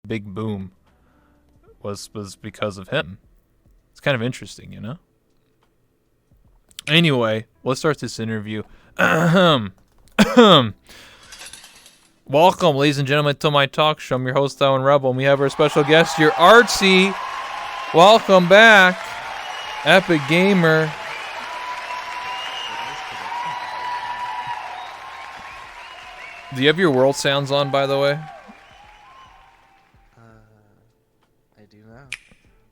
big boom was because of him. It's kind of interesting, you know? Anyway, let's start this interview. Welcome, ladies and gentlemen, to my talk show. I'm your host, Owen Rebel, and we have our special guest here, Artsy. Welcome back, Epic Gamer. Do you have your world sounds on, by the way? I do now.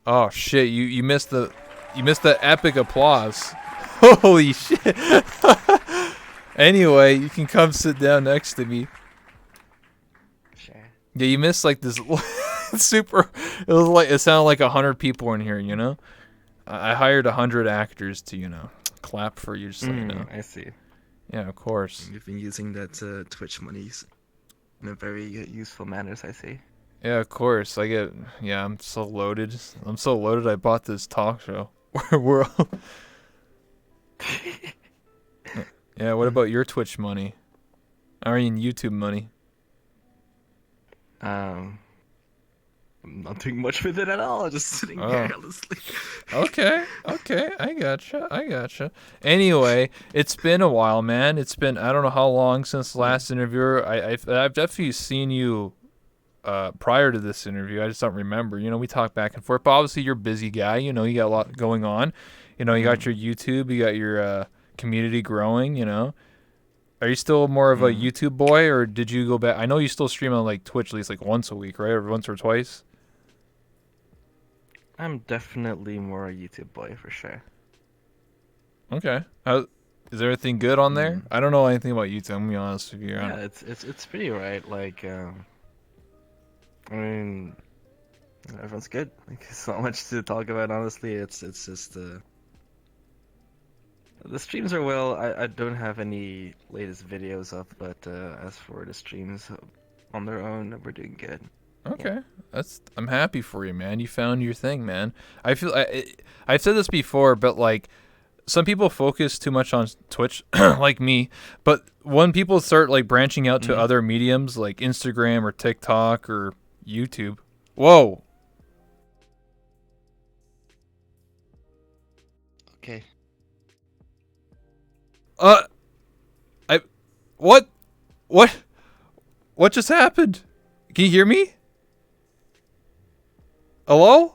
Oh shit! You missed the epic applause. Holy shit! Anyway, you can come sit down next to me. Sure. Yeah, you missed like this super. It sounded like 100 people in here. You know, I hired 100 actors to clap for you. Just so you know. I see. Yeah, of course. You've been using that Twitch monies in a very useful manner, I see. Yeah, of course. I'm so loaded. I bought this talk show. We're all... Yeah, what about your Twitch money? Or in YouTube money? I'm not doing much with it at all. Just sitting carelessly. Okay, I gotcha. Anyway, it's been a while, man. It's been, I don't know how long since the last interview. I've definitely seen you prior to this interview. I just don't remember. We talk back and forth, but obviously you're a busy guy. You got a lot going on. You got your YouTube, you got your community growing, Are you still more of a YouTube boy, or did you go back? I know you still stream on like Twitch at least like once a week, right? Or once or twice? I'm definitely more a YouTube boy for sure. Okay. Is everything good on there? I don't know anything about YouTube. I'm gonna be honest with you. Yeah, it's pretty right. Like, I mean, everyone's good. Like, it's not much to talk about. Honestly, it's just the streams are well. I don't have any latest videos up, but as for the streams on their own, we're doing good. Okay, I'm happy for you, man. You found your thing, man. I've said this before, but like some people focus too much on Twitch, like me. But when people start like branching out to other mediums like Instagram or TikTok or YouTube, whoa. Okay. What just happened? Can you hear me? Hello?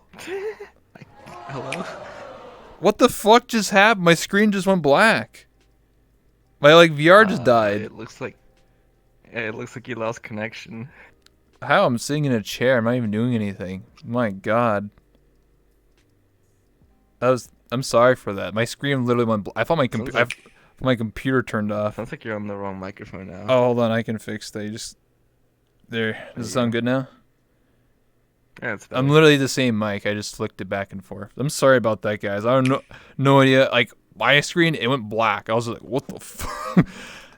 Hello? What the fuck just happened? My screen just went black. My VR just died. It looks like you lost connection. How? I'm sitting in a chair. I'm not even doing anything. My God. I'm sorry for that. My screen literally went black. I thought my computer turned off. Sounds like you're on the wrong microphone now. Oh, hold on. I can fix that. There. Does it sound good now? Yeah, it's better. I'm literally the same mic. I just flicked it back and forth. I'm sorry about that, guys. I don't no idea. Like my screen, it went black. I was like, what the fuck?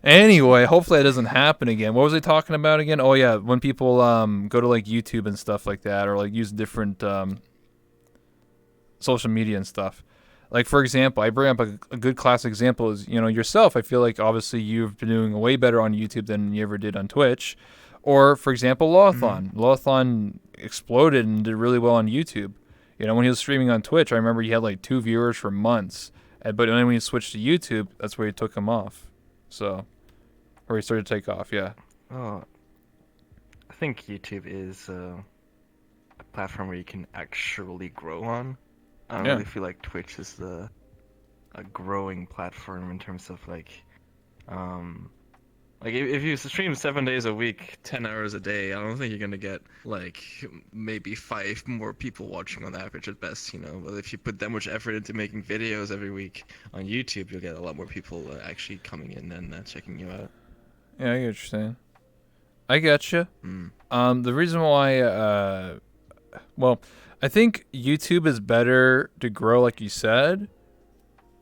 Anyway, hopefully that doesn't happen again. What was I talking about again? Oh yeah, when people go to like YouTube and stuff like that, or like use different social media and stuff. Like for example, I bring up a good classic example is yourself. I feel like obviously you've been doing way better on YouTube than you ever did on Twitch. Or, for example, Loathon. Loathon exploded and did really well on YouTube. When he was streaming on Twitch, I remember he had like 2 viewers for months. But then when he switched to YouTube, that's where he took him off. Or he started to take off, yeah. Oh, I think YouTube is a platform where you can actually grow on. I don't really feel like Twitch is a growing platform in terms of like if you stream 7 days a week, 10 hours a day, I don't think you're gonna get like maybe 5 more people watching on average at best, But if you put that much effort into making videos every week on YouTube, you'll get a lot more people actually coming in and checking you out. Yeah, I get what you're saying. I getcha. The reason why, I think YouTube is better to grow, like you said.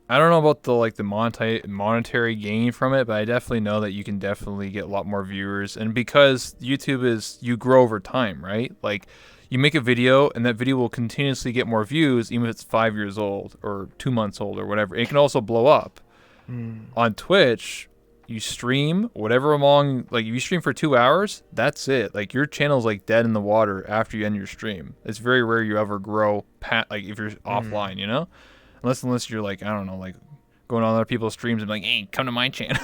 I don't know about the monetary gain from it, but I definitely know that you can definitely get a lot more viewers. And because YouTube is, you grow over time, right? Like you make a video and that video will continuously get more views, even if it's 5 years old or 2 months old or whatever. It can also blow up. On Twitch, you stream whatever long, like if you stream for 2 hours, that's it. Like your channel's like dead in the water after you end your stream. It's very rare you ever grow like if you're offline, you know? Unless you're like, I don't know, like going on other people's streams and be like, hey, come to my channel.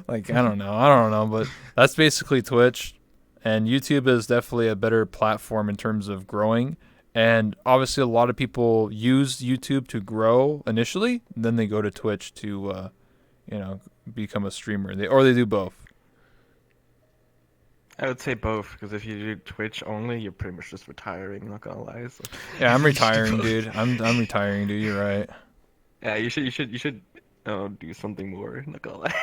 Like I don't know, but that's basically Twitch, and YouTube is definitely a better platform in terms of growing. And obviously, a lot of people use YouTube to grow initially, then they go to Twitch to, become a streamer. They do both. I would say both, because if you do Twitch only, you're pretty much just retiring. Not gonna lie. So. Yeah, I'm You should retiring, both. dude. I'm retiring, dude. You're right. Yeah, you should do something more. Not gonna lie.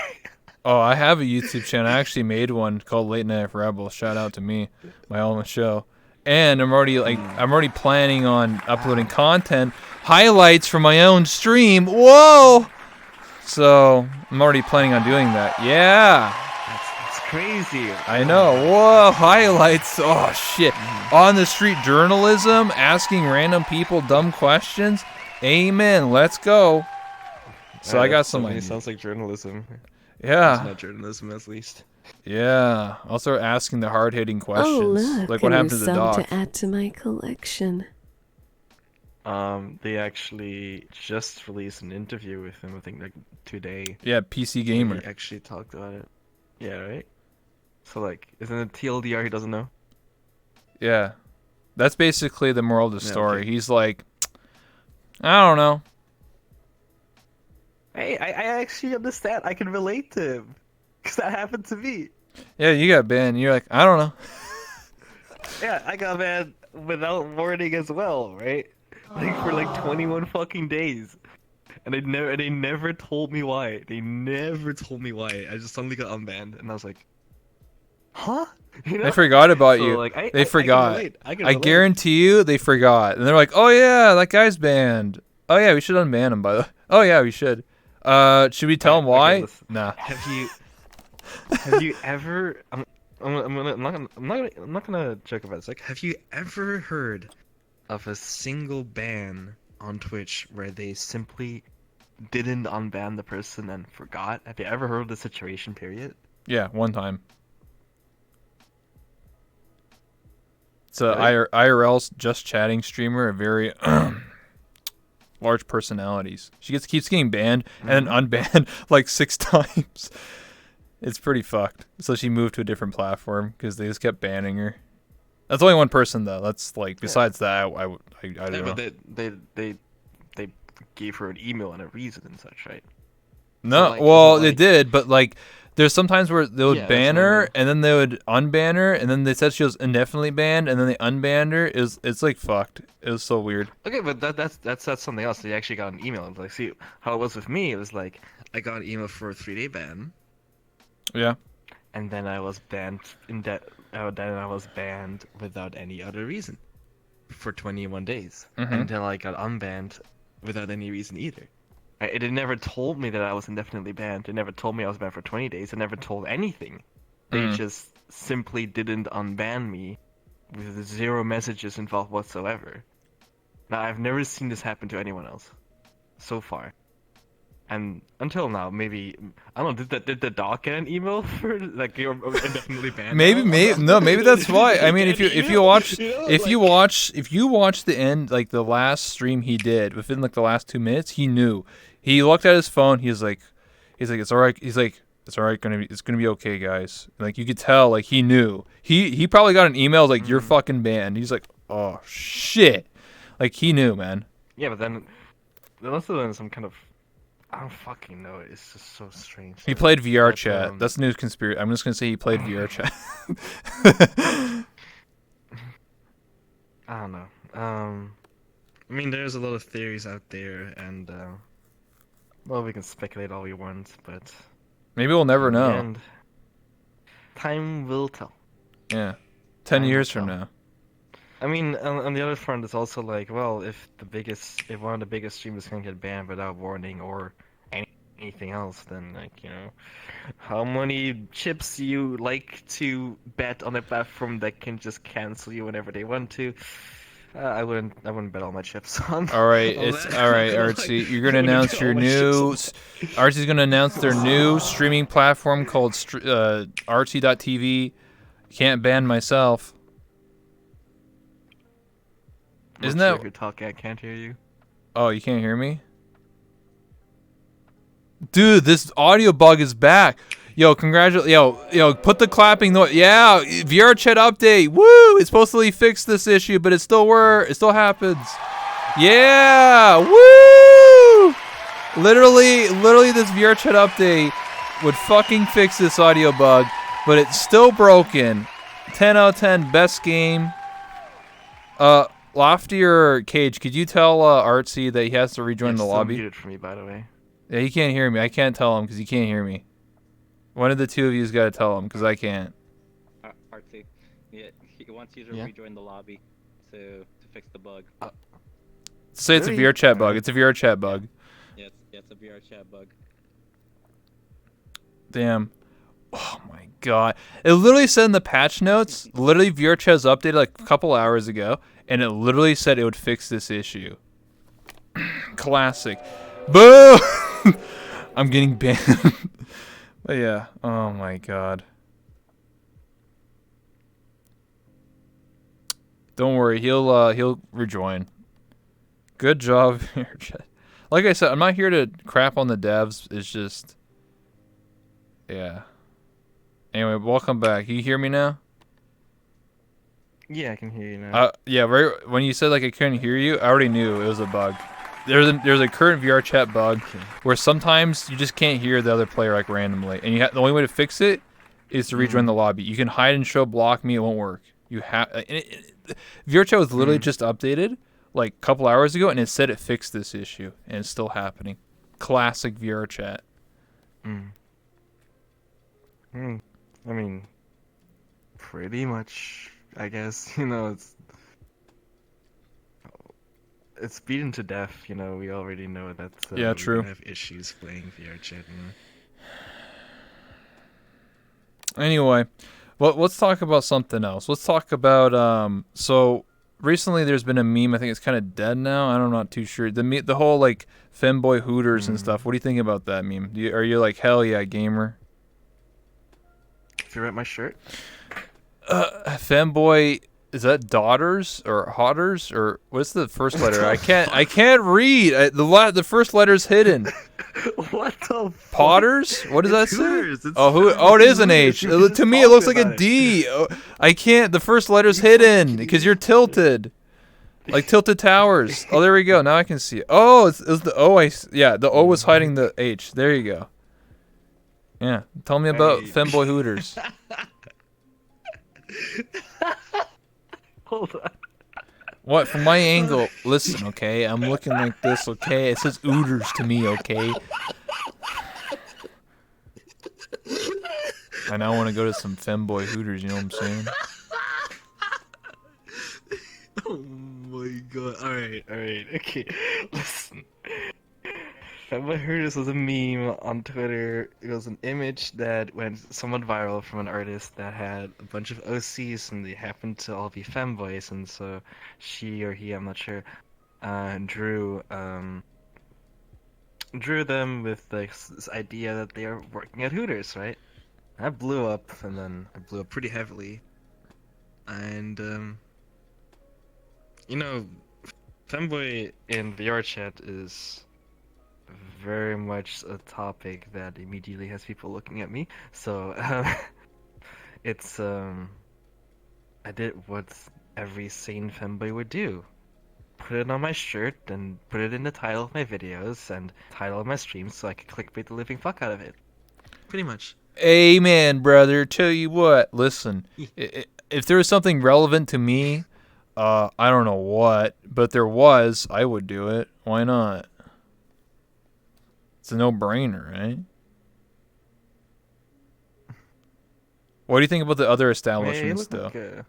Oh, I have a YouTube channel. I actually made one called Late Night Rebel. Shout out to me, my own show. And I'm already planning on uploading content, highlights from my own stream. Whoa! So I'm already planning on doing that. Yeah, That's crazy. I know. Whoa, highlights. Oh shit. On the street journalism, asking random people dumb questions. Amen. Let's go. So I got some ideas. Sounds like journalism. It's Yeah. not journalism, at least. Yeah. I'll start asking the hard-hitting Oh, questions. look, Like a what new happened to the song doc. to add to my collection. They actually just released an interview with him, I think, like today. Yeah, PC where Gamer. He actually talked about it. Yeah, right? So, like, isn't it TLDR he doesn't know? Yeah. That's basically the moral of the Yeah, story. okay. He's like, I don't know. Hey, I actually understand. I can relate to him. Because that happened to me. Yeah, you got banned. You're like, I don't know. Yeah, I got banned without warning as well, right? Like, for like 21 fucking days. And they never told me why. They never told me why. I just suddenly got unbanned, and I was like, huh? You know? They forgot about So, you. like, They forgot. I can I relate. guarantee you they forgot. And they're like, oh yeah, that guy's banned. Oh yeah, we should unban him by the way. Oh yeah, we should. Should we tell him why? Okay, listen. Nah. Have you ever? I'm not gonna joke about this. Like, have you ever heard of a single ban on Twitch where they simply didn't unban the person and forgot? Have you ever heard of the situation? Period. Yeah, one time. It's a Really? IRL's just chatting streamer, a very large personalities. She keeps getting banned and then unbanned like 6 times. It's pretty fucked. So she moved to a different platform because they just kept banning her. That's only one person though. That's like besides that, I don't Yeah, know. but they gave her an email and a reason and such, right? No, like, well, is it they like- did, but like, there's sometimes where they would Yeah, that's ban what I her, mean. and then they would unban her, and then they said she was indefinitely banned, and then they unbanned her. It's like fucked. It was so weird. Okay, but that's something else. They actually got an email. Like, see how it was with me. It was like I got an email for a 3-day ban, Yeah. and then I was banned then I was banned without any other reason for 21 days, Mhm. and then I got unbanned without any reason either. Right? It never told me that I was indefinitely banned. It never told me I was banned for 20 days. It never told anything. They just simply didn't unban me with 0 messages involved whatsoever. Now, I've never seen this happen to anyone else so far. And until now, maybe I don't know. Did the doc get an email for like you're indefinitely banned? Maybe, now? maybe that's why. I mean, if you watch if you like- watch the end, like the last stream he did within like the last 2 minutes, he knew. He looked at his phone. He's like, it's all right. He's like, it's all right. It's gonna be okay, guys. Like you could tell, like he knew. He probably got an email like you're fucking banned. He's like, oh shit. Like he knew, man. Yeah, but then there must have been some kind of I don't fucking know. It's just so strange. He played VR But, chat. That's news conspiracy. I'm just gonna say he played VR chat. I don't know. I mean, there's a lot of theories out there, and well, we can speculate all we want, but Maybe we'll never in the know. end, time will tell. Yeah, 10 Time will years from tell. now. I mean, on the other front, it's also like, well, if one of the biggest streamers can get banned without warning or anything else, then like, you know, how many chips you like to bet on a platform that can just cancel you whenever they want to? I wouldn't bet all my chips on. All right, on it's that. all right, Like, Artsy. You're gonna I wouldn't announce bet your all my chips on new. Artsy's gonna announce their new streaming platform called Artsy.tv. Can't ban myself. that. Isn't Not sure that? if you're talking. I can't hear you. Oh, you can't hear me? Dude, this audio bug is back. Yo, yo, put the clapping noise. Yeah, VR chat update. Woo! It's supposed to fix this issue, but it still happens. Yeah! Woo! Literally, this VR chat update would fucking fix this audio bug, but it's still broken. 10 out of 10, best game. Lofty or Cage, could you tell Artsy that he has to rejoin the lobby? Muted for me, by the way. Yeah, he can't hear me. I can't tell him because he can't hear me. One of the two of you's got to tell him because I can't. Artsy, yeah, he wants you to rejoin the lobby to fix the bug. Say it's a VR chat bug. It's a VR chat bug. Yeah, it's a VR chat bug. Damn. Oh my god. It literally said in the patch notes, literally VR chat's updated like a couple hours ago, and it literally said it would fix this issue. Classic. Boo! I'm getting banned. But yeah. Oh my god. Don't worry, he'll rejoin. Good job, VR chat. Like I said, I'm not here to crap on the devs. It's just, yeah. Anyway, welcome back. You hear me now? Yeah, I can hear you now. Yeah. Right when you said like I couldn't hear you, I already knew it was a bug. There's a current VR chat bug where sometimes you just can't hear the other player like randomly, and the only way to fix it is to rejoin the lobby. You can hide and show block me, it won't work. You have VR chat was literally just updated like a couple hours ago, and it said it fixed this issue, and it's still happening. Classic VR chat. I mean, pretty much. I guess it's beaten to death. We already know that. Yeah, true. We're gonna have issues playing VR chat. Anyway, well, let's talk about something else. Let's talk about so recently there's been a meme. I think it's kind of dead now. I'm not too sure. The whole like femboy hooters and stuff. What do you think about that meme? Are you like hell yeah gamer? If you read my shirt. Femboy, is that daughters or hotters or what's the first letter? I can't read. The first letter's hidden. What the fuck? Potters? What does that say? Hooters. Oh, it is an H. To me, it looks like a D. Oh, I can't. The first letter's hidden because you're tilted, like tilted towers. Oh, there we go. Now I can see it. Oh, it was the O. Yeah, the O was hiding the H. There you go. Yeah, tell me about femboy hooters. Hold on. What? From my angle, listen, okay? I'm looking like this, okay? It says ooters to me, okay? I now want to go to some femboy hooters, you know what I'm saying? Oh my god. Alright, okay. Listen. I heard this was a meme on Twitter. It was an image that went somewhat viral from an artist that had a bunch of OCs and they happened to all be femboys, and so she or he, I'm not sure, drew them with this idea that they are working at Hooters, right? I blew up, and then I blew up pretty heavily. And femboy in VR chat is very much a topic that immediately has people looking at me. So it's I did what every sane femboy would do. Put it on my shirt and put it in the title of my videos and title of my streams so I could clickbait the living fuck out of it. Pretty much. Amen, brother. Tell you what, listen. If there was something relevant to me, I don't know what, but there was, I would do it. Why not? It's a no-brainer, right? What do you think about the other establishments, though?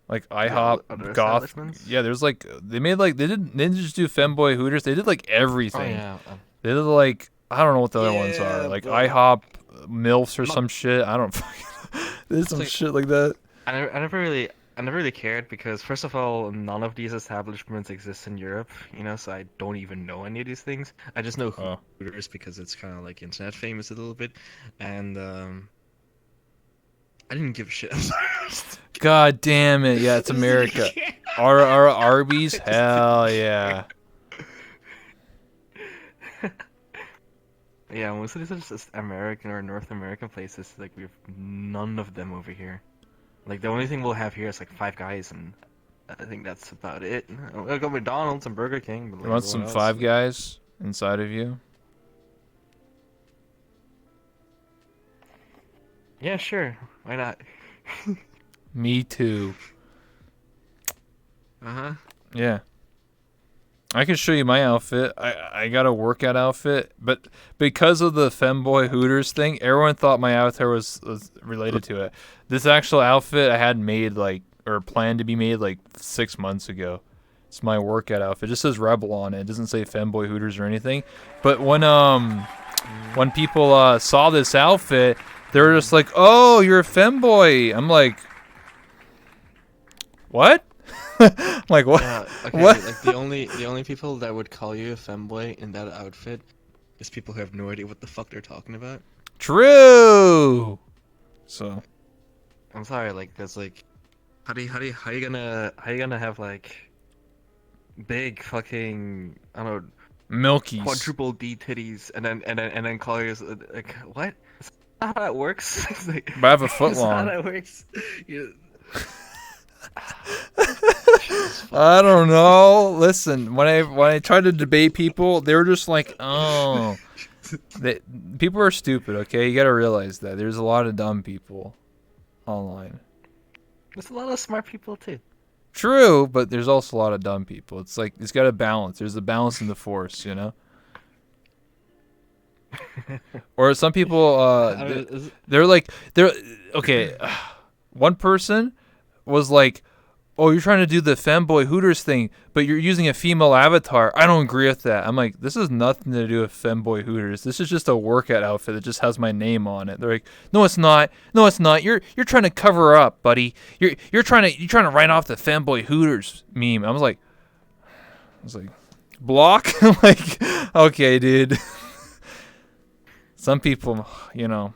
Like IHOP, Goth. Yeah, there's like they didn't just do femboy hooters. They did like everything. Oh, yeah. They did like I don't know what the other ones are. Like IHOP, MILFs or some shit. I don't. They did some shit like that. I never really I never really cared because first of all, none of these establishments exist in Europe, you know, so I don't even know any of these things. I just know Oh. Hooters because it's kind of like internet famous a little bit, and I didn't give a shit. I'm sorry. God damn it! Yeah, it's America. Our Arby's, I just hell didn't yeah. Yeah, most of these are just American or North American places. Like we have none of them over here. Like the only thing we'll have here is like Five Guys, and I think that's about it. I'll go McDonald's and Burger King, but You like want everyone some else, Five like, Guys inside of you? yeah, sure, why not? Me too. Uh-huh. Yeah. I can show you my outfit. I got a workout outfit, but because of the femboy Hooters thing, everyone thought my avatar was related to it. This actual outfit I had made like or planned to be made like 6 months ago. It's my workout outfit. It just says Rebel on it. It doesn't say femboy Hooters or anything. But when people saw this outfit, they were just like, "Oh, you're a femboy." I'm like, "What?" I'm like, what? Okay, What? like the only people that would call you a femboy in that outfit is people who have no idea what the fuck they're talking about. True. So I'm sorry, like there's like, how you gonna have like big fucking I don't know Milky's. quadruple D titties and then call yourself like what? That's not how that works. It's like, But I have a foot that's not long. how that works. You... I don't know. Listen, when I tried to debate people, they were just like, "Oh, people are stupid." Okay, you got to realize that there's a lot of dumb people online. There's a lot of smart people too. True, but there's also a lot of dumb people. It's like it's got a balance. There's a balance in the force, you know. Or some people, they're okay. One person was like, "Oh, you're trying to do the femboy Hooters thing, but you're using a female avatar." I don't agree with that. I'm like, this has nothing to do with femboy Hooters. This is just a workout outfit that just has my name on it. They're like, "No, it's not. No, it's not. You're trying to cover up, buddy. You're trying to write off the femboy Hooters meme." I was like, block. I'm like, okay, dude. Some people, you know,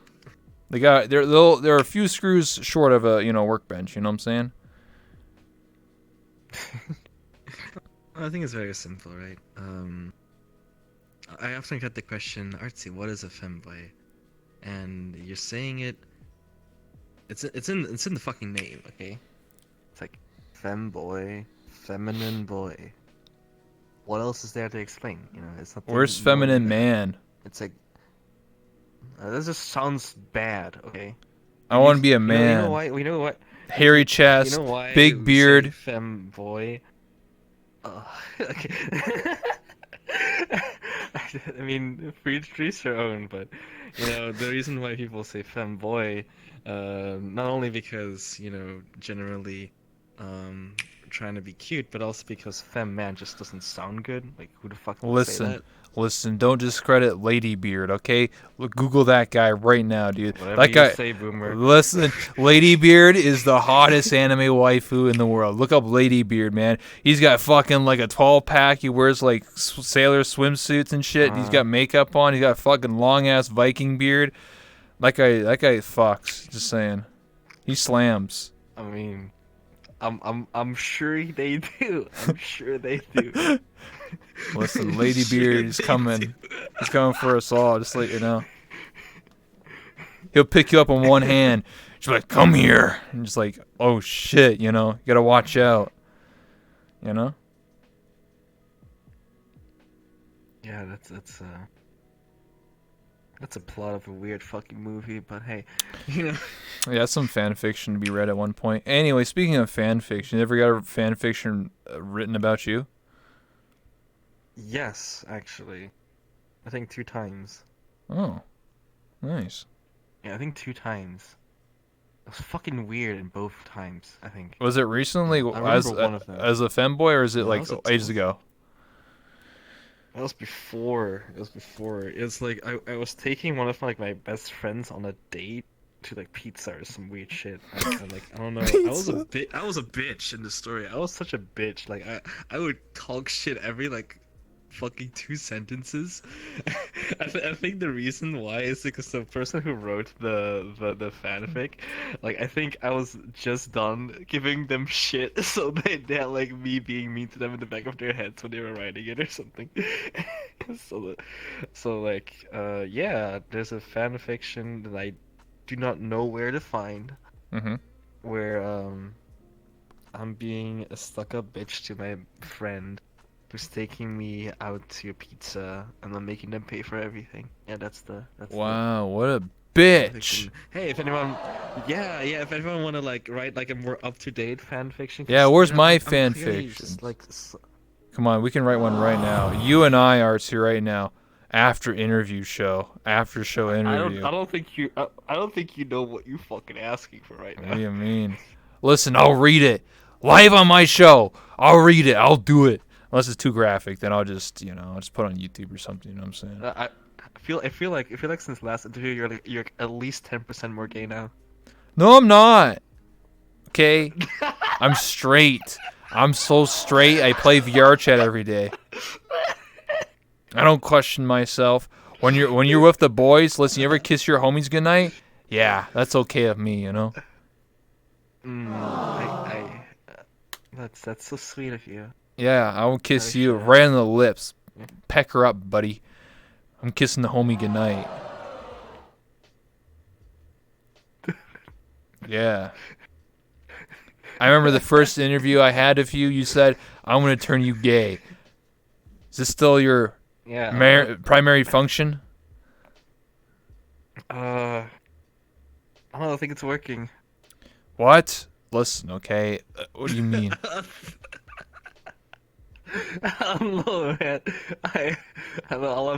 they're a few screws short of a workbench. You know what I'm saying? I think it's very simple, right? I often get the question, Artsy, what is a femboy? And you're saying it. It's in the fucking name, okay? It's like femboy, feminine boy. What else is there to explain? You know, it's not. Where's feminine man? It's like this just sounds bad, okay? I want to be a man. You know why? You know what? Hairy chest, You know why big we beard. say femboy. Okay. I mean, each their own, but you know the reason why people say femboy, not only because generally, trying to be cute, but also because femme man just doesn't sound good. Like who the fuck would say that? Listen, don't discredit Ladybeard, okay? Google that guy right now, dude. Whatever that you guy. say, boomer. Listen, Ladybeard is the hottest anime waifu in the world. Look up Ladybeard, man. He's got fucking like a 12-pack. He wears like sailor swimsuits and shit. He's got makeup on. He's got fucking long ass Viking beard. That guy fucks. Just saying. He slams. I mean, I'm sure they do. I'm sure they do. Listen, Ladybeard is coming. He's coming for us all, just let you know. He'll pick you up on one hand. She's like, "Come here." And just like, "Oh shit," you gotta watch out. Yeah, that's a plot of a weird fucking movie, but hey, Yeah, that's some fan fiction to be read at one point. Anyway, speaking of fan fiction, you ever got a fan fiction written about you? Yes, actually. I think 2 times. Oh, nice. Yeah, I think 2 times. It was fucking weird in both times, I think. Was it recently remember one of them. as a femboy, or is it No, like that was ages ago? That was before. It was before. It's like I was taking one of my best friends on a date, to like pizza or some weird shit. I don't know. Pizza. I was a bitch in the story. I was such a bitch. Like I would talk shit every like fucking 2 sentences. I think the reason why is because the person who wrote the fanfic, like I think I was just done giving them shit, so they had like me being mean to them in the back of their heads when they were writing it or something. Yeah, there's a fanfiction that I do not know where to find, Mm-hmm. where I'm being a stuck-up bitch to my friend who's taking me out to a pizza and I'm making them pay for everything. Yeah, that's the Wow, what a fan bitch. fiction. Hey, if anyone, if anyone want to like write like a more up-to-date fan fiction, 'cause, Yeah, where's you know, my I'm fan clearly fiction? just like Come on, we can write one right now. You and I, Artsy, right now. After interview show. After show interview. I don't think I don't think you know what you fucking asking for right What now. do you mean? Listen, I'll read it. Live on my show. I'll read it. I'll do it. Unless it's too graphic, then I'll just, I'll just put it on YouTube or something, you know what I'm saying? I feel like since last interview you're at least 10% more gay now. No, I'm not. Okay? I'm straight. I'm so straight. I play VR chat every day. I don't question myself. When you're with the boys, listen, you ever kiss your homies goodnight? Yeah, that's okay with me, you know? That's so sweet of you. Yeah, I will kiss I you should- right on the lips. Peck her up, buddy. I'm kissing the homie goodnight. Yeah. I remember the first interview I had of you, you said, I'm going to turn you gay. Is this still your primary function? I don't think it's working. What? Listen, okay? What do you mean? I don't know, man. I don't know, all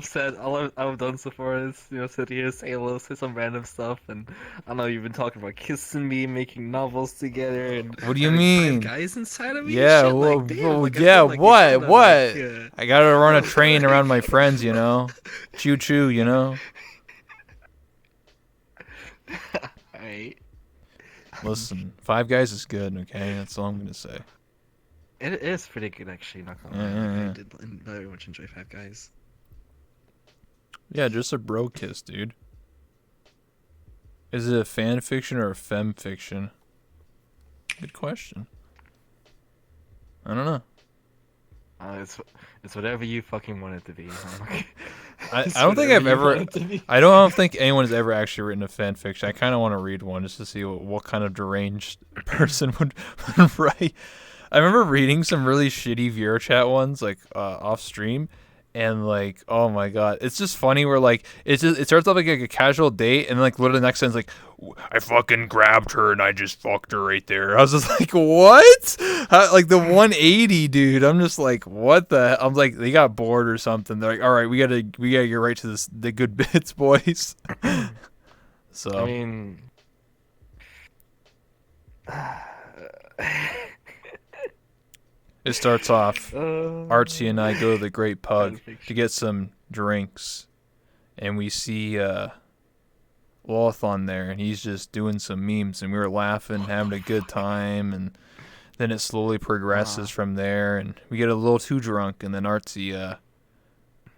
I've done so far is, sit here, say hello, say some random stuff, and I know you've been talking about kissing me, making novels together, and What do you having mean? 5 guys inside of me. Yeah, and shit. well, Like, damn, like, I yeah, feel like you what? kinda, What? like, I gotta run a well, train around my like- friends, you know? Choo choo, you know? Alright. Listen, Five Guys is good, okay? That's all I'm gonna say. It is pretty good, actually, not gonna lie. Yeah. I did very much enjoy 5 Guys. Yeah, just a bro kiss, dude. Is it a fan fiction or a femme fiction? Good question. I don't know. It's whatever you fucking want it to be. I don't think I've ever. I don't think anyone has ever actually written a fan fiction. I kind of want to read one just to see what kind of deranged person would write. I remember reading some really shitty VR chat ones like off stream, and like, oh my god, it's just funny where like it starts off like a casual date, and like literally the next sentence like, I fucking grabbed her and I just fucked her right there. I was just like, what? Like the 180, dude. I'm just like, what the? I'm like, they got bored or something. They're like, all right, we gotta get right to the good bits, boys. So I mean, it starts off. Artsy Artsy and I go to the Great Pug to get some drinks, and we see Loth on there, and he's just doing some memes, and we were laughing, having a good time, and then it slowly progresses from there, and we get a little too drunk, and then Artsy, I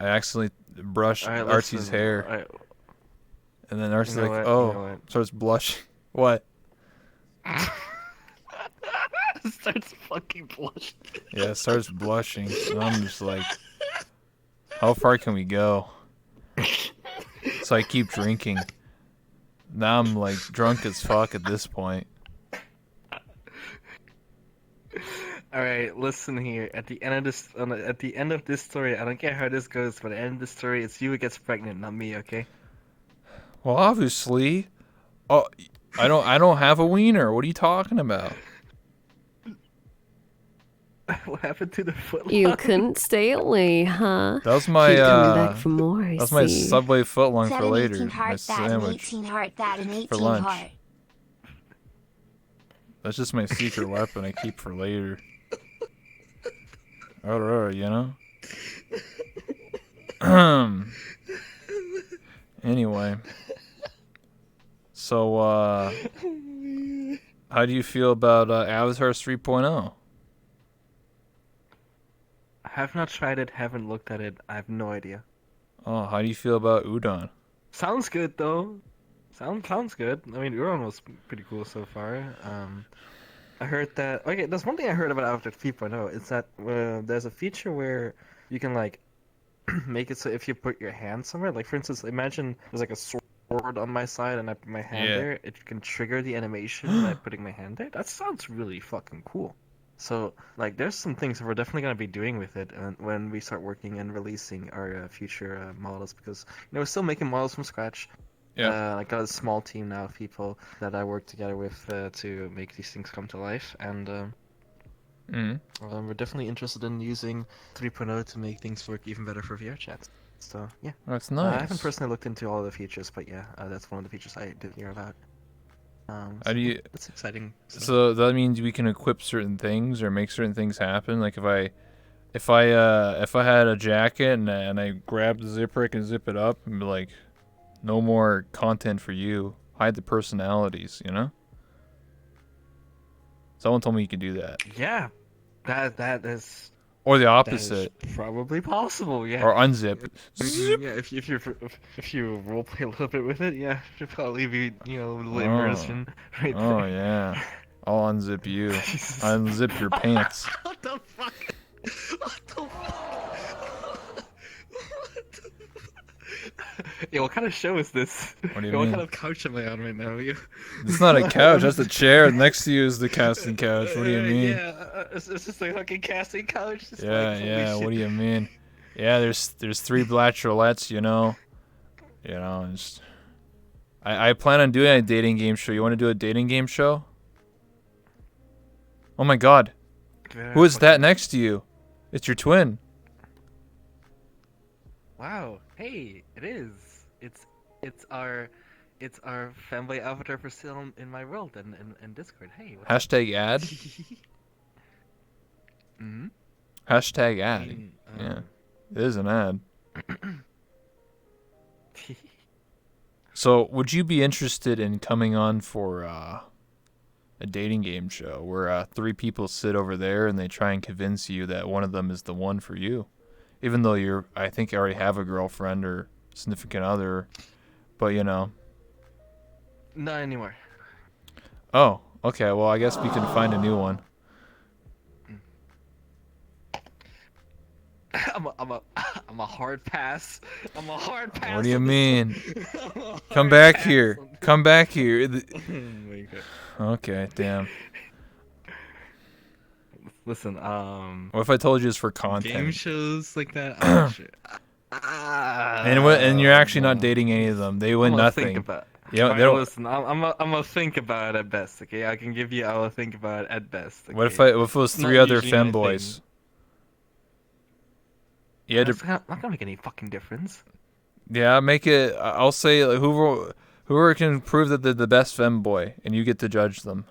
accidentally brushed Artsy's hair, and then Artsy's like, starts blushing. What? starts fucking blushing. Yeah, starts blushing, and I'm just like, how far can we go? So I keep drinking. Now I'm like drunk as fuck at this point. All right, listen here. At the end of this story, I don't care how this goes, but at the end of the story, it's you who gets pregnant, not me. Okay? Well, obviously, oh, I don't have a wiener. What are you talking about? What happened to the foot? You couldn't stay away, huh? That was my Keep coming back for more, I that's my see. Subway footlong Set for an later. 18 My heart that, an sandwich 18 heart that, an 18 for lunch. heart. That's just my secret weapon I keep for later. You know. Anyway, So, how do you feel about Avatar 3.0? I have not tried it, haven't looked at it. I have no idea. Oh, how do you feel about Udon? Sounds good though. Sounds good. I mean, Uran was pretty cool so far. I heard that. Okay, there's one thing I heard about Avatar 3.0. It's that there's a feature where you can like make it so if you put your hand somewhere, like for instance, imagine there's like a sword on my side and I put my hand Yeah. there, it can trigger the animation by putting my hand there. That sounds really fucking cool. So like, there's some things that we're definitely gonna be doing with it, and when we start working and releasing our future models, because we're still making models from scratch. Yeah. I got a small team now of people that I work together with to make these things come to life, and we're definitely interested in using 3.0 to make things work even better for VR chat. So yeah, That's I nice. haven't personally looked into all of the features, but yeah, that's one of the features I did hear about. How So do yeah, you? that's exciting. So that means we can equip certain things or make certain things happen. Like if I had a jacket and I grabbed the zipper, I can zip it up and be like, no more content for you. Hide the personalities, you know? Someone told me you could do that. Yeah, that is Or the that is opposite. probably possible. Yeah. Or unzip. Yeah, if you roleplay a little bit with it, yeah, should probably be immersion right Oh there. yeah. I'll unzip you. Jesus. Unzip your pants. What the fuck? What the fuck? Yeah, what kind of show is this? What do you Yeah, what mean? kind of couch am I on right now? You? It's not a couch, that's a chair. Next to you is the casting couch. What do you mean? Yeah, it's just a fucking casting couch. Just Yeah, like, holy yeah, shit. what do you mean? Yeah, there's 3 blacherolettes, you know. You know, just I plan on doing a dating game show. You want to do a dating game show? Oh my god. Who is that next to you? It's your twin. Wow. Hey, it is. It's our fanboy avatar for sale in my world and Discord. Hey. Hashtag ad. Mm-hmm. Hashtag ad. Yeah. It is an ad. So, would you be interested in coming on for a dating game show where 3 people sit over there and they try and convince you that one of them is the one for you, even though I think you already have a girlfriend or significant other, but you know. Not anymore. Oh, okay. Well, I guess we can find a new one. I'm a hard pass. I'm a hard pass. What do you on this mean? one. Come Hard back pass here. on this Come back here. one. Wait, Okay, damn. Listen, What if I told you it's for Game content? shows like that. I'm not sure. And you're actually not dating any of them. They win I'm gonna think nothing. about. Yeah, Alright, they don't. listen, I'm gonna think about it at best. Okay, I can give you. I will think about it at best. Okay? What if it was It's not 3 other usually my thing. femboys? You had That's to, not gonna make any fucking difference. yeah, make it. I'll say like, whoever can prove that they're the best femboy, and you get to judge them.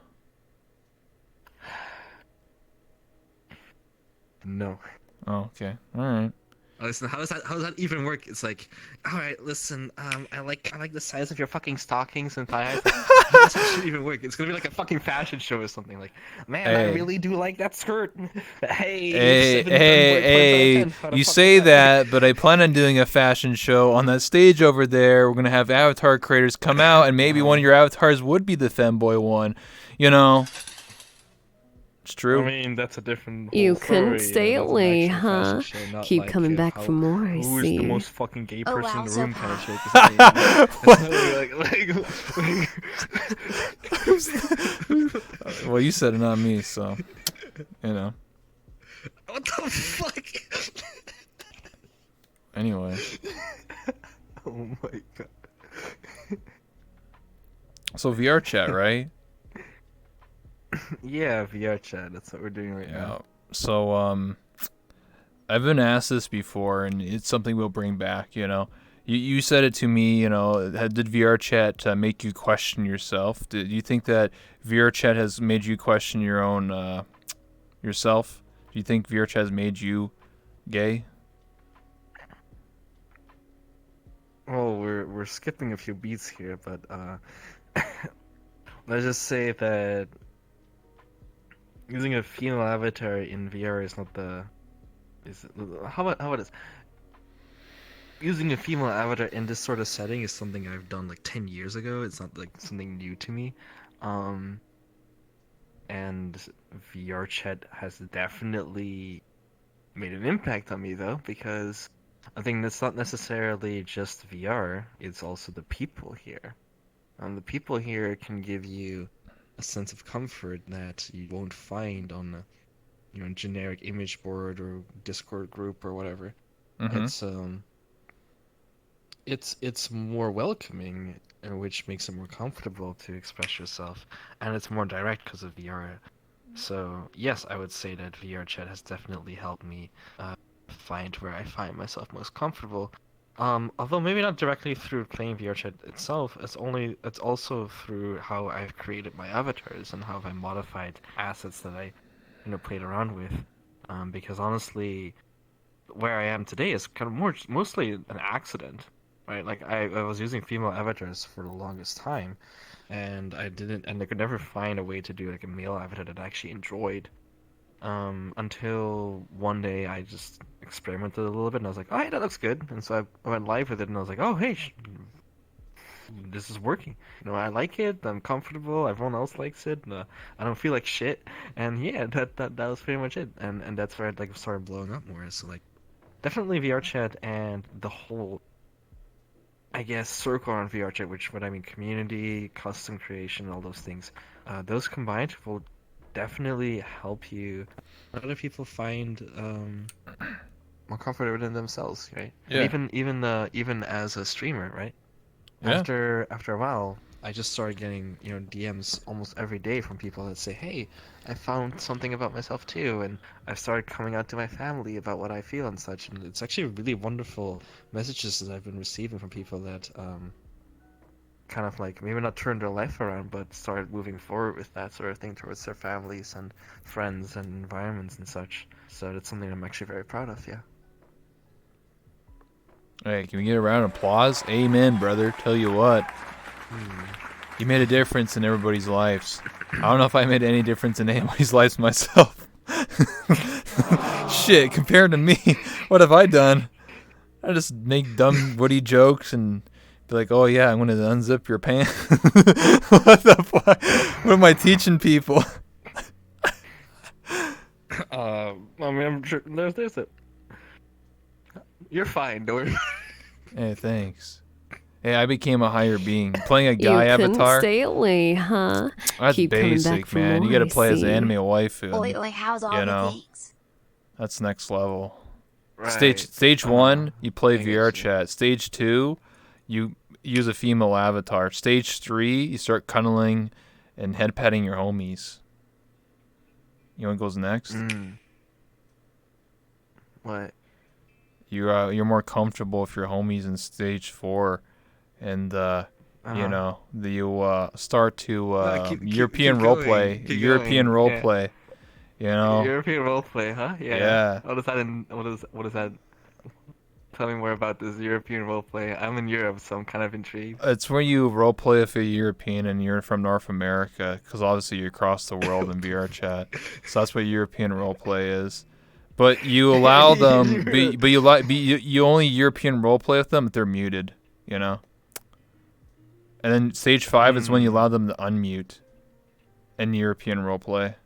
No. Oh, okay, all right. Oh, listen, how does that even work? It's like, all right, listen, I like The size of your fucking stockings and thighs. How does that shit even work? It's gonna be like a fucking fashion show or something. Like, man, I Hey. really do like that skirt. Hey, Hey, 7 hey, points out of hey! 10. How the You fuck say is that, but I plan on doing a fashion show on that stage over there. We're gonna have avatar creators come out, and maybe one of your avatars would be the femboy one. You know, it's true. I mean, that's a different. You whole couldn't story, stay you know, that's an away, actual fashion huh? show, not Keep like, coming back how- for more, I Who is see. the most fucking gay Oh, person wow, in the so room? Kind of hot. shit. You know? Well, you said it, not me, so you know. what the fuck? Anyway, Oh my god. so VR chat, right? Yeah, VR chat. That's what we're doing right Yeah. now. So I've been asked this before, and it's something we'll bring back. You know, you said it to me. You know, did VR chat make you question yourself? Do you think that VR chat has made you question your own yourself? Do you think VR chat has made you gay? Well, we're skipping a few beats here, but let's just say that using a female avatar in VR is not the is how about this? Using a female avatar in this sort of setting is something I've done like 10 years ago. It's not like something new to me. And VR chat has definitely made an impact on me though, because I think that's not necessarily just VR, it's also the people here. The people here can give you a sense of comfort that you won't find on a generic image board or Discord group or whatever. Mm-hmm. It's more welcoming, which makes it more comfortable to express yourself, and it's more direct because of VR. So yes, I would say that VR chat has definitely helped me find where I find myself most comfortable. Although maybe not directly through playing VR chat itself, it's also through how I've created my avatars and how I've modified assets that I played around with. Because honestly, where I am today is kind of mostly an accident, right? Like I was using female avatars for the longest time, and I could never find a way to do like a male avatar that I actually enjoyed. Until one day I just experimented a little bit and I was like, oh, hey, that looks good. And so I went live with it and I was like, oh, hey, this is working. I like it. I'm comfortable. Everyone else likes it. I don't feel like shit. And yeah, that was pretty much it. And that's where it like started blowing up more. So like, definitely VR chat and the whole, I guess, circle around VR chat, which what I mean, community, custom creation, all those things. Those combined will definitely help you. Other people find more comfort within themselves, right? Yeah. Even as a streamer, right? Yeah. After a while, I just started getting DMs almost every day from people that say, "Hey, I found something about myself too," and I started coming out to my family about what I feel and such. And it's actually really wonderful messages that I've been receiving from people that kind of like maybe not turned their life around, but started moving forward with that sort of thing towards their families and friends and environments and such. So that's something I'm actually very proud of. Yeah. Hey, can we get a round of applause? Amen, brother. Tell you what. You made a difference in everybody's lives. I don't know if I made any difference in anybody's lives myself. Shit, compared to me, what have I done? I just make dumb, witty jokes and be like, oh yeah, I'm going to unzip your pants. What the fuck? What am I teaching people? I mean, I'm sure there's it. You're fine, don't worry. Hey, thanks. Hey, I became a higher being. Playing a guy You couldn't avatar. stay away, huh? That's Keep coming basic, back for man. You more, gotta play I as an see. anime waifu. Oi, oi, how's all You the know. things? That's next level. Right. Stage 1, you play I get VR you. chat. Stage 2, you use a female avatar. Stage 3, you start cuddling and head petting your homies. You know what goes next? What? You're more comfortable with your homies in stage 4, and you start to keep European going, roleplay. keep European going, yeah. roleplay. You know. European roleplay, huh? Yeah. What is that? What is that? Tell me more about this European roleplay. I'm in Europe, so I'm kind of intrigued. It's where you roleplay with a European and you're from North America, because obviously you're across the world in VR chat. So that's what European roleplay is. But you allow them, you only European roleplay with them if they're muted, you know. And then stage 5 is when you allow them to unmute, in European roleplay.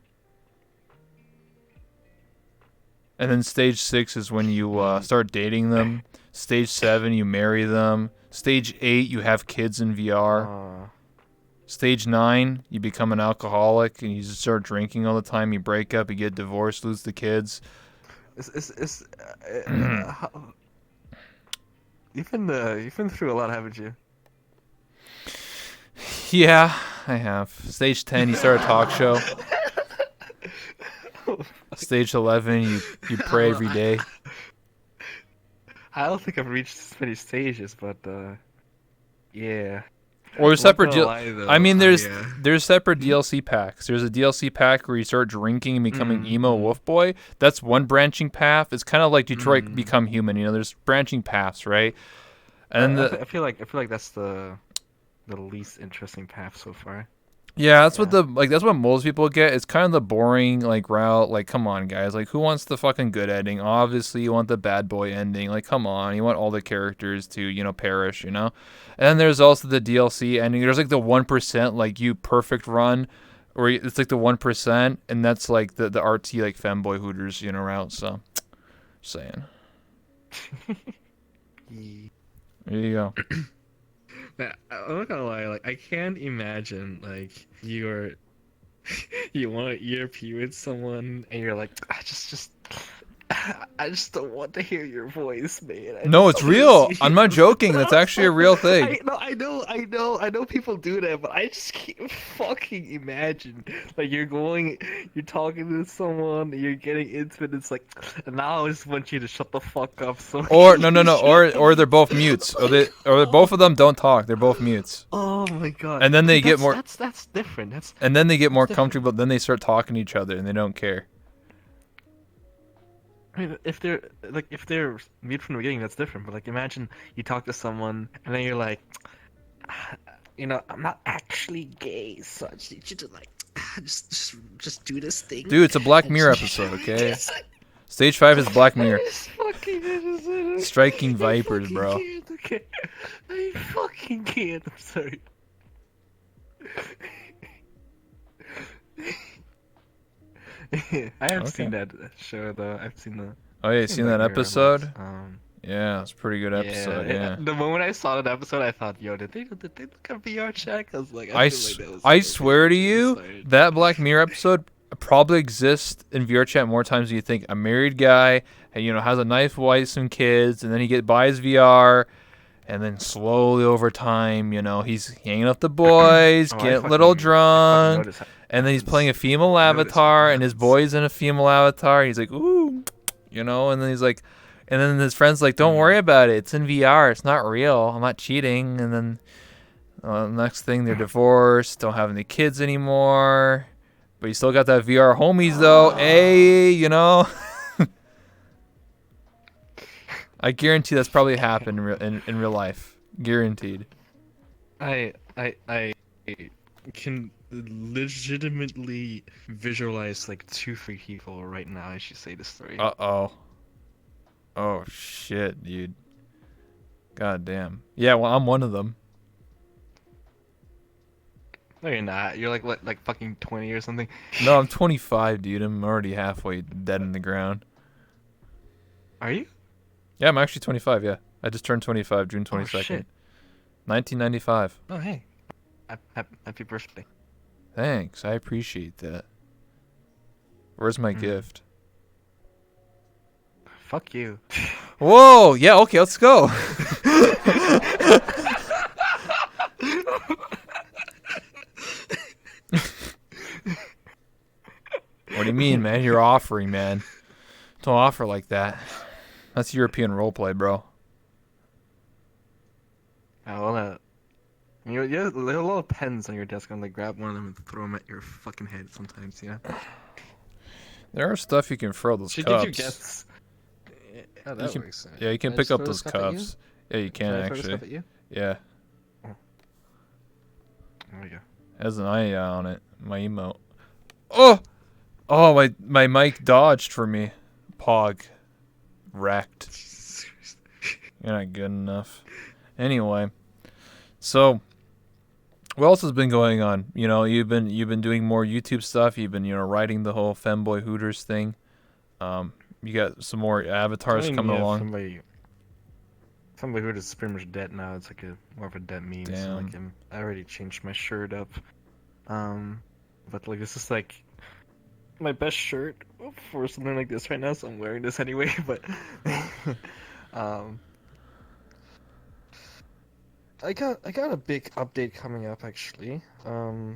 And then stage 6 is when you start dating them. Stage 7, you marry them. Stage 8, you have kids in VR. Stage 9, you become an alcoholic and you just start drinking all the time. You break up, you get divorced, lose the kids. You've been through a lot, haven't you? Yeah, I have. Stage 10, you start a talk show. Stage 11, you pray every day. I don't think I've reached as many stages, but yeah. Or separate yeah. there's separate DLC packs. There's a DLC pack where you start drinking and becoming emo wolf boy. That's one branching path. It's kind of like Detroit Become Human. You know, there's branching paths, right? And I feel like that's the the least interesting path so far. Yeah, that's what Yeah. that's what most people get. It's kind of the boring like route. Like, come on, guys. Like, who wants the fucking good ending? Obviously, you want the bad boy ending. Like, come on. You want all the characters to, perish, And then there's also the DLC ending. There's like the 1% like you perfect run where it's like the 1% and that's like the artsy like femboy hooters, route. So, saying. There you go. Man, I'm not gonna lie, like I can't imagine like you want to ERP with someone and you're like, I just don't want to hear your voice, man. No, it's real. I'm not joking. That's actually a real thing. I know people do that, but I just can't fucking imagine. Like you're talking to someone, you're getting into it. It's like, now I just want you to shut the fuck up. So Or no, or they're both mutes. Or both of them don't talk. They're both mutes. Oh my god. And then they get That's- more. That's different. And then they get more different. comfortable. Then they start talking to each other, and they don't care. I mean, if they're mute from the beginning, that's different. But like, imagine you talk to someone and then you're like, I'm not actually gay, so I just need you to like, just do this thing. Dude, it's a Black Mirror episode, okay? Stage 5 is Black Mirror. Striking vipers, bro. Okay. I fucking can't. I'm sorry. I haven't seen that show though. I've seen the. Oh yeah, you seen that Black Mirror episode? once. Yeah, it's a pretty good episode. Yeah. The moment I saw that episode, I thought, "Yo, did they look at VR chat?" I was like, I swear to you, that Black Mirror episode probably exists in VR chat more times than you think. A married guy, has a nice wife, some kids, and then he buys VR, and then slowly over time, he's hanging out with the boys, getting a little drunk, and then he's playing a female avatar, and his boy's in a female avatar. And he's like, ooh, and then he's like, and then his friend's like, don't worry about it. It's in VR. It's not real. I'm not cheating. And then next thing, they're divorced, don't have any kids anymore. But you still got that VR homies, though. Hey, I guarantee that's probably happened in real life. Guaranteed. I can legitimately visualize like 2-3 people right now as you say the story. Uh-oh. Oh, shit, dude. God damn. Yeah, well, I'm one of them. No, you're not. You're like fucking 20 or something. No, I'm 25, dude. I'm already halfway dead in the ground. Are you? Yeah, I'm actually 25, yeah. I just turned 25, June 22nd. Oh, shit. 1995. Oh, hey. Happy birthday. Thanks, I appreciate that. Where's my gift? Fuck you. Whoa, yeah, okay, let's go. What do you mean, man? You're offering, man. Don't offer like that. That's European roleplay, bro. I wanna. You have a lot of pens on your desk. I'm like, grab one of them and throw them at your fucking head sometimes, yeah? There are stuff you can throw those Should cups. give you guess. Yeah, that can- works. Yeah, you can Can I pick just up throw those this cup at you? cups. Yeah, you can Can I throw this actually. cup at you? Yeah, There we go. it has an eye on it. My emote. Oh, my mic dodged for me. Pog, wrecked. You're not good enough. Anyway, so what else has been going on? You've been doing more YouTube stuff. You've been writing the whole femboy hooters thing. You got some more avatars coming along. Somebody who is pretty much dead now. It's like more of a dead meme. So Damn. like I already changed my shirt up. But like this is like my best shirt for something like this right now. So I'm wearing this anyway. But I got a big update coming up actually.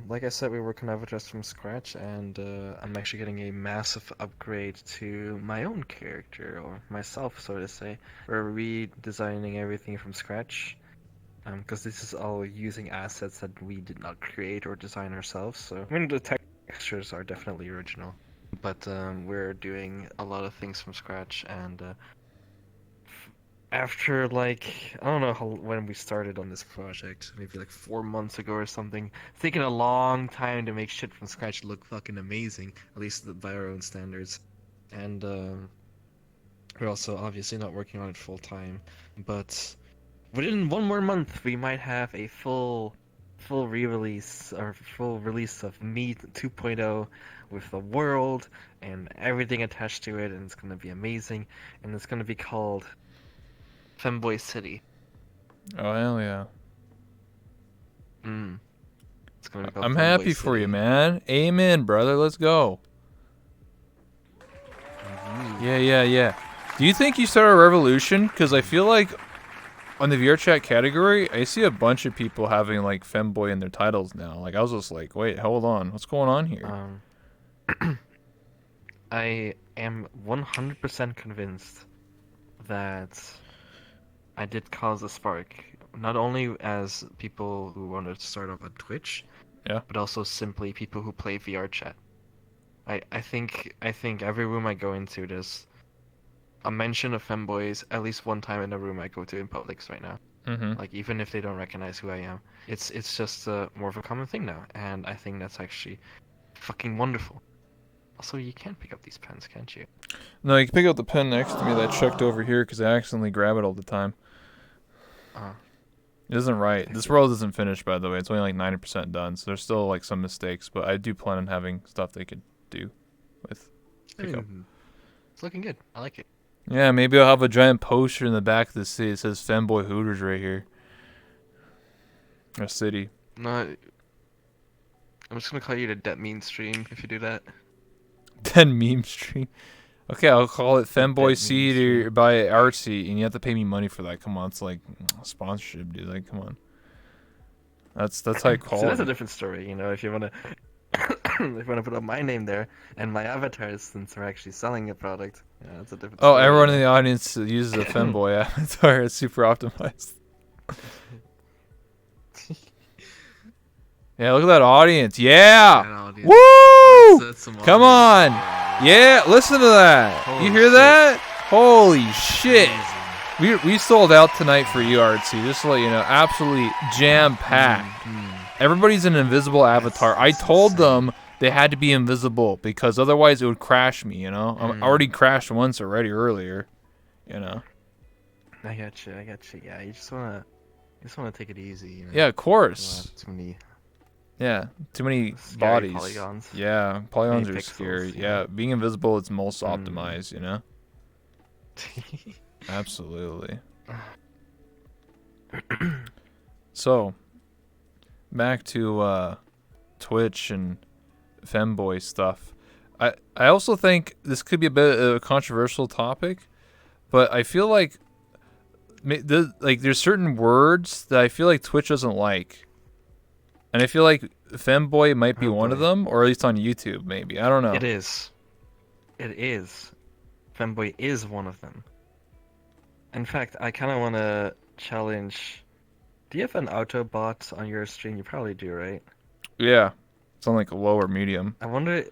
Like I said, we work on avatars from scratch, and I'm actually getting a massive upgrade to my own character, or myself, so to say. We're redesigning everything from scratch, because this is all using assets that we did not create or design ourselves. So I mean, the textures are definitely original, but we're doing a lot of things from scratch, and after like I don't know when we started on this project, maybe like 4 months ago or something. It's taken a long time to make shit from scratch look fucking amazing, at least by our own standards. And we're also obviously not working on it full time, but within 1 more month we might have a full re-release or full release of Me 2.0 with the world and everything attached to it, and it's gonna be amazing, and it's gonna be called Femboy City. Oh hell yeah! Mm. It's gonna be called I'm Femboy happy for you, City. man. Amen, brother. Let's go. Yeah. Do you think you start a revolution? Because I feel like on the VR chat category, I see a bunch of people having like femboy in their titles now. Like I was just like, wait, hold on, what's going on here? I am 100% convinced that I did cause a spark, not only as people who wanted to start off on Twitch, Yeah. but also simply people who play VR chat. I think every room I go into, there's a mention of femboys at least one time in a room I go to in Publix right now. Mm-hmm. Like even if they don't recognize who I am, it's just more of a common thing now, and I think that's actually fucking wonderful. Also, you can pick up these pens, can't you? No, you can pick up the pen next to me that I chucked over here because I accidentally grab it all the time. It isn't right. This world isn't finished, by the way. It's only like 90% done, so there's still like some mistakes, but I do plan on having stuff they could do with pickup. It's looking good. I like it. Yeah, maybe I'll have a giant poster in the back of the city. It says Femboy Hooters right here. A city. No, I'm just gonna call you the Dead Mean Stream if you do that. 10 meme stream. Okay, I'll call it Femboy meme City by Artsy, and you have to pay me money for that. Come on, it's like sponsorship, dude. Like, come on. That's high See, quality. that's a different story, you know. If you wanna, if you wanna put up my name there and my avatars, since we're actually selling a product, yeah, that's a different. Oh, story, everyone you in know? the audience uses a Femboy avatar. It's super optimized. Yeah, look at that audience. Yeah. Woo! That's some Come audience. on. Yeah, listen to that. Holy You hear shit. that? Holy shit. We sold out tonight for you, Artsy. Just to let you know, absolutely jam-packed. Everybody's an invisible avatar. I told them they had to be invisible because otherwise it would crash me, you know? I already crashed once earlier, you know? I got you. Yeah, you just wanna take it easy, you know. Yeah, of course. Too many Yeah, too many scary bodies. polygons. Yeah, polygons Many are pixels, scary. yeah. Yeah, being invisible is most optimized, you know? Mm. Absolutely. So, back to Twitch and femboy stuff. I also think this could be a bit of a controversial topic, but I feel like there's certain words that I feel like Twitch doesn't like. And I feel like femboy might be one of them, or at least on YouTube, maybe. I don't know. It is. Femboy is one of them. In fact, I kind of want to challenge. Do you have an auto bot on your stream? You probably do, right? Yeah. It's on like a low or medium. I wonder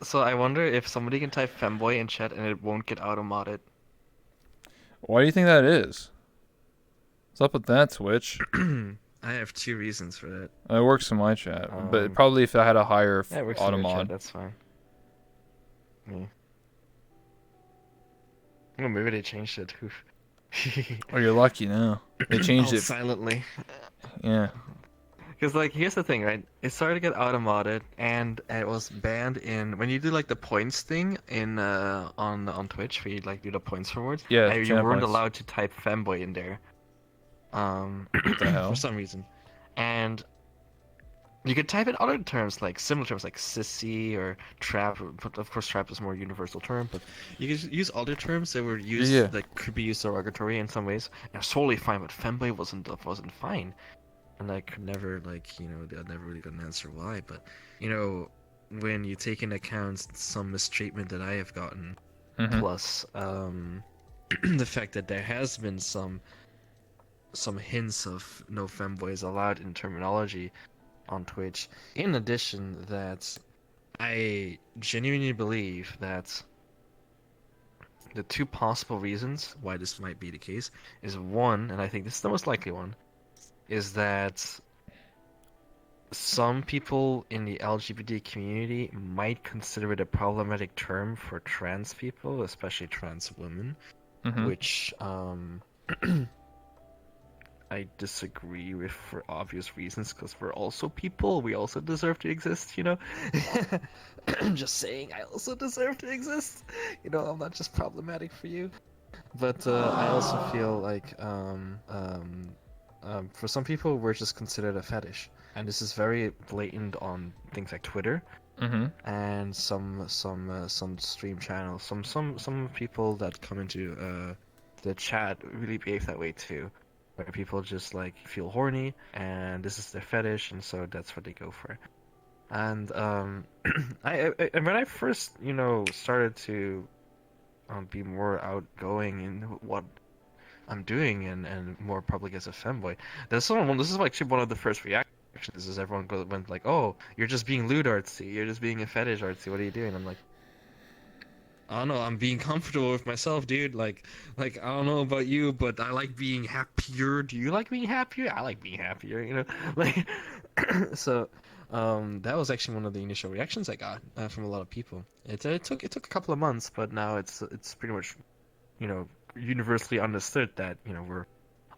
if somebody can type femboy in chat and it won't get auto-modded. Why do you think that is? What's up with that, Twitch? I have 2 reasons for that. It works in my chat, but probably if I had a higher Yeah, it works auto in your chat, mod. that's fine. Yeah. Oh, maybe they changed it too. Oh, you're lucky now. They changed it. silently. Yeah. Because, like, here's the thing, right? It started to get auto-modded, and it was banned in when you do like the points thing in on Twitch, where you like do the points rewards. Yeah, you channel weren't points. allowed to type femboy in there. What the hell? For some reason, and you could type in other terms like similar terms like sissy or trap. But of course, trap is a more universal term. But You could use other terms that were used Yeah. like could be used derogatory in some ways. And it's totally fine, but femboy wasn't fine. And like never I never really got an answer why, but when you take into account some mistreatment that I have gotten, Mhm. plus the fact that there has been some hints of no femboys allowed in terminology on Twitch. In addition, that I genuinely believe that the two possible reasons why this might be the case is one, and I think this is the most likely one, is that some people in the LGBT community might consider it a problematic term for trans people, especially trans women, Mm-hmm. which I disagree with for obvious reasons, because we're also people. We also deserve to exist, you know? I'm just saying, I also deserve to exist. You know, I'm not just problematic for you. But I also feel like for some people, we're just considered a fetish. And this is very blatant on things like Twitter Mm-hmm. and some stream channels. Some people that come into the chat really behave that way too, where people just like feel horny and this is their fetish, and so that's what they go for. And and when I first started to be more outgoing in what I'm doing and more public as a femboy, this is actually one of the first reactions. Is everyone went like, "Oh, you're just being lewd artsy. You're just being a fetish artsy. What are you doing?" I'm like, I don't know. I'm being comfortable with myself, dude. Like I don't know about you, but I like being happier. Do you like being happier? I like being happier. You know, like so. That was actually one of the initial reactions I got from a lot of people. It took a couple of months, but now it's pretty much, universally understood that we're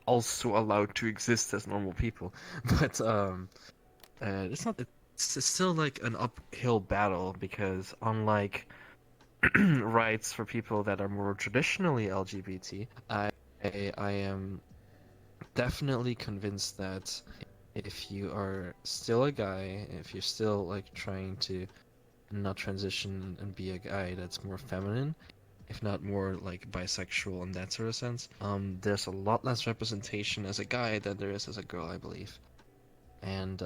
also allowed to exist as normal people. But it's not. It's still like an uphill battle because unlike rights for people that are more traditionally LGBT, I am definitely convinced that if you are still a guy, if you're still like trying to not transition and be a guy that's more feminine, if not more like bisexual in that sort of sense, there's a lot less representation as a guy than there is as a girl, I believe. And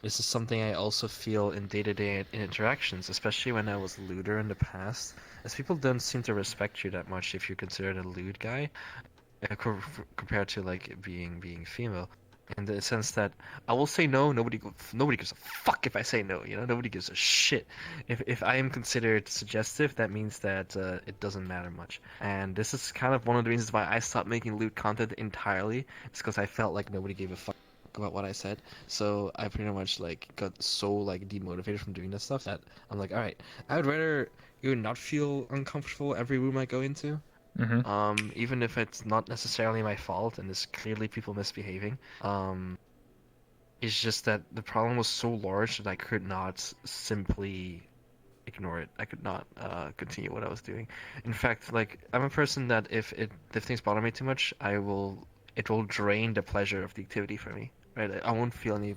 this is something I also feel in day-to-day interactions, especially when I was lewder in the past, as people don't seem to respect you that much if you're considered a lewd guy, compared to like being female. In the sense that I will say no, nobody gives a fuck if I say no, nobody gives a shit. If I am considered suggestive, that means that it doesn't matter much. And this is kind of one of the reasons why I stopped making lewd content entirely. It's because I felt like nobody gave a fuck about what I said. So I pretty much like got so like demotivated from doing that stuff that I'm like, all right, I would rather you not feel uncomfortable every room I go into. Mm-hmm. Even if it's not necessarily my fault and it's clearly people misbehaving. It's just that the problem was so large that I could not simply ignore it. I could not continue what I was doing. In fact, like I'm a person that if things bother me too much, it will drain the pleasure of the activity for me. Right? I won't feel any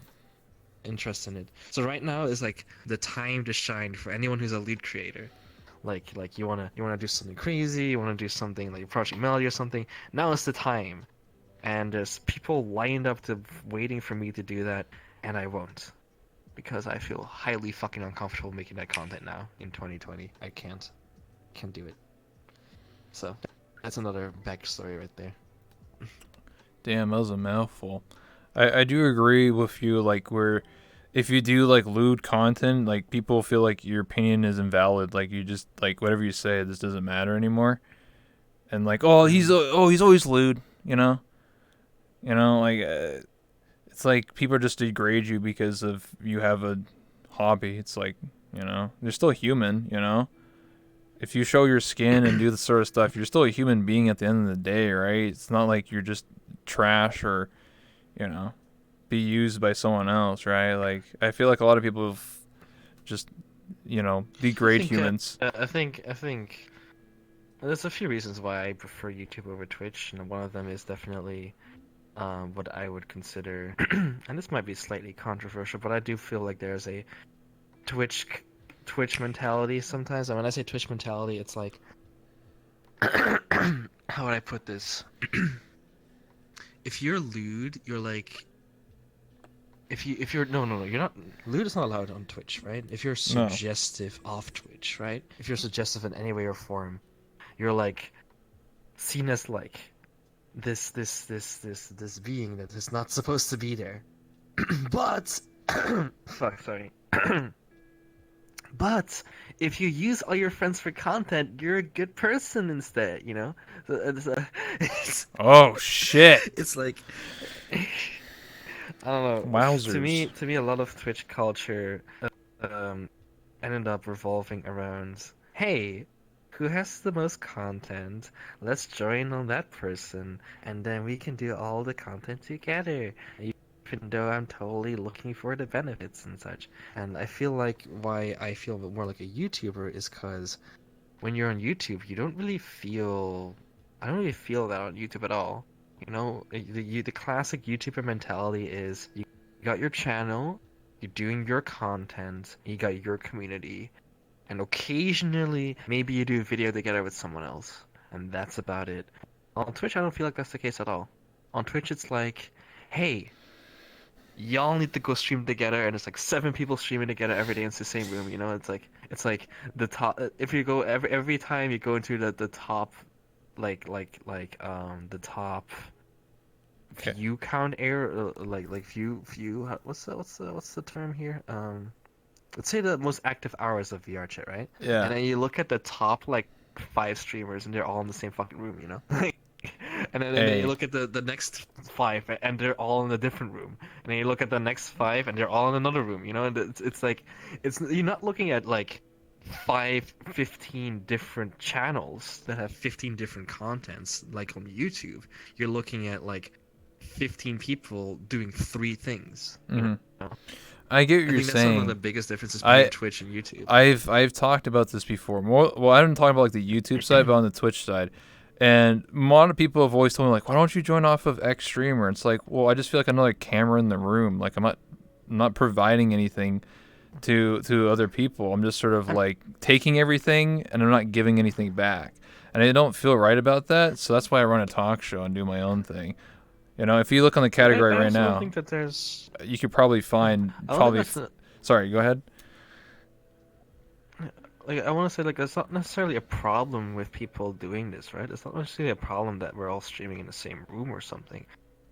interest in it. So right now is like the time to shine for anyone who's a lead creator. Like you wanna do something crazy, you wanna do something like Project Melody or something. Now is the time, and there's people lined up to waiting for me to do that, and I won't, because I feel highly fucking uncomfortable making that content now in 2020. I can't do it. So that's another backstory right there. Damn, that was a mouthful. I do agree with you, like, where if you do, like, lewd content, like, people feel like your opinion is invalid. Like, you just, like, whatever you say, this doesn't matter anymore. And, like, he's always lewd, you know? Like, it's like people just degrade you because of you have a hobby. It's like, you're still human, If you show your skin and do this sort of stuff, you're still a human being at the end of the day, right? It's not like you're just trash or, be used by someone else, right? Like, I feel like a lot of people have just, degrade humans. I think there's a few reasons why I prefer YouTube over Twitch, and one of them is definitely what I would consider, and this might be slightly controversial, but I do feel like there's a Twitch mentality sometimes. And when I say Twitch mentality, it's like, how would I put this? If you're lewd, you're like, if you're no, you're not lewd is not allowed on Twitch, right? If you're suggestive off Twitch, right? If you're suggestive in any way or form, you're like seen as like this being that is not supposed to be there. But fuck, sorry. But if you use all your friends for content, you're a good person instead, you know? So it's, Oh shit! it's like I don't know. Wowzers. To me, a lot of Twitch culture um ended up revolving around, hey, who has the most content? Let's join on that person, and then we can do all the content together. Even though I'm totally looking for the benefits and such. And I feel like why I feel more like a YouTuber is because when you're on YouTube, you don't really feel. I don't really feel that on YouTube at all. You know, the classic YouTuber mentality is you got your channel, you're doing your content, you got your community, and occasionally maybe you do a video together with someone else, and that's about it. On Twitch, I don't feel like that's the case at all. On Twitch, it's like, hey, y'all need to go stream together, and it's like 7 people streaming together every day in the same room. You know, it's like the top. If you go every time you go into the top, the top Okay. view count area, like view. What's the term here? Let's say the most active hours of VR chat, right? Yeah. And then you look at the top like 5 streamers, and they're all in the same fucking room, you know? And then you look at the next 5, and they're all in a different room. And then you look at the next 5, and they're all in another room, you know? And it's like, you're not looking at like 15 different channels that have 15 different contents, like on YouTube. You're looking at like 15 people doing 3 things. You Mhm. know? I get what I you're think that's one of the saying. biggest differences between Twitch and YouTube. I've talked about this before. Well, I haven't talked about like the YouTube side, but on the Twitch side. And a lot of people have always told me like, why don't you join off of X streamer? It's like, well, I just feel like another camera in the room. Like I'm not providing anything to other people. I'm just sort of like taking everything and I'm not giving anything back. And I don't feel right about that. So that's why I run a talk show and do my own thing. You know, if you look on the category I right also don't now, think that there's. you could probably find I don't probably. think that's Sorry, go ahead. like I want to say like it's not necessarily a problem with people doing this, right? It's not necessarily a problem that we're all streaming in the same room or something.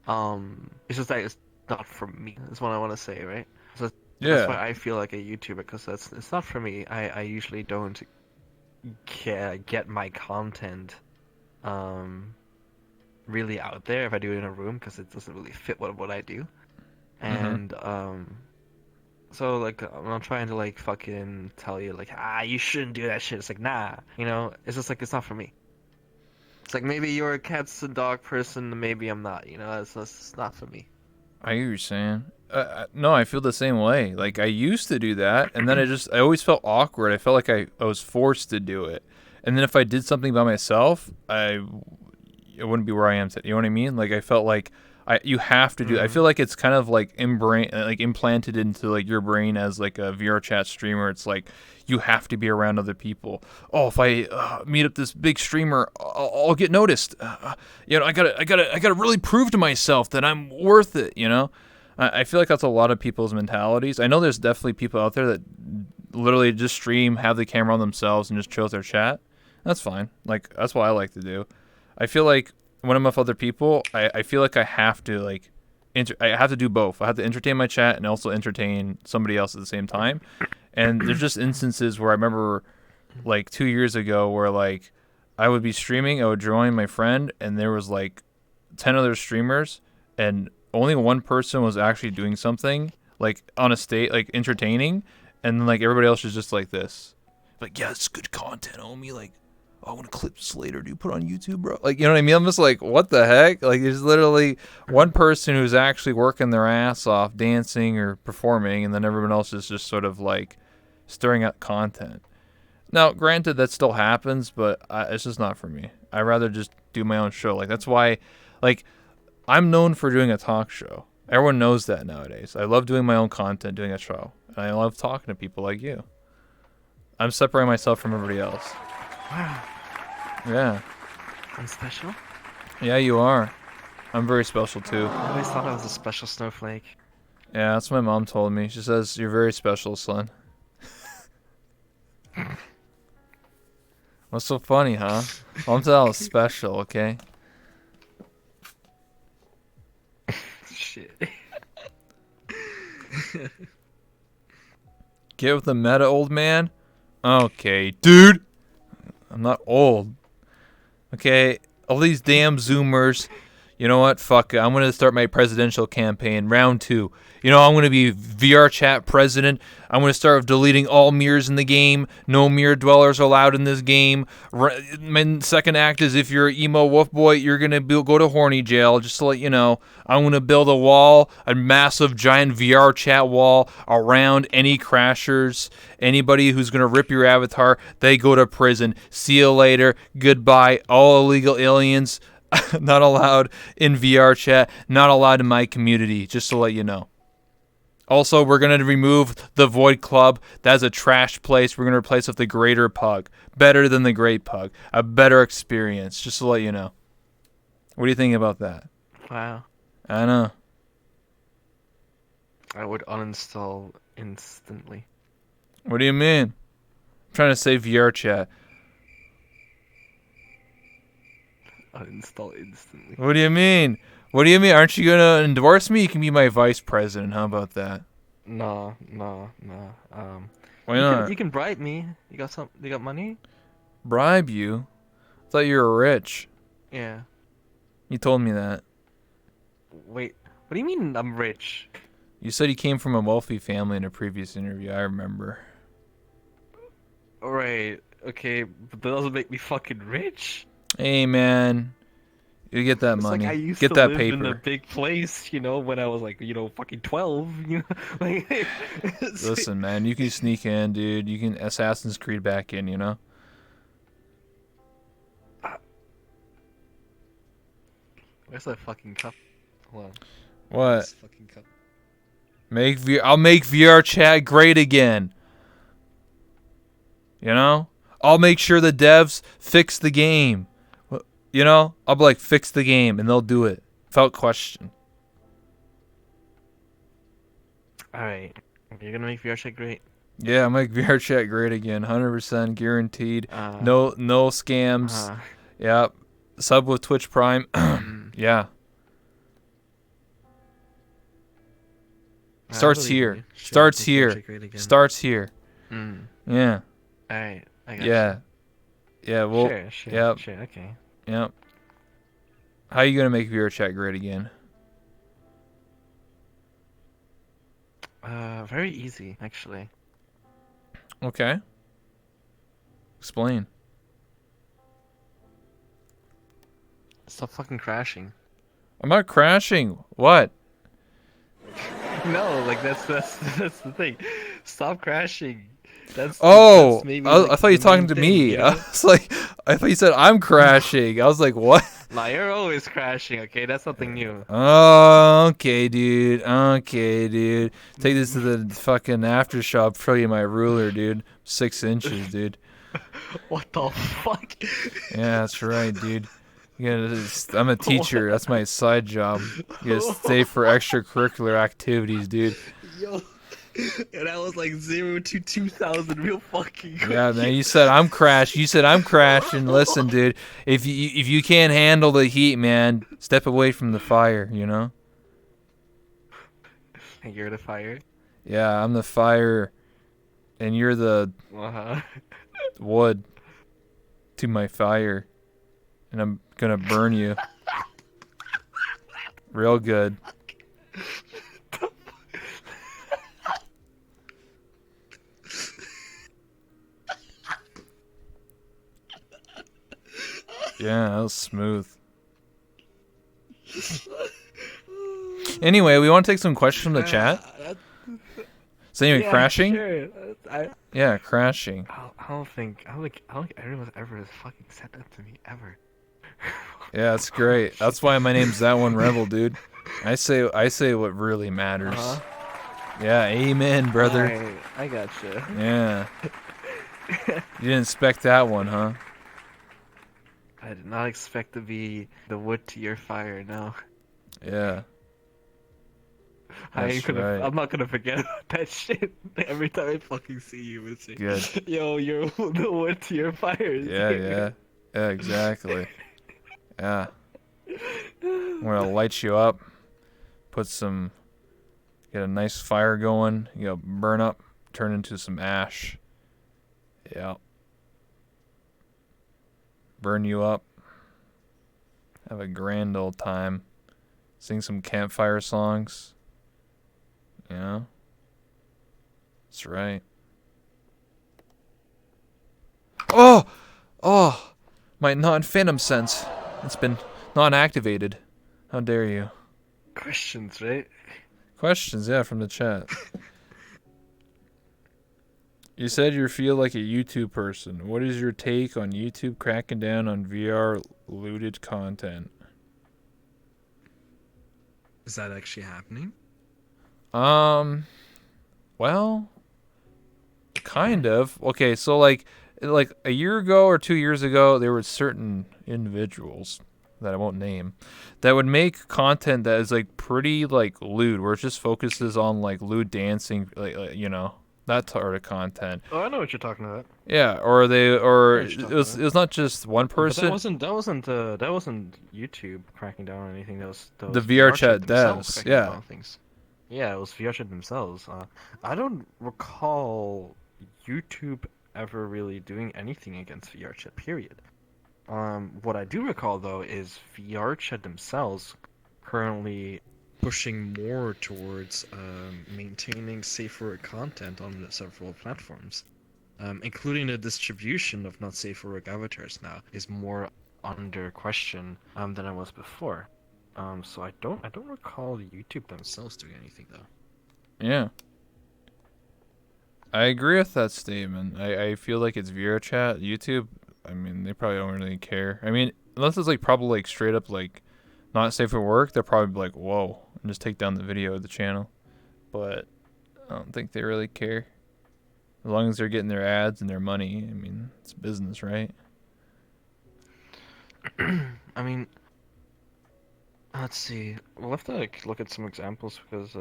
It's just that it's not for me. That's what I want to say, right? So that's why Yeah. I feel like a YouTuber because it's not for me. I usually don't get my content really out there if I do it in a room because it doesn't really fit what I do. And so like I'm not trying to like fucking tell you like you shouldn't do that shit. It's like nah, you know. It's just like it's not for me. It's like maybe you're a cats and dog person, maybe I'm not. You know, it's just not for me. I hear you saying. No, I feel the same way. Like I used to do that, and then I always felt awkward. I felt like I was forced to do it, and then if I did something by myself, it wouldn't be where I am today. You know what I mean? Like I felt like you have to do. I feel like it's kind of like like implanted into like your brain as like a VR chat streamer. It's like you have to be around other people. Oh, if I meet up this big streamer, I'll get noticed. You know, I gotta really prove to myself that I'm worth it. You know, I feel like that's a lot of people's mentalities. I know there's definitely people out there that literally just stream, have the camera on themselves, and just chill with their chat. That's fine. Like that's what I like to do. I feel like when I'm with other people, I feel like I have to like, I have to do both. I have to entertain my chat and also entertain somebody else at the same time. And there's just instances where I remember, like 2 years ago, where like I would be streaming, I would join my friend, and there was like 10 other streamers, and only one person was actually doing something like on a state, like entertaining, and then like everybody else was just like this, like yeah, it's good content, homie. Like I want to clip this later, dude. Put it on YouTube, bro. Like, you know what I mean? I'm just like, what the heck? Like, there's literally one person who's actually working their ass off, dancing or performing, and then everyone else is just sort of like stirring up content. Now, granted, that still happens, but it's just not for me. I'd rather just do my own show. Like, that's why, like, I'm known for doing a talk show. Everyone knows that nowadays. I love doing my own content, doing a show. And I love talking to people like you. I'm separating myself from everybody else. Wow, Yeah. I'm special. Yeah, you are. I'm very special too. I always thought I was a special snowflake. Yeah, that's what my mom told me. She says, you're very special, son. What's so funny, huh? Mom said I was special, okay? Shit. Get with the meta, old man. Okay, dude. I'm not old. Okay, all these damn Zoomers. You know what? Fuck it. I'm going to start my presidential campaign. Round 2. You know, I'm going to be VR chat president. I'm going to start deleting all mirrors in the game. No mirror dwellers allowed in this game. My second act is if you're emo wolf boy, you're going to go to horny jail, just to let you know. I'm going to build a wall, a massive giant VR chat wall around any crashers. Anybody who's going to rip your avatar, they go to prison. See you later. Goodbye. All illegal aliens. Not allowed in VR chat, not allowed in my community, just to let you know. Also, we're going to remove the Void Club. That's a trash place. We're going to replace it with the Greater Pug. Better than the Great Pug. A better experience, just to let you know. What do you think about that? Wow. I know. I would uninstall instantly. What do you mean? I'm trying to say VR chat. Uninstall instantly. What do you mean? What do you mean? Aren't you going to endorse me? You can be my vice president. How about that? No. Why not? You can bribe me. You got money? Bribe you? I thought you were rich. Yeah. You told me that. Wait, what do you mean I'm rich? You said you came from a wealthy family in a previous interview. I remember. Alright, okay, but that doesn't make me fucking rich. Hey, man. You get that It's money. like I used Get to that live paper. in a big place, you know, when I was like, you know, fucking 12, you know, like. Listen, man, you can sneak in, dude. You can Assassin's Creed back in, you know? Where's that fucking cup? Hold on. What? This fucking cup. I'll make VR chat great again. You know? I'll make sure the devs fix the game. You know? I'll be like, fix the game, and they'll do it. Without question. Alright, you're gonna make VR chat great. Yeah, I'll make VR chat great again. 100% guaranteed. Uh, No scams. Yep. Sub with Twitch Prime. Yeah. Starts here. Starts here. Starts here. Yeah. Alright, I got Yeah. Yeah, well, Sure, yep. sure, okay. Yep. How you going to make VR chat great again? Very easy, actually. Okay. Explain. Stop fucking crashing. I'm not crashing. What? No, like that's the thing. Stop crashing. That's maybe, I like, thought you were the talking main to thing, me. you I know? was like, I thought you said I'm crashing. I was like, what? Nah, you're always crashing, okay? That's something new. Oh, okay, dude. Okay, dude. Take this to the fucking after shop. Show you my ruler, dude. 6 inches, dude. What the fuck? Yeah, that's right, dude. I'm a teacher. That's my side job. You gotta stay for extracurricular activities, dude. Yo, and that was like 0 to 2,000 real fucking quick. Yeah, man. You said I'm crashing. You said I'm crashing. Listen, dude. If you can't handle the heat, man, step away from the fire. You know. And you're the fire? Yeah, I'm the fire, and you're the Uh-huh. wood to my fire, and I'm gonna burn you real good. Yeah, that was smooth. Anyway, we want to take some questions from the chat. So anyway, Yeah, crashing? Sure. Yeah, crashing. I don't think anyone's ever fucking said that to me ever. Yeah, that's great. That's why my name's That One Rebel, dude. I say what really matters. Uh-huh. Yeah, amen, brother. Alright, I gotcha. Yeah. You didn't expect that one, huh? I did not expect to be the wood to your fire, no. Yeah. That's right. I'm not gonna forget about that shit. Every time I fucking see you, it's like, Good. yo, you're the wood to your fire. Yeah. Yeah, exactly. Yeah. I'm gonna light you up. Get a nice fire going. You know, burn up turn into some ash. Yeah. Burn you up. Have a grand old time. Sing some campfire songs. You know? That's right. Oh! Oh! My non-phantom sense. It's been non-activated. How dare you? Questions, right? Questions, yeah, from the chat. You said you feel like a YouTube person. What is your take on YouTube cracking down on VR looted content? Is that actually happening? Well, kind of. Okay, so like a year ago or 2 years ago, there were certain individuals that I won't name that would make content that is like pretty like lewd, where it just focuses on like lewd dancing, like you know, that sort of content. Oh, I know what you're talking about. Yeah, or what you're it was talking it was not just one But person. that wasn't YouTube cracking down on anything. That was The VR chat themselves devs, cracking down yeah. on things. Yeah, it was VR chat themselves. I don't recall YouTube ever really doing anything against VR chat. Period. What I do recall though is VR chat themselves currently Pushing more towards maintaining safer content on the several platforms, including the distribution of not safe for work avatars now is more under question than it was before. So I don't recall YouTube themselves doing anything though. Yeah. I agree with that statement. I feel like it's VR chat. YouTube, I mean, they probably don't really care. I mean, unless it's like probably like straight up like not safe for work, they're probably like, whoa, and just take down the video of the channel. But I don't think they really care. As long as they're getting their ads and their money, I mean, it's business, right? I mean, let's see. We'll have to like look at some examples because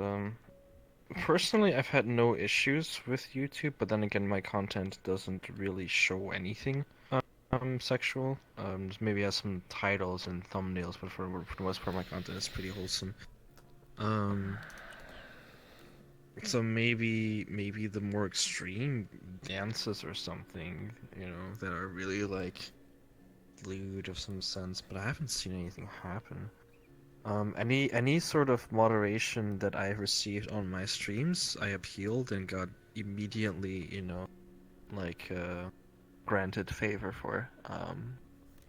personally, I've had no issues with YouTube, but then again, my content doesn't really show anything sexual. Just maybe has some titles and thumbnails, but for the most part, my content is pretty wholesome. So maybe the more extreme dances or something, you know, that are really like lewd of some sense, but I haven't seen anything happen. Any sort of moderation that I received on my streams, I appealed and got immediately, you know, like granted favor for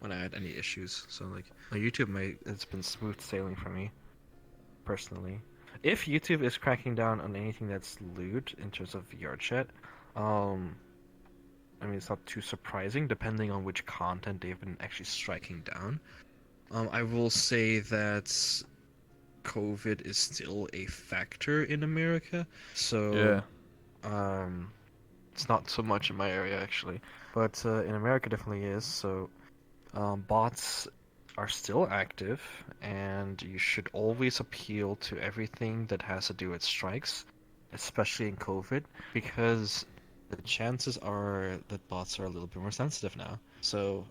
when I had any issues. So like on YouTube, it's been smooth sailing for me, personally. If YouTube is cracking down on anything that's lewd in terms of VR chat, I mean it's not too surprising depending on which content they've been actually striking down. I will say that COVID is still a factor in America, so Yeah. it's not so much in my area actually, but in America definitely is. So bots are still active, and you should always appeal to everything that has to do with strikes, especially in COVID, because the chances are that bots are a little bit more sensitive now. So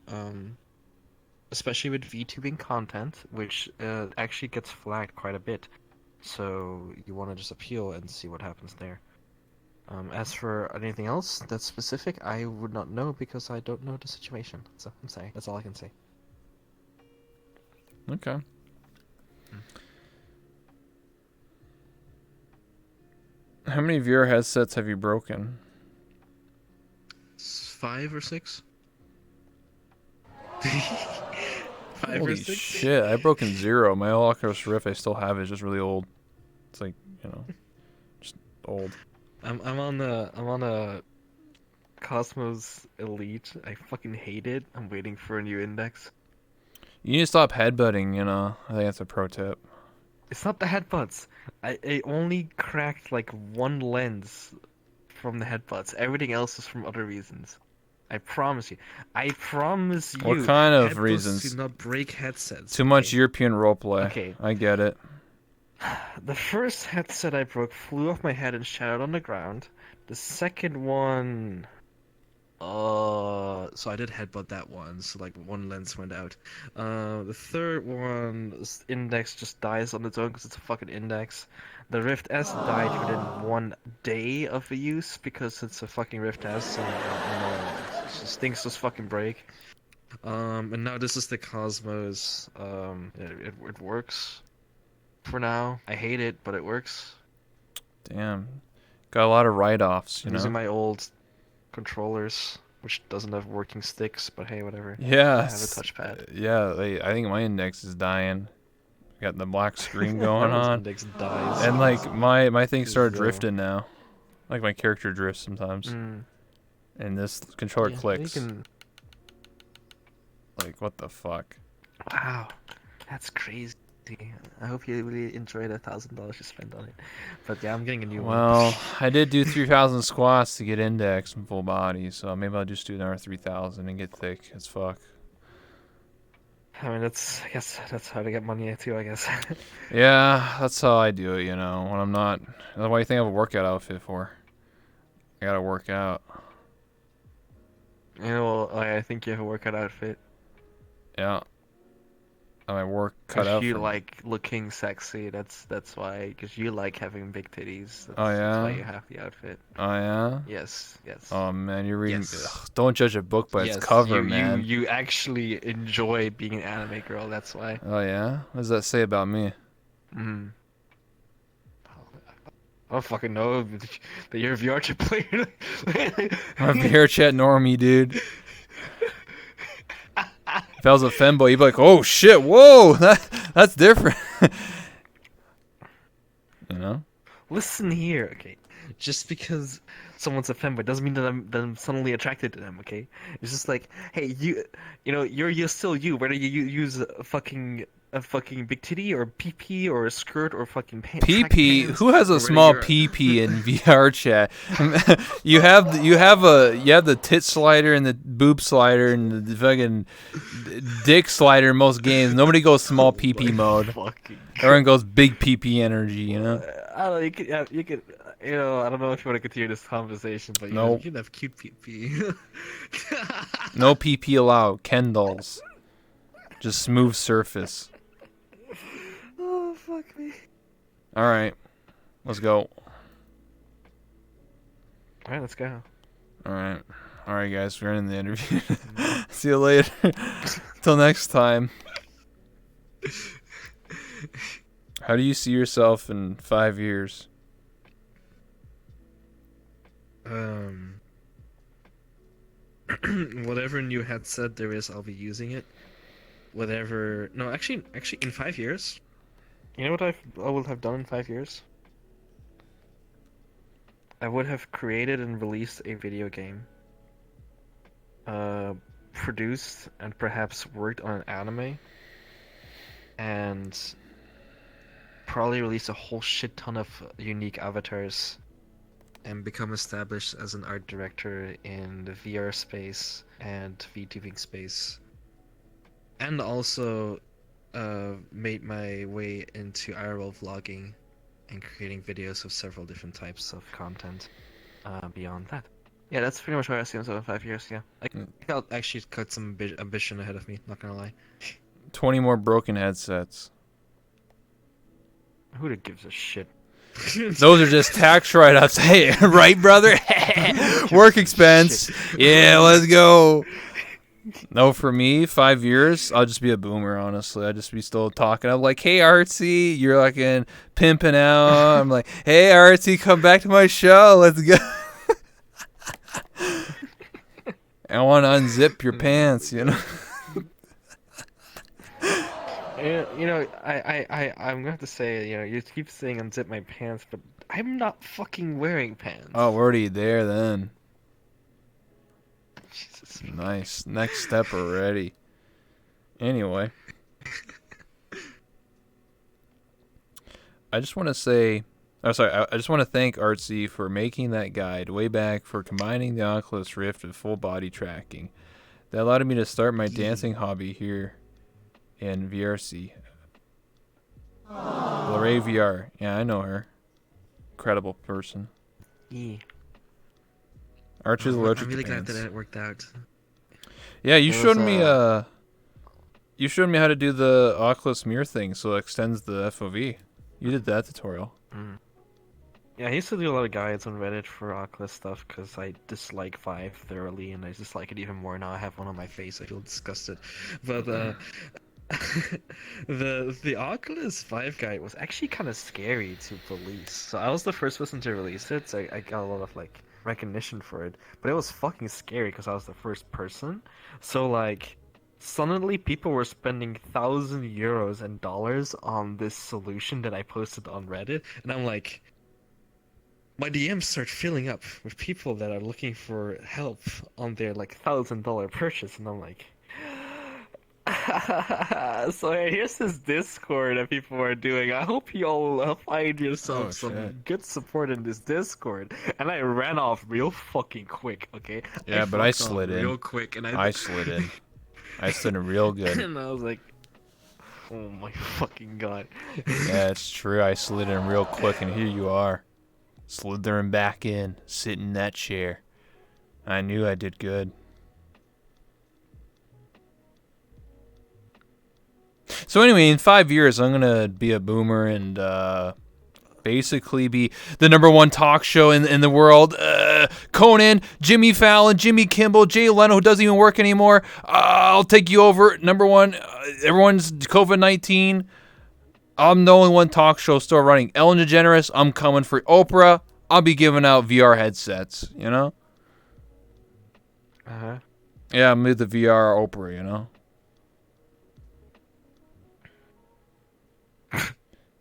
especially with VTubing content, which actually gets flagged quite a bit. So you want to just appeal and see what happens there. As for anything else that's specific, I would not know because I don't know the situation. So I'm sorry. That's all I can say. Okay. How many VR headsets have you broken? 5 or 6. 5 Holy or 6. shit, I've broken 0. My Oculus Rift, I still have it. It's just really old. It's like, you know, just old. I'm on a Cosmos Elite. I fucking hate it. I'm waiting for a new index. You need to stop headbutting, you know. I think that's a pro tip. It's not the headbutts. I only cracked like one lens from the headbutts. Everything else is from other reasons. I promise you. I promise you. What kind of Headbutts reasons? do not break headsets. Too much European roleplay. Okay. I get it. The first headset I broke flew off my head and shattered on the ground. The second one... So I did headbutt that one, so like one lens went out. The third one, Index just dies on its own because it's a fucking index. The Rift S died within 1 day of the use because it's a fucking Rift S and things just fucking break. And now this is the Cosmos. It works for now. I hate it, but it works. Damn. Got a lot of write-offs, you I'm using know? my old controllers, which doesn't have working sticks, but hey, whatever. Yeah. I have a touchpad. Yeah, I think my index is dying. Got the black screen going Everyone's on. index dies. And like my thing started So- drifting now. Like my character drifts sometimes. And this controller Yeah, you clicks. can- Like what the fuck? Wow, that's crazy. I hope you really enjoyed $1,000 you spent on it. But yeah, I'm getting a new one. Well, I did do 3,000 squats to get index and full body, so maybe I'll just do another 3,000 and get thick as fuck. I mean, I guess that's how to get money too, I guess. Yeah, that's how I do it, you know, when I'm not... What do you think I have a workout outfit for? I gotta work out. You know, I think you have a workout outfit. Yeah. My work cut Because out you for me. like looking sexy. That's why. Because you like having big titties. That's, Oh, That's why yeah? you have the outfit. Oh, yeah? Yes, yes. Oh, man, you're reading... Yes. Ugh, don't judge a book by its Yes, cover, man. You actually enjoy being an anime girl. That's why. Oh, yeah? What does that say about me? Mm. I don't fucking know that you're a VR player. I'm a beer chat normie, dude. If I was a femboy, you'd be like, oh shit, whoa, that's different. You know? Listen here, okay. Just because someone's a femboy doesn't mean that I'm suddenly attracted to them, okay? It's just like, hey, you're still you, whether you use a fucking big titty or PP or a skirt or fucking track PP. pants, Who has or a whether small you're- PP in VR chat? you have the tit slider and the boob slider and the fucking dick slider in most games. Nobody goes small PP mode. Fucking. Everyone goes big PP energy. You know? I don't know. You could. You know, I don't know if you want to continue this conversation, but Nope. you can have cute PP. No PP allowed. Ken dolls. Just smooth surface. Oh fuck me. All right, let's go. All right, let's go. All right, guys. We're in the interview. See you later. Till next time. How do you see yourself in 5 years? Whatever new headset there is, I'll be using it. Whatever. No, actually, in 5 years. You know what I would have done in 5 years? I would have created and released a video game. Produced and perhaps worked on an anime. And probably released a whole shit ton of unique avatars. And become established as an art director in the VR space and VTubing space. And also made my way into IRL vlogging and creating videos of several different types of content beyond that. Yeah, that's pretty much where I see myself in 5 years, yeah. I think I'll actually cut some ambition ahead of me, not gonna lie. 20 more broken headsets. Who gives a shit? Those are just tax write-offs. Hey, right, brother? Work expense. Yeah, let's go. No, for me, 5 years, I'll just be a boomer, honestly. I'll just be still talking. I'm like, hey, Artsy, you're like in pimping out. I'm like, hey, Artsy, come back to my show. Let's go. I want to unzip your pants, you know? You know, I'm gonna have to say, you know, you keep saying unzip my pants, but I'm not fucking wearing pants. Oh, we're already there then. Jesus. Nice. Next step already. Anyway. I just want to say... Oh, sorry. I just want to thank Artsy for making that guide way back for combining the Oculus Rift with full body tracking. That allowed me to start my dancing hobby here in VRC. Lorraine VR. Yeah, I know her. Incredible person. Yeah. Archie's allergic I'm really to glad pants. that it worked out. Yeah, you It showed was, me you showed me how to do the Oculus mirror thing so it extends the FOV. You did that tutorial. Mm. Yeah, I used to do a lot of guides on Reddit for Oculus stuff because I dislike Vive thoroughly, and I dislike it even more now. I have one on my face. I I feel disgusted. But the Oculus Vive guide was actually kind of scary to release. So I was the first person to release it, so I got a lot of like recognition for it. But it was fucking scary because I was the first person. So like suddenly people were spending €1,000 and dollars on this solution that I posted on Reddit. and I'm like, my DMs start filling up with people that are looking for help on their like $1,000 purchase, and I'm like, so here's this Discord that people are doing. I hope you all find yourself Oh, some shit. good support in this Discord. And I ran off real fucking quick, okay? Yeah, but I fucked off slid in. real quick, and I slid in. I slid in real good. And I was like, oh my fucking god. Yeah, it's true. I slid in real quick, and here you are. Slithering back in, sitting in that chair. I knew I did good. So anyway, in 5 years, I'm gonna be a boomer and basically be the #1 talk show in the world. Conan, Jimmy Fallon, Jimmy Kimmel, Jay Leno, who doesn't even work anymore. I'll take you over. #1, everyone's COVID-19. I'm the only one talk show still running. Ellen DeGeneres, I'm coming for Oprah. I'll be giving out VR headsets, you know? Uh-huh. Yeah, I'm with the VR Oprah, you know?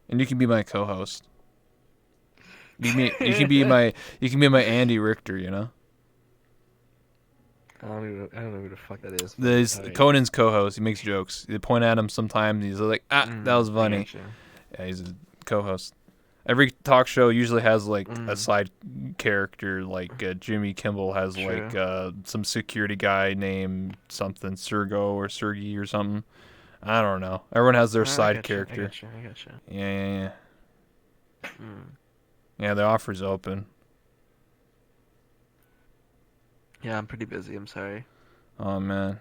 And you can be my co-host. You can be my Andy Richter, you know? I don't know who the fuck that is. but This alright. Conan's co-host. He makes jokes. They point at him sometimes. And he's like, that was I funny. gotcha. Yeah, he's a co-host. Every talk show usually has like a Mm. side character. Like Jimmy Kimmel has Sure. like some security guy named something Sergo or Sergey or something. I don't know. Everyone has their I side gotcha, character. I gotcha. Yeah. Mm. Yeah, the offer's open. Yeah, I'm pretty busy. I'm sorry. Oh man,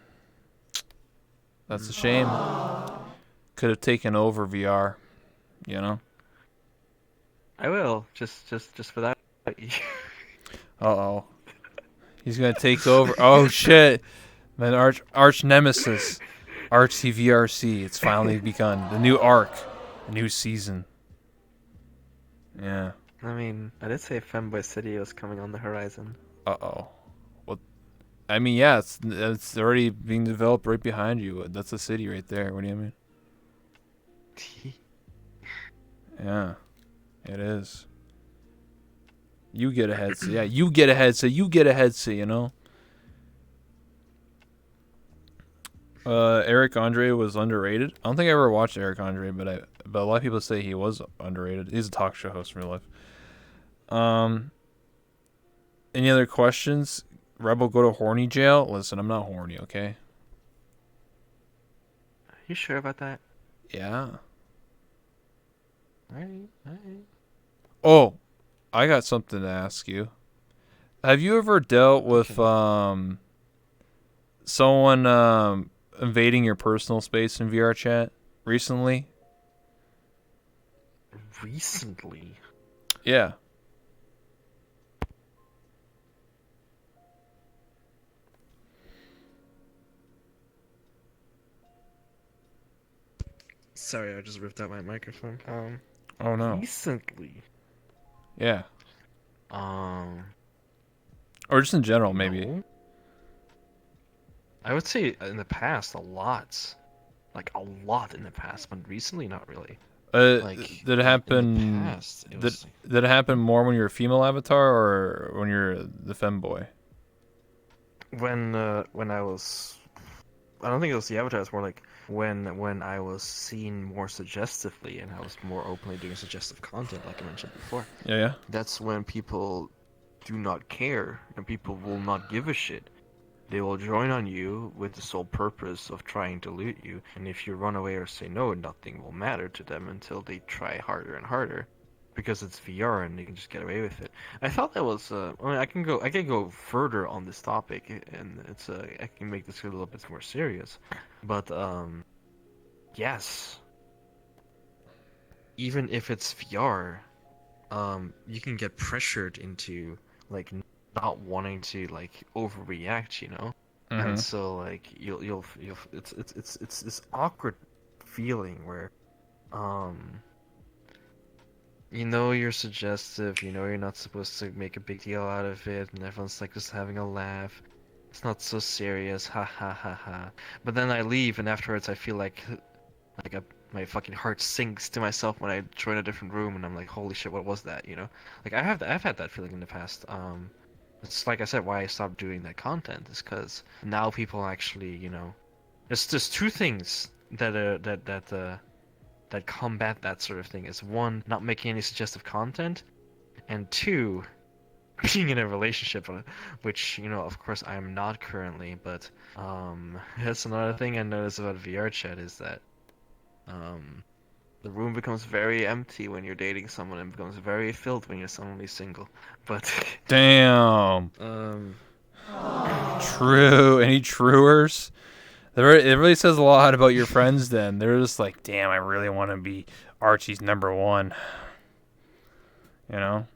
that's a shame. Could have taken over VR. You know. I will. Just for that. Uh-oh. He's gonna take over. Oh shit. Man, arch nemesis. ArtsyVRC. It's finally begun. The new arc. A new season. Yeah. I mean, I did say Femboy City was coming on the horizon. Uh-oh. Well, I mean, yeah, it's already being developed right behind you. That's a city right there. What do you mean? Yeah. It is. You get a headset. Yeah, you get a headset. You get a headset, you know? Eric Andre was underrated. I don't think I ever watched Eric Andre, but a lot of people say he was underrated. He's a talk show host in real life. Any other questions? Rebel go to horny jail? Listen, I'm not horny, okay? You sure about that? Yeah. Alright. Oh, I got something to ask you. Have you ever dealt with someone invading your personal space in VR chat recently? Recently? Yeah. Sorry, I just ripped out my microphone. Oh no. Recently? Yeah. Um. Or just in general, maybe. No. I would say in the past, a lot. Like, a lot in the past, but recently, not really. Like, Did it in happen? the past, it Did, was... did it happen more when you're a female avatar or when you're the femboy? When I was... I don't think it was the avatar, it's more like when I was seen more suggestively and I was more openly doing suggestive content, like I mentioned before. Yeah. That's when people do not care and people will not give a shit. They will join on you with the sole purpose of trying to loot you, and if you run away or say no, nothing will matter to them until they try harder and harder. because it's VR and you can just get away with it. I thought that was. I mean, I can go further on this topic, and it's. I can make this a little bit more serious, but yes, even if it's VR, you can get pressured into like not wanting to like overreact, you know. And so like you'll it's this awkward feeling where um you know you're suggestive, you know you're not supposed to make a big deal out of it, and everyone's like just having a laugh. It's not so serious, ha ha ha ha. But then I leave, and afterwards I feel like my fucking heart sinks to myself when I join a different room, and I'm like, holy shit, what was that? You know, like I've had that feeling in the past. It's like I said, why I stopped doing that content is because now people actually, you know, there's two things that that combat that sort of thing. Is one, not making any suggestive content, and two, being in a relationship, which, you know, of course I am not currently, but that's another thing I noticed about VR chat is that the room becomes very empty when you're dating someone and becomes very filled when you're suddenly single. But Damn. um True. Any truers? It really says a lot about your friends then. They're just like, damn, I really want to be Archie's #1. You know?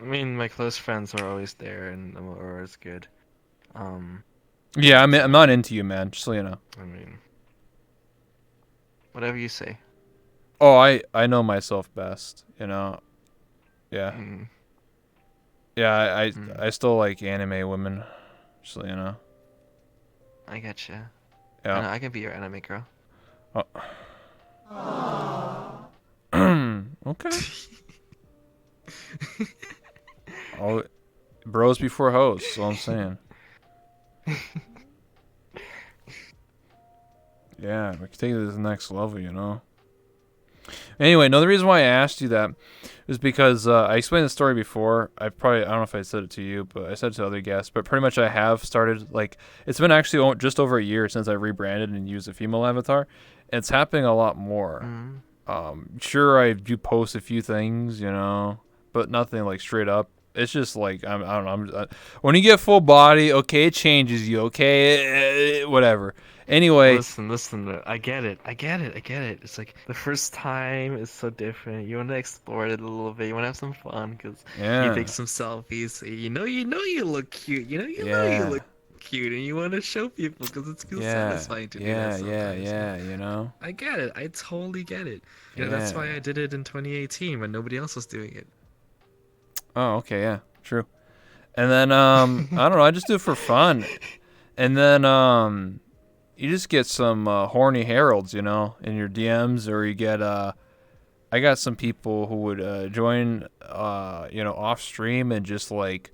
I mean, my close friends are always there and are always good. Yeah, I'm not into you, man. Just so you know. I mean, whatever you say. Oh, I know myself best. You know? Yeah. Mm. Yeah, I still like anime women. Just so you know. I getcha. Yeah. I can be your anime girl. Okay. Oh, bros before hoes. That's all I'm saying. Yeah, we can take it to the next level, you know. Anyway, no, the reason why I asked you that is because I explained the story before. I don't know if I said it to you, but I said it to other guests. But pretty much I have started, like, it's been actually just over a year since I rebranded and used a female avatar. And it's happening a lot more. Sure, I do post a few things, you know, but nothing like straight up. It's just like I don't know. When you get full body, okay, it changes you. Okay, whatever. Anyway, Listen. I get it. It's like the first time is so different. You want to explore it a little bit. You want to have some fun because yeah, you take some selfies. You know you look cute. You know you yeah, look cute, and you want to show people because it feels yeah, satisfying to do that sometimes. yeah. You know. I get it. I totally get it. You know, that's why I did it in 2018 when nobody else was doing it. Oh, okay, yeah, true. And then I don't know. I just do it for fun. And then you just get some horny heralds, you know, in your DMs, or you get I got some people who would join you know, off stream and just like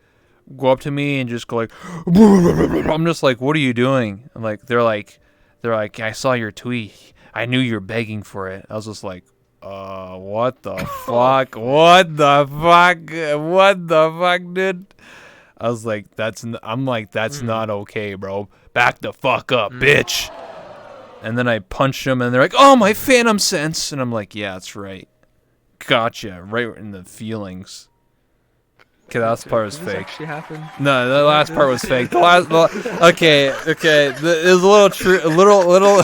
go up to me and just go like I'm just like, what are you doing? And like they're like I saw your tweet. I knew you were begging for it. I was just like, what the fuck? What the fuck, dude? I was like, I'm like, that's not okay, bro. Back the fuck up, bitch. And then I punched them, and they're like, oh, my phantom sense. And I'm like, yeah, that's right. Gotcha. Right in the feelings. Okay, the last part was Did this fake. actually happen? No, the last part was fake. Okay. It was a little.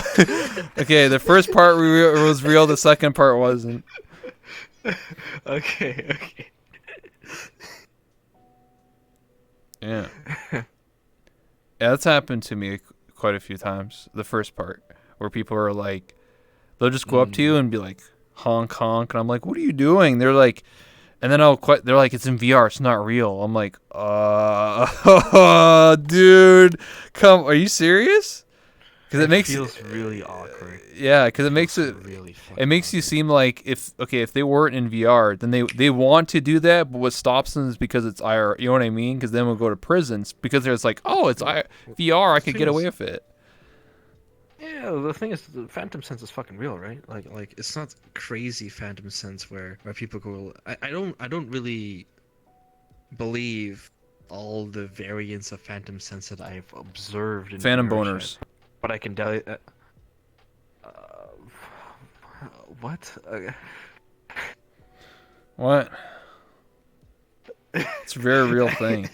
Okay, the first part was real. The second part wasn't. Okay. Yeah. Yeah, that's happened to me quite a few times. The first part, where people are like, they'll just go up to you and be like, honk, honk. And I'm like, what are you doing? They're like, and then they're like, it's in VR, it's not real. I'm like, dude, are you serious? Because it feels really awkward. Yeah, because it makes it really it makes you seem like if they weren't in VR, then they want to do that, but what stops them is because it's IR. You know what I mean? Because then we'll go to prisons because there's like, oh, it's VR, I could get away with it. Yeah, the thing is, the phantom sense is fucking real, right? Like it's not crazy phantom sense where people go. I don't really believe all the variants of phantom sense that I've observed in Phantom VR boners. chat. But I can tell you. What? What? It's a very real thing.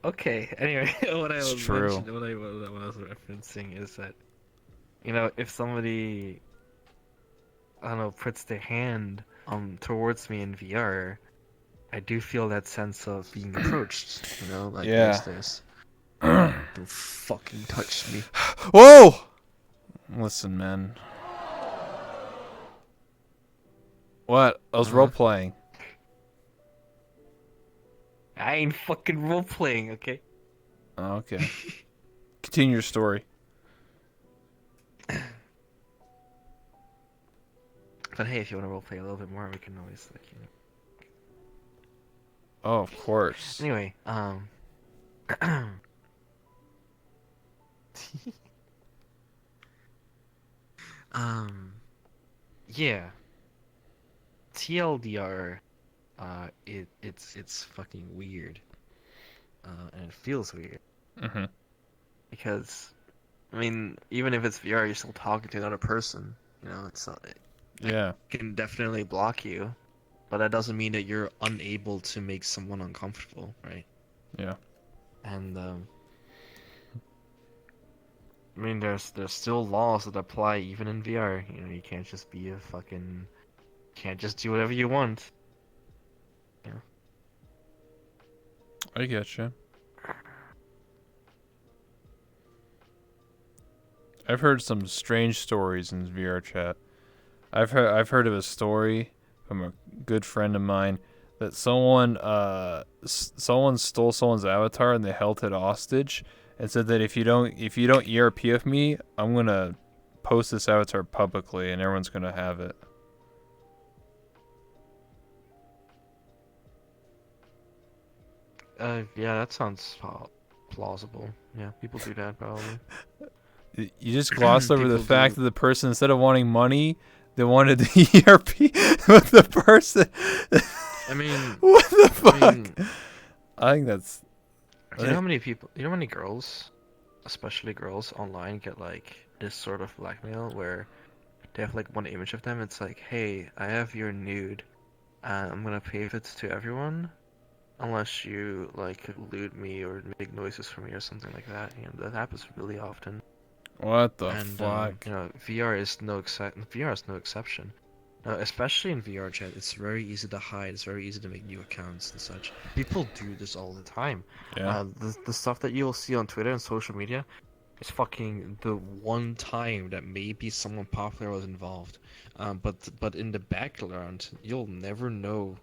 Okay. Anyway, what I It's was true. what I was referencing is that, you know, if somebody, I don't know, puts their hand towards me in VR, I do feel that sense of being approached. You know, like Yeah. there's don't fucking touch me. Whoa! Listen, man. What? I was role playing. I ain't fucking role playing, okay? Oh, okay. Continue your story. But hey, if you want to role play a little bit more, we can always like, you know. Oh, of course. Anyway, yeah. TLDR, it's fucking weird. And it feels weird Mm-hmm. because, I mean, even if it's VR, you're still talking to another person. You know, it's not, Yeah. it can definitely block you, but that doesn't mean that you're unable to make someone uncomfortable, right? Yeah. And I mean, there's still laws that apply even in VR. You know, you can't just be a fucking, can't just do whatever you want. Yeah. I get you. I've heard some strange stories in VR chat. I've heard of a story from a good friend of mine that someone stole someone's avatar and they held it hostage and said that if you don't ERP with me, I'm gonna post this avatar publicly and everyone's gonna have it. Yeah, that sounds plausible. Yeah, people do that probably. You just glossed over the People fact do. that the person, instead of wanting money, they wanted the ERP with the person. I mean, What the fuck? I mean, I think that's. do you know how many people, you know how many girls, especially girls online, get like this sort of blackmail where they have like one image of them. It's like, hey, I have your nude. I'm gonna pay it to everyone, unless you like loot me or make noises for me or something like that. You know, that happens really often. What the And fuck? you know, VR is no exception. Especially in VR chat, it's very easy to hide. It's very easy to make new accounts and such. People do this all the time. Yeah. The stuff that you will see on Twitter and social media is fucking the one time that maybe someone popular was involved. But in the background, you'll never know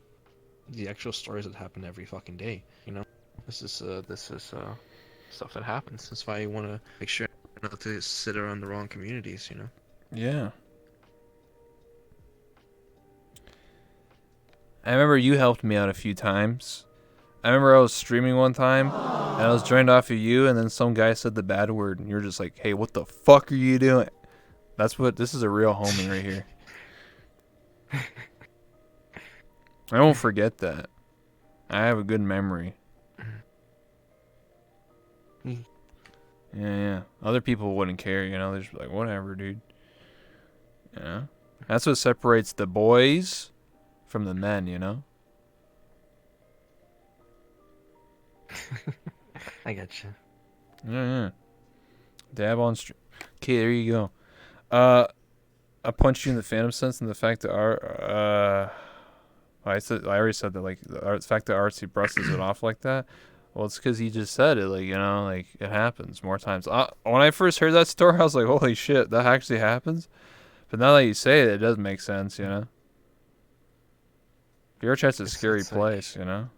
the actual stories that happen every fucking day. You know, this is stuff that happens. That's why you want to make sure not to sit around the wrong communities. You know. Yeah. I remember you helped me out a few times. I remember I was streaming one time, and I was joined off of you, and then some guy said the bad word, and you're just like, "Hey, what the fuck are you doing?" This is a real homie right here. I won't forget that. I have a good memory. Yeah. Other people wouldn't care, you know. They're just like, whatever, dude. You know? That's what separates the boys from the men, you know? I get you. Yeah. Dab on stream. Okay, there you go. I punched you in the phantom sense and the fact that I already said that, like, the fact that Artsy brushes it off like that. Well, it's because he just said it, like, you know, like, it happens more times. When I first heard that story, I was like, holy shit, that actually happens? But now that you say it, it does make sense, you know? VR chat's a scary It's place, you know?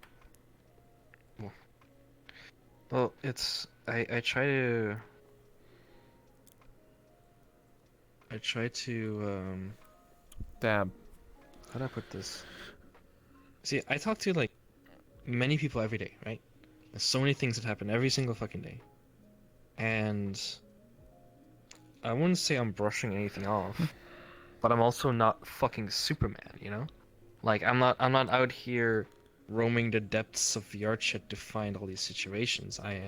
Well, it's I try to Dab. how do I put this? See, I talk to like many people every day, right? There's so many things that happen every single fucking day. And I wouldn't say I'm brushing anything off, but I'm also not fucking Superman, you know? Like I'm not out here roaming the depths of VR chat to find all these situations. I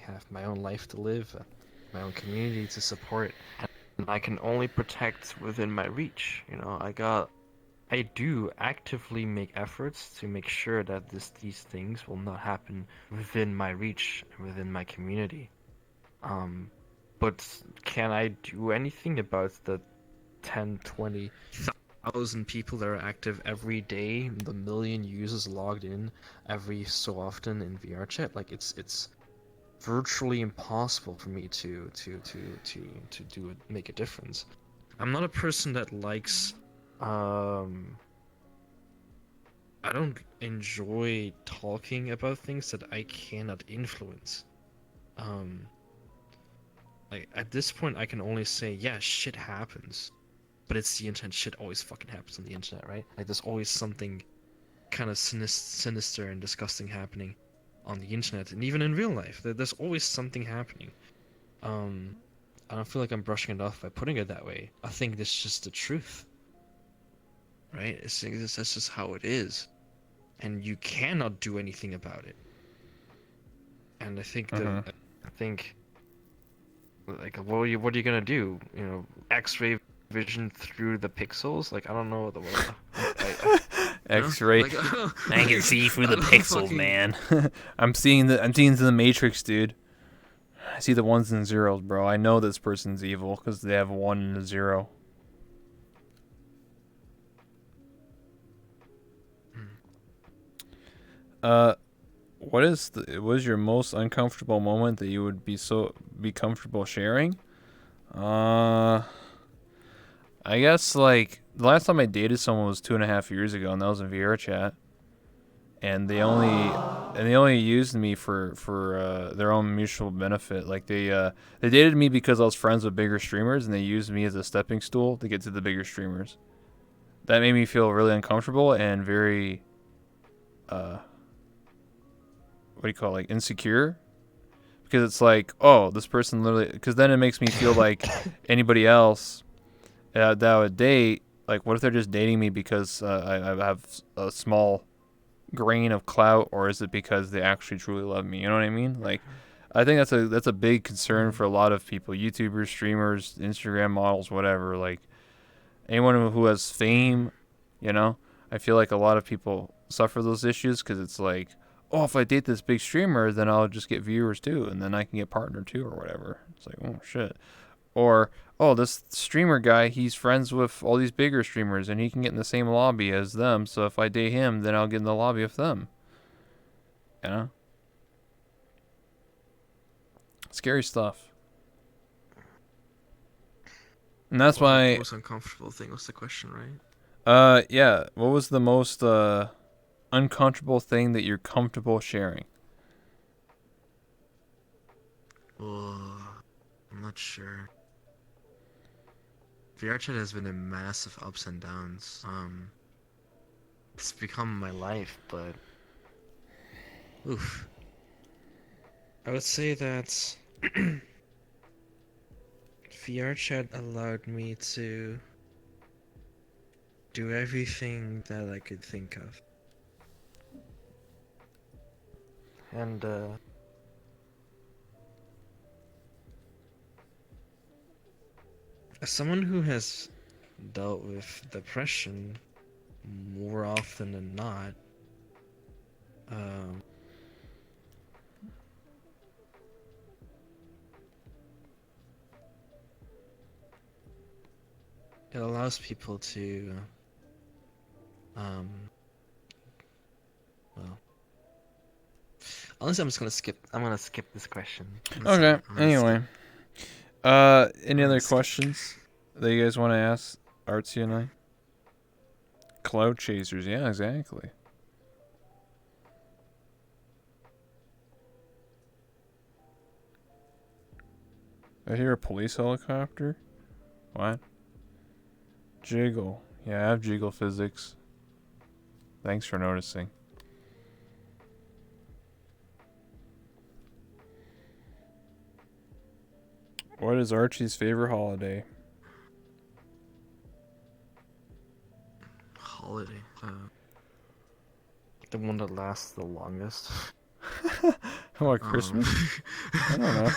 have my own life to live, my own community to support. and I can only protect within my reach. You know, I do actively make efforts to make sure that these things will not happen within my reach, within my community. But can I do anything about the 10, 20,000 people that are active every day, the million users logged in every so often in VR chat? Like it's virtually impossible for me to make a difference. I'm not a person that likes I don't enjoy talking about things that I cannot influence. Um, like at this point, I can only say, yeah, shit happens, but it's the internet. Shit always fucking happens on the internet, right? Like there's always something kind of sinister and disgusting happening on the internet, and even in real life, there's always something happening. I don't feel like I'm brushing it off by putting it that way. I think this is just the truth, right? That's just how it is. And you cannot do anything about it. And I think like what are you gonna do? You know, X-ray vision through the pixels? Like I don't know what the word. X-ray. Like, I can see through the pixels, fucking... man. I'm seeing into the Matrix, dude. I see the ones and zeros, bro. I know this person's evil because they have a 1 and a 0. What is your most uncomfortable moment that you would be comfortable sharing? I guess like the last time I dated someone was 2.5 years ago, and that was in VR chat. And they only used me for their own mutual benefit. Like they dated me because I was friends with bigger streamers, and they used me as a stepping stool to get to the bigger streamers. That made me feel really uncomfortable and very what do you call it, like insecure, because it's like, oh, this person literally, because then it makes me feel like anybody else that I would date, like what if they're just dating me because I have a small grain of clout, or is it because they actually truly love me? You know what I mean? Like I think that's a big concern for a lot of people, YouTubers, streamers, Instagram models, whatever. Like anyone who has fame, you know, I feel like a lot of people suffer those issues because it's like, oh, if I date this big streamer, then I'll just get viewers too, and then I can get partner too, or whatever. It's like, oh shit. Or, oh, this streamer guy, he's friends with all these bigger streamers, and he can get in the same lobby as them. So if I date him, then I'll get in the lobby with them. You know? Scary stuff. And that's why. The most uncomfortable thing was the question, right? Yeah. What was the most uncomfortable thing that you're comfortable sharing? Oh, I'm not sure. VR chat has been a massive ups and downs. It's become my life, but oof. I would say that VR chat allowed me to do everything that I could think of. And as someone who has dealt with depression more often than not, it allows people to, well, honestly, I'm gonna skip this question. Okay. Anyway, any other questions that you guys want to ask Artsy and I? Cloud chasers, yeah, exactly. I hear a police helicopter. What? Jiggle. Yeah, I have jiggle physics. Thanks for noticing. What is Archie's favorite holiday? Holiday. The one that lasts the longest. What, Christmas? I don't know.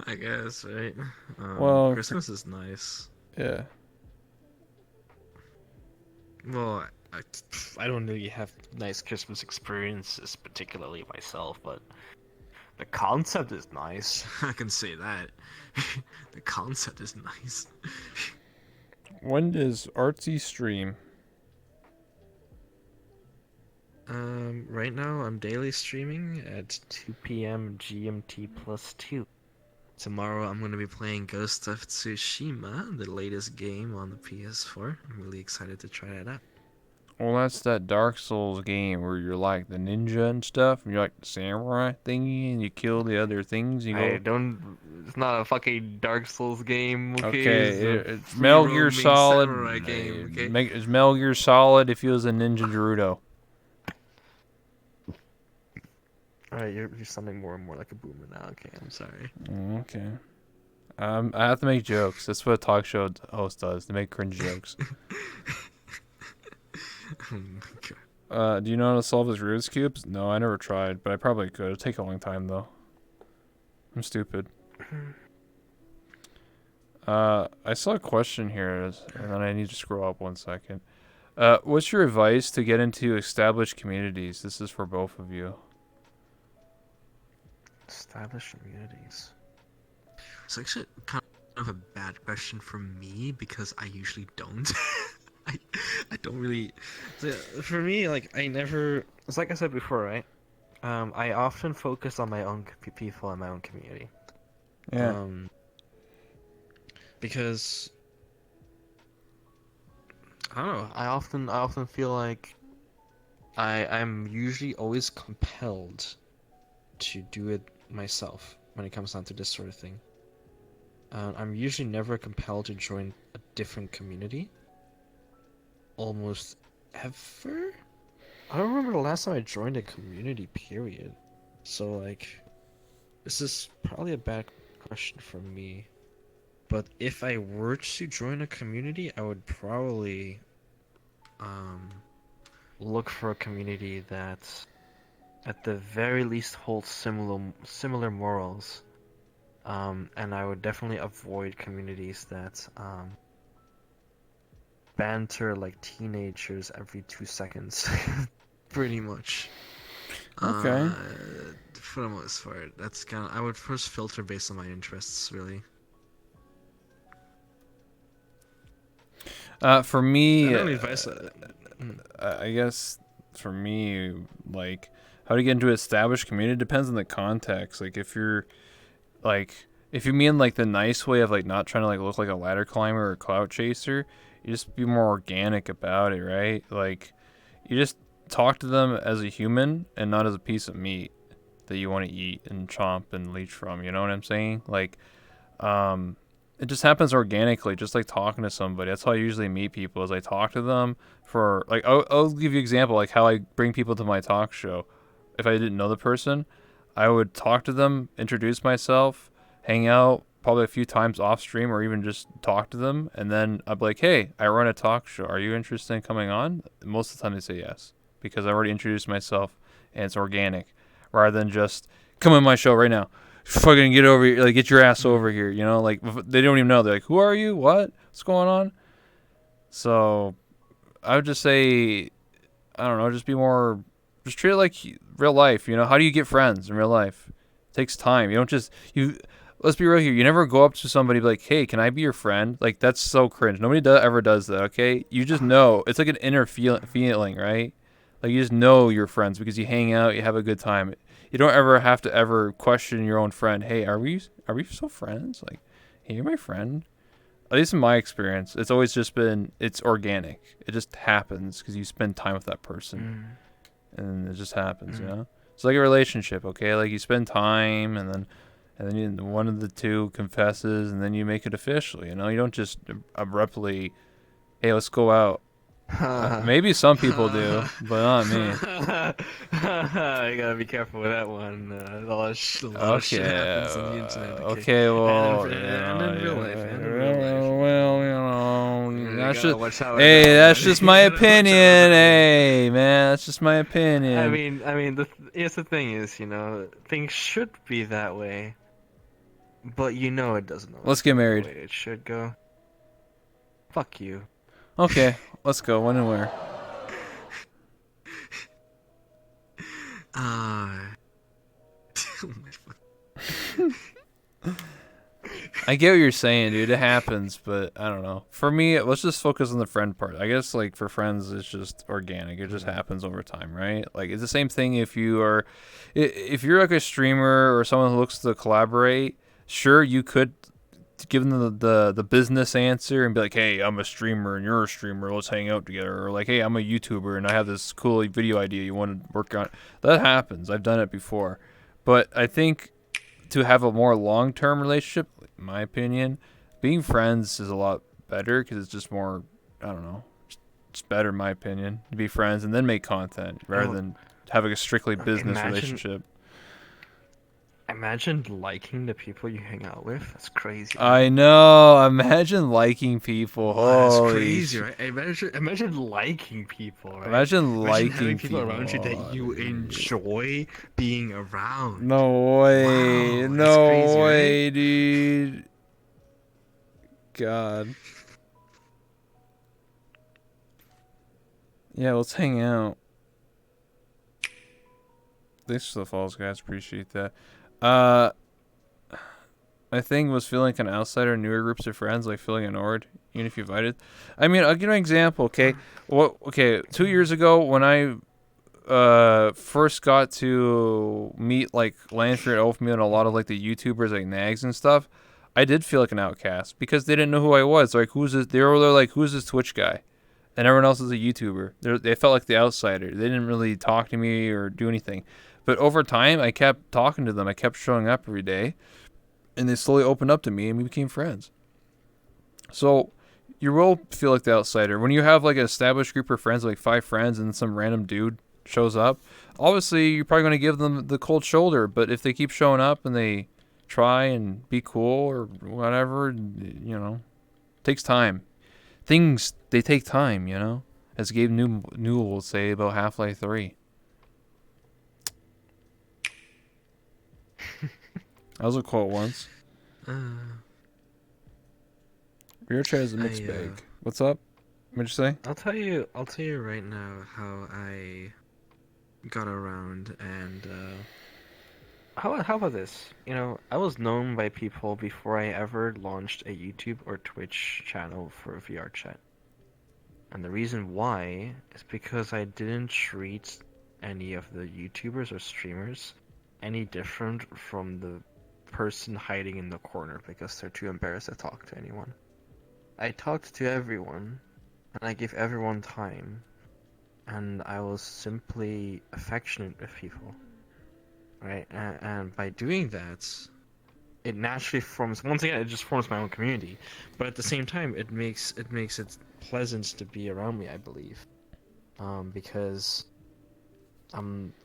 I guess, right? Well, Christmas is nice. Yeah. Well, I don't really have nice Christmas experiences, particularly myself, but the concept is nice. I can say that. The concept is nice. When does Artsy stream? Right now I'm daily streaming at 2 p.m. GMT plus 2. Tomorrow I'm going to be playing Ghost of Tsushima, the latest game on the PS4. I'm really excited to try that out. Well, that's that Dark Souls game where you're like the ninja and stuff, and you're like the samurai thingy, and you kill the other things. You I go. don't. It's not a fucking Dark Souls game. Okay. Okay, It's a it's Metal Gear free-roaming Solid. samurai game, okay? It's Metal Gear Solid if he was a Ninja Naruto. Alright, you're sounding more and more like a boomer now. Okay, I'm sorry. Okay. I have to make jokes. That's what a talk show host does. They make cringe jokes. Oh my God. Do you know how to solve this Rubik's cubes? No, I never tried, but I probably could. It'll take a long time though. I'm stupid. I saw a question here, and then I need to scroll up 1 second. What's your advice to get into established communities? This is for both of you. Established communities. It's actually kind of a bad question for me because I usually don't. I don't really. For me, like I never. It's like I said before, right? I often focus on my own people and my own community. Yeah. Because I don't know. I often feel like I'm usually always compelled to do it myself when it comes down to this sort of thing. I'm usually never compelled to join a different community. Almost ever? I don't remember the last time I joined a community, period. So, like, this is probably a bad question for me. But if I were to join a community, I would probably, look for a community that, at the very least, holds similar morals. And I would definitely avoid communities that, banter like teenagers every 2 seconds. pretty much. Okay. For the most part, that's kind of. I would first filter based on my interests, really. For me, I don't advise I guess for me, like, how to get into an established community depends on the context. Like, if you're, like, if you mean, like, the nice way of, like, not trying to, like, look like a ladder climber or a clout chaser, you just be more organic about it, right? Like, you just talk to them as a human and not as a piece of meat that you want to eat and chomp and leech from, you know what I'm saying? Like, it just happens organically, just like talking to somebody. That's how I usually meet people, is I talk to them for, like, I'll give you an example, like how I bring people to my talk show. If I didn't know the person, I would talk to them, introduce myself, hang out probably a few times off stream, or even just talk to them, and then I'd be like, hey, I run a talk show. Are you interested in coming on? Most of the time they say yes, because I already introduced myself and it's organic, rather than just come on my show right now. Fucking get over here, like, get your ass over here, you know? Like, they don't even know. They're like, who are you? What? What's going on? So I would just say, I don't know, just be more, just treat it like real life, you know? How do you get friends in real life? It takes time. You don't just, let's be real here. You never go up to somebody and be like, hey, can I be your friend? Like, that's so cringe. Nobody ever does that, okay? You just know. It's like an inner feeling, right? Like, you just know your friends because you hang out, you have a good time. You don't ever have to ever question your own friend. Hey, are we still friends? Like, hey, you're my friend. At least in my experience, it's always just been, it's organic. It just happens because you spend time with that person, and it just happens, you know. It's like a relationship, okay? Like, you spend time, and then one of the two confesses, and then you make it official. You know, you don't just abruptly, hey, let's go out. Maybe some people do, but not me. You gotta be careful with that one. A lot of shit happens on the internet. Okay, well, and in real life, well, you know, that's just, watch out. hey, that's just my opinion. Hey, man, that's just my opinion. I mean, here's the thing is, you know, things should be that way. but you know it doesn't always Let's get go the married. way it should go. Fuck you. Okay, let's go. When and where? Oh my fuck. I get what you're saying, dude. It happens, but I don't know. For me, let's just focus on the friend part. I guess like for friends, it's just organic. It just happens over time, right? Like it's the same thing if if you're like a streamer or someone who looks to collaborate. Sure, you could give them the business answer and be like, hey, I'm a streamer and you're a streamer. Let's hang out together. Or like, hey, I'm a YouTuber and I have this cool video idea you want to work on. That happens. I've done it before, but I think to have a more long-term relationship, in my opinion, being friends is a lot better because it's just more, I don't know, it's better in my opinion to be friends and then make content rather than having a strictly business relationship. Imagine liking the people you hang out with. That's crazy. I know. Imagine liking people. That's Holy crazy, shit. right? Imagine liking people, right? Imagine liking having people people around you that you dude. enjoy being around. No way. Wow, that's No crazy, right? way, dude. God. Yeah, let's hang out. Thanks for the follows, guys. Appreciate that. My thing was feeling like an outsider in newer groups of friends, like feeling ignored, even if you invited. I mean, I'll give you an example, okay? Okay, 2 years ago when I first got to meet like Lanford, Oathmeal, and a lot of like the YouTubers like Nags and stuff, I did feel like an outcast because they didn't know who I was. Like, who's this? They were like, who's this Twitch guy? And everyone else is a YouTuber. They felt like the outsider. They didn't really talk to me or do anything. But over time, I kept talking to them. I kept showing up every day, and they slowly opened up to me, and we became friends. So you will feel like the outsider when you have like an established group of friends, like 5 friends, and some random dude shows up. Obviously, you're probably going to give them the cold shoulder. But if they keep showing up and they try and be cool or whatever, takes time. Things, they take time, as Gabe Newell will say about Half-Life 3. That was a quote once. Your chat is a mixed bag. What's up? What'd you say? I'll tell you right now how I got around and How about this? I was known by people before I ever launched a YouTube or Twitch channel for VR chat. And the reason why is because I didn't treat any of the YouTubers or streamers any different from the person hiding in the corner because they're too embarrassed to talk to anyone. I talked to everyone, and I gave everyone time, and I was simply affectionate with people. Right, and by doing that, it naturally forms. Once again, it just forms my own community. But at the same time, it makes it pleasant to be around me. I believe, because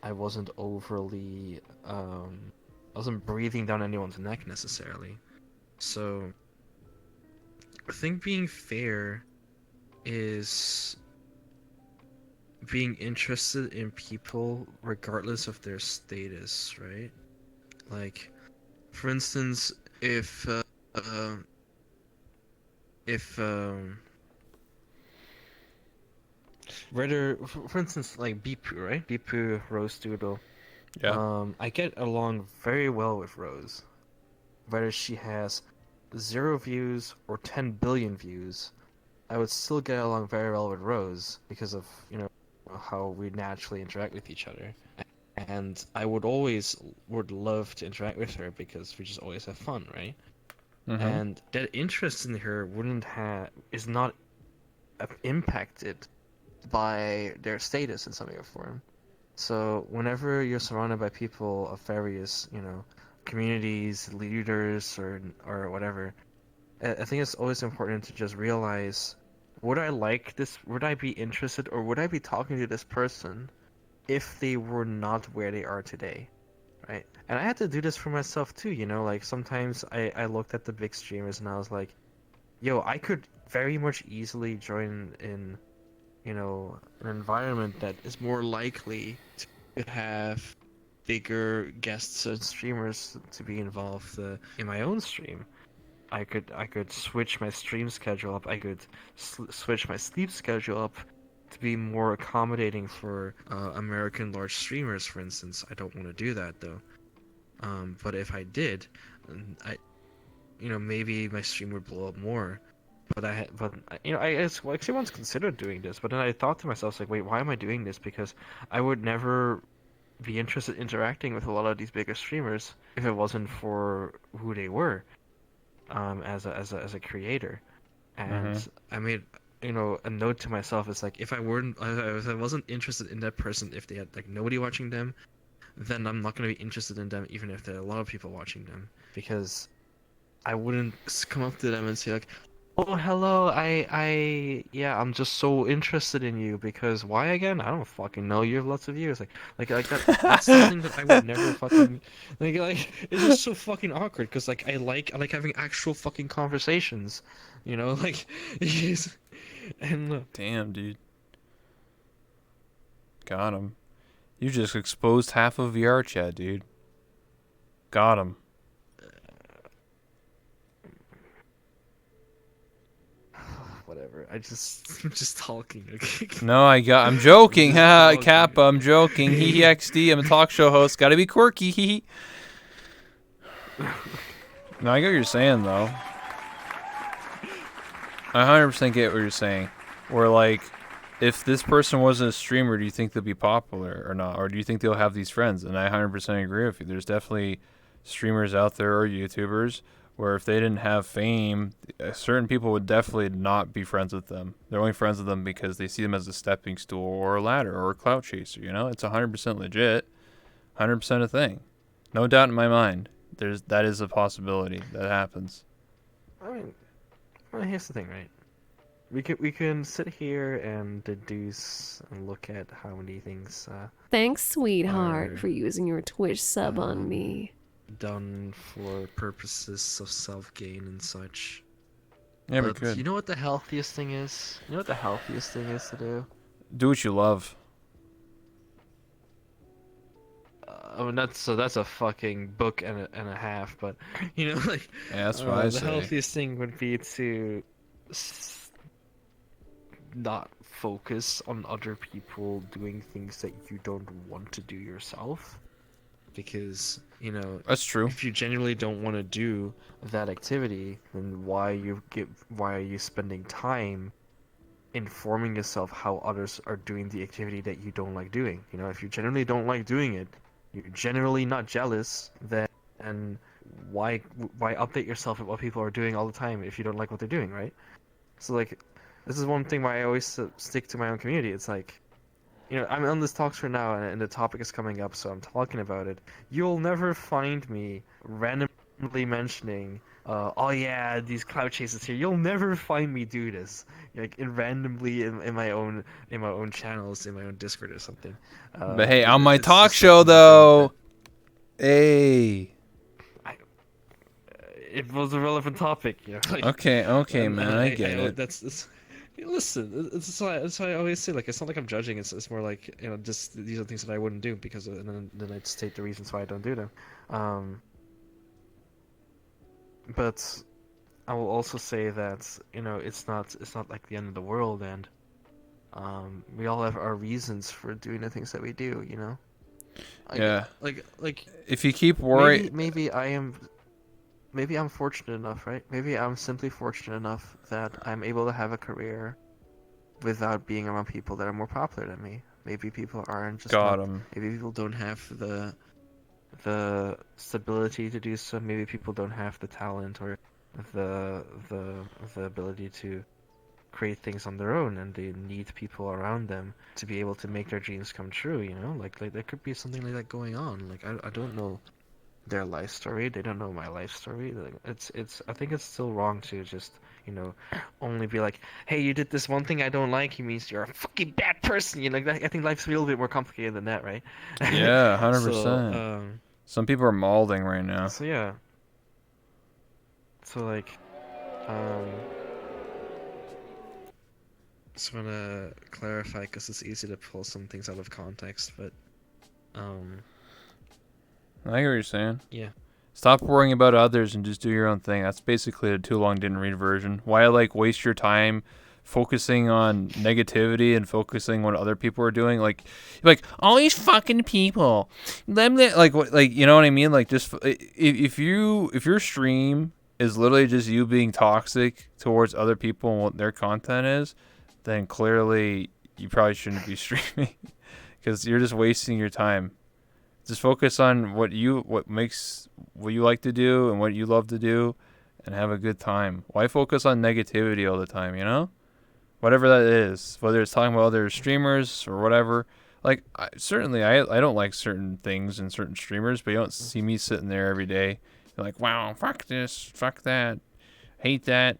I wasn't overly I wasn't breathing down anyone's neck necessarily. So I think being fair is being interested in people regardless of their status, right? Like, for instance, if whether, for instance, like Bipu, right? Bipu, Rose Doodle. Yeah. I get along very well with Rose. Whether she has 0 views or 10 billion views, I would still get along very well with Rose because of, how we naturally interact with each other. And I would love to interact with her because we just always have fun, right? Mm-hmm. And that interest in her is not impacted by their status in some way or form. So whenever you're surrounded by people of various, communities, leaders, or whatever, I think it's always important to just realize, would I like this? Would I be interested, or would I be talking to this person if they were not where they are today, right? And I had to do this for myself too, like sometimes I looked at the big streamers and I was like, yo, I could very much easily join in, an environment that is more likely to have bigger guests and streamers to be involved in my own stream. I could switch my stream schedule up. I could switch my sleep schedule up to be more accommodating for American large streamers, for instance. I don't want to do that though. But if I did, maybe my stream would blow up more. But I actually once considered doing this, but then I thought to myself, like, wait, why am I doing this? Because I would never be interested in interacting with a lot of these bigger streamers if it wasn't for who they were, as a creator. And I made, a note to myself. It's like, if I wasn't interested in that person, if they had like nobody watching them, then I'm not gonna be interested in them, even if there are a lot of people watching them, because I wouldn't come up to them and say like, "Oh, hello, yeah, I'm just so interested in you because why again? I don't fucking know. You have lots of views." Like that. That's something that I would never fucking like. It's just so fucking awkward because like I like having actual fucking conversations, like, and Damn, dude. Got him. You just exposed half of VR chat, dude. Got him. whatever. I'm just talking. Okay? No, I'm joking. Just Ha, talking. Kappa, I'm joking. Hee XD, I'm a talk show host. Gotta be quirky. Hee. No, I get what you're saying, though. I 100% get what you're saying. Where, like, if this person wasn't a streamer, do you think they'll be popular or not? Or do you think they'll have these friends? And I 100% agree with you. There's definitely streamers out there or YouTubers where if they didn't have fame, certain people would definitely not be friends with them. They're only friends with them because they see them as a stepping stool or a ladder or a clout chaser. It's 100% legit, 100% a thing. No doubt in my mind. That is a possibility that happens. I mean, well, here's the thing, right? We can sit here and deduce and look at how many things Thanks, sweetheart, Are, for using your Twitch sub on me. done for purposes of self-gain and such. Yeah, But but good. you know what the healthiest thing is? You know what the healthiest thing is to do? Do what you love. I mean, that's a fucking book and a half, but like, Yeah, that's what I the say. healthiest thing would be to not focus on other people doing things that you don't want to do yourself, because That's true. if you genuinely don't want to do that activity, then why are you spending time informing yourself how others are doing the activity that you don't like doing? If you generally don't like doing it, you're generally not jealous, then why update yourself with what people are doing all the time if you don't like what they're doing, right? So like, this is one thing why I always stick to my own community. It's like, I'm on this talk right now, and the topic is coming up, so I'm talking about it. You'll never find me randomly mentioning, oh yeah, these cloud chases here. You'll never find me do this, like randomly in my own channels, in my own Discord or something. But hey, on my It's talk just show, something though. Hey. it was a relevant topic, like, Okay, man, I get it. Listen, that's why I always say, like, it's not like I'm judging. It's more like, just these are things that I wouldn't do because, and then I'd state the reasons why I don't do them. But I will also say that it's not like the end of the world, and we all have our reasons for doing the things that we do. Yeah. Like If you keep worrying, maybe I'm fortunate enough, right? Maybe I'm simply fortunate enough that I'm able to have a career without being around people that are more popular than me. Maybe people aren't just got him. maybe people don't have the stability to do so. Maybe people don't have the talent or the ability to create things on their own, and they need people around them to be able to make their dreams come true. Like there could be something like that going on. Like I don't know their life story. They don't know my life story. Like, I think it's still wrong to just only be like, hey, you did this one thing I don't like, he means you're a fucking bad person. I think life's a little bit more complicated than that, right? Yeah, 100%. So, Some people are malding right now. so yeah. So like, just wanna clarify because it's easy to pull some things out of context, but I hear what you're saying. Yeah. Stop worrying about others and just do your own thing. That's basically the too long didn't read version. Why like waste your time focusing on negativity and focusing on what other people are doing? Like all these fucking people. Like what? Like you know what I mean? Like just if your stream is literally just you being toxic towards other people and what their content is, then clearly you probably shouldn't be streaming because you're just wasting your time. Just focus on what you like to do and what you love to do, and have a good time. Why focus on negativity all the time? You know, whatever that is, whether it's talking about other streamers or whatever. Like I don't like certain things in certain streamers, but you don't see me sitting there every day. You're like, wow, fuck this, fuck that, hate that.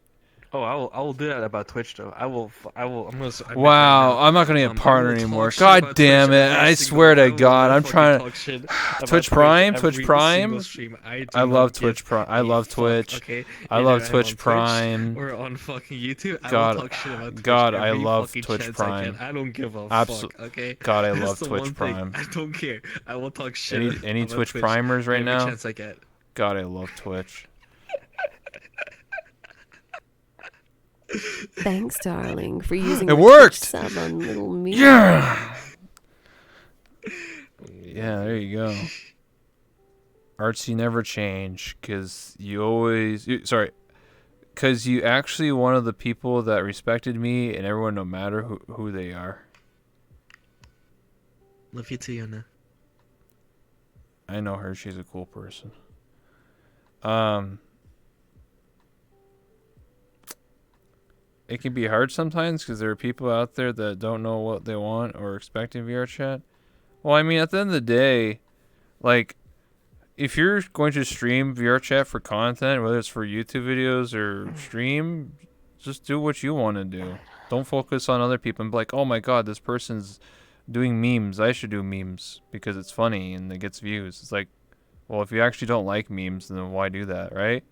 Oh, I will do that about Twitch though. I'm gonna. Wow, I'm not gonna get a partner anymore. Talk God shit about damn Twitch it! I swear to God, I'm trying to. Twitch Prime, Twitch Prime. I love Twitch Prime. I love Twitch. Okay. I love Twitch Prime. Or on fucking YouTube. God, I will talk shit about Twitch. God, I every love fucking Twitch chance Prime. I don't give a fuck. Okay. God, I That's love the Twitch one Prime. thing. I don't care. I will talk shit. Any about Twitch Primers right every now? chance I get. God, I love Twitch. Thanks, darling, for using It your worked! Twitch sub on little me. Yeah. Yeah, there you go. Artsy never change, cause cause you actually one of the people that respected me and everyone, no matter who they are. Love you too, Yona. I know her. She's a cool person. It can be hard sometimes because there are people out there that don't know what they want or expect in VR chat. Well, I mean, at the end of the day, like, if you're going to stream VR chat for content, whether it's for YouTube videos or stream, just do what you want to do. Don't focus on other people and be like, oh my god, this person's doing memes. I should do memes because it's funny and it gets views. It's like, well, if you actually don't like memes, then why do that, right?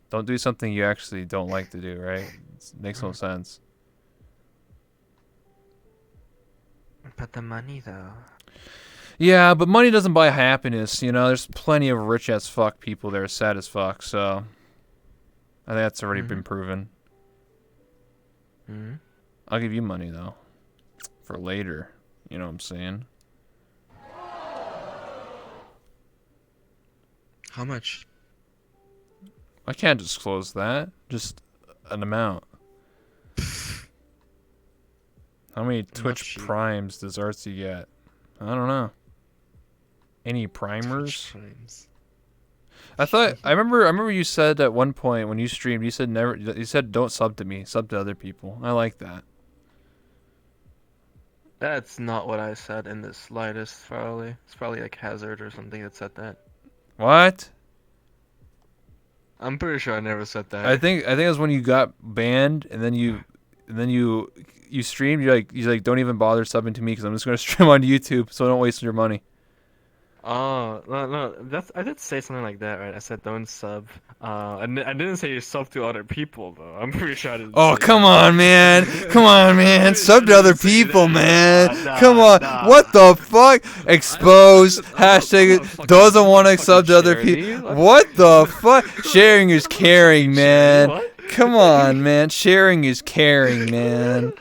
Don't do something you actually don't like to do, right? It makes no sense. But the money though. Yeah, but money doesn't buy happiness, you know? There's plenty of rich as fuck people that are sad as fuck, so I think that's already been proven. Mm-hmm. I'll give you money, though. For later. You know what I'm saying? How much? I can't disclose that. Just an amount. How many Twitch cheap. Primes does Artsy get? I don't know. Any primers? I remember you said at one point when you streamed, you said don't sub to me, sub to other people. I like that. That's not what I said in the slightest, probably. It's probably like Hazard or something that said that. What? I'm pretty sure I never said that. I think it was when you got banned and then you streamed. You're like don't even bother subbing to me because I'm just gonna stream on YouTube, so don't waste your money. Oh, no, I did say something like that, right? I said don't sub. I didn't say you sub to other people, though. I'm pretty sure I didn't Oh, say come that. on, man. Come on, man. Sub to other people, man. Come on. Nah. What the fuck? Expose. Hashtag doesn't want to sub to other charity. people. What the fuck? Sharing is caring, man. What? Come on, man. Sharing is caring, man.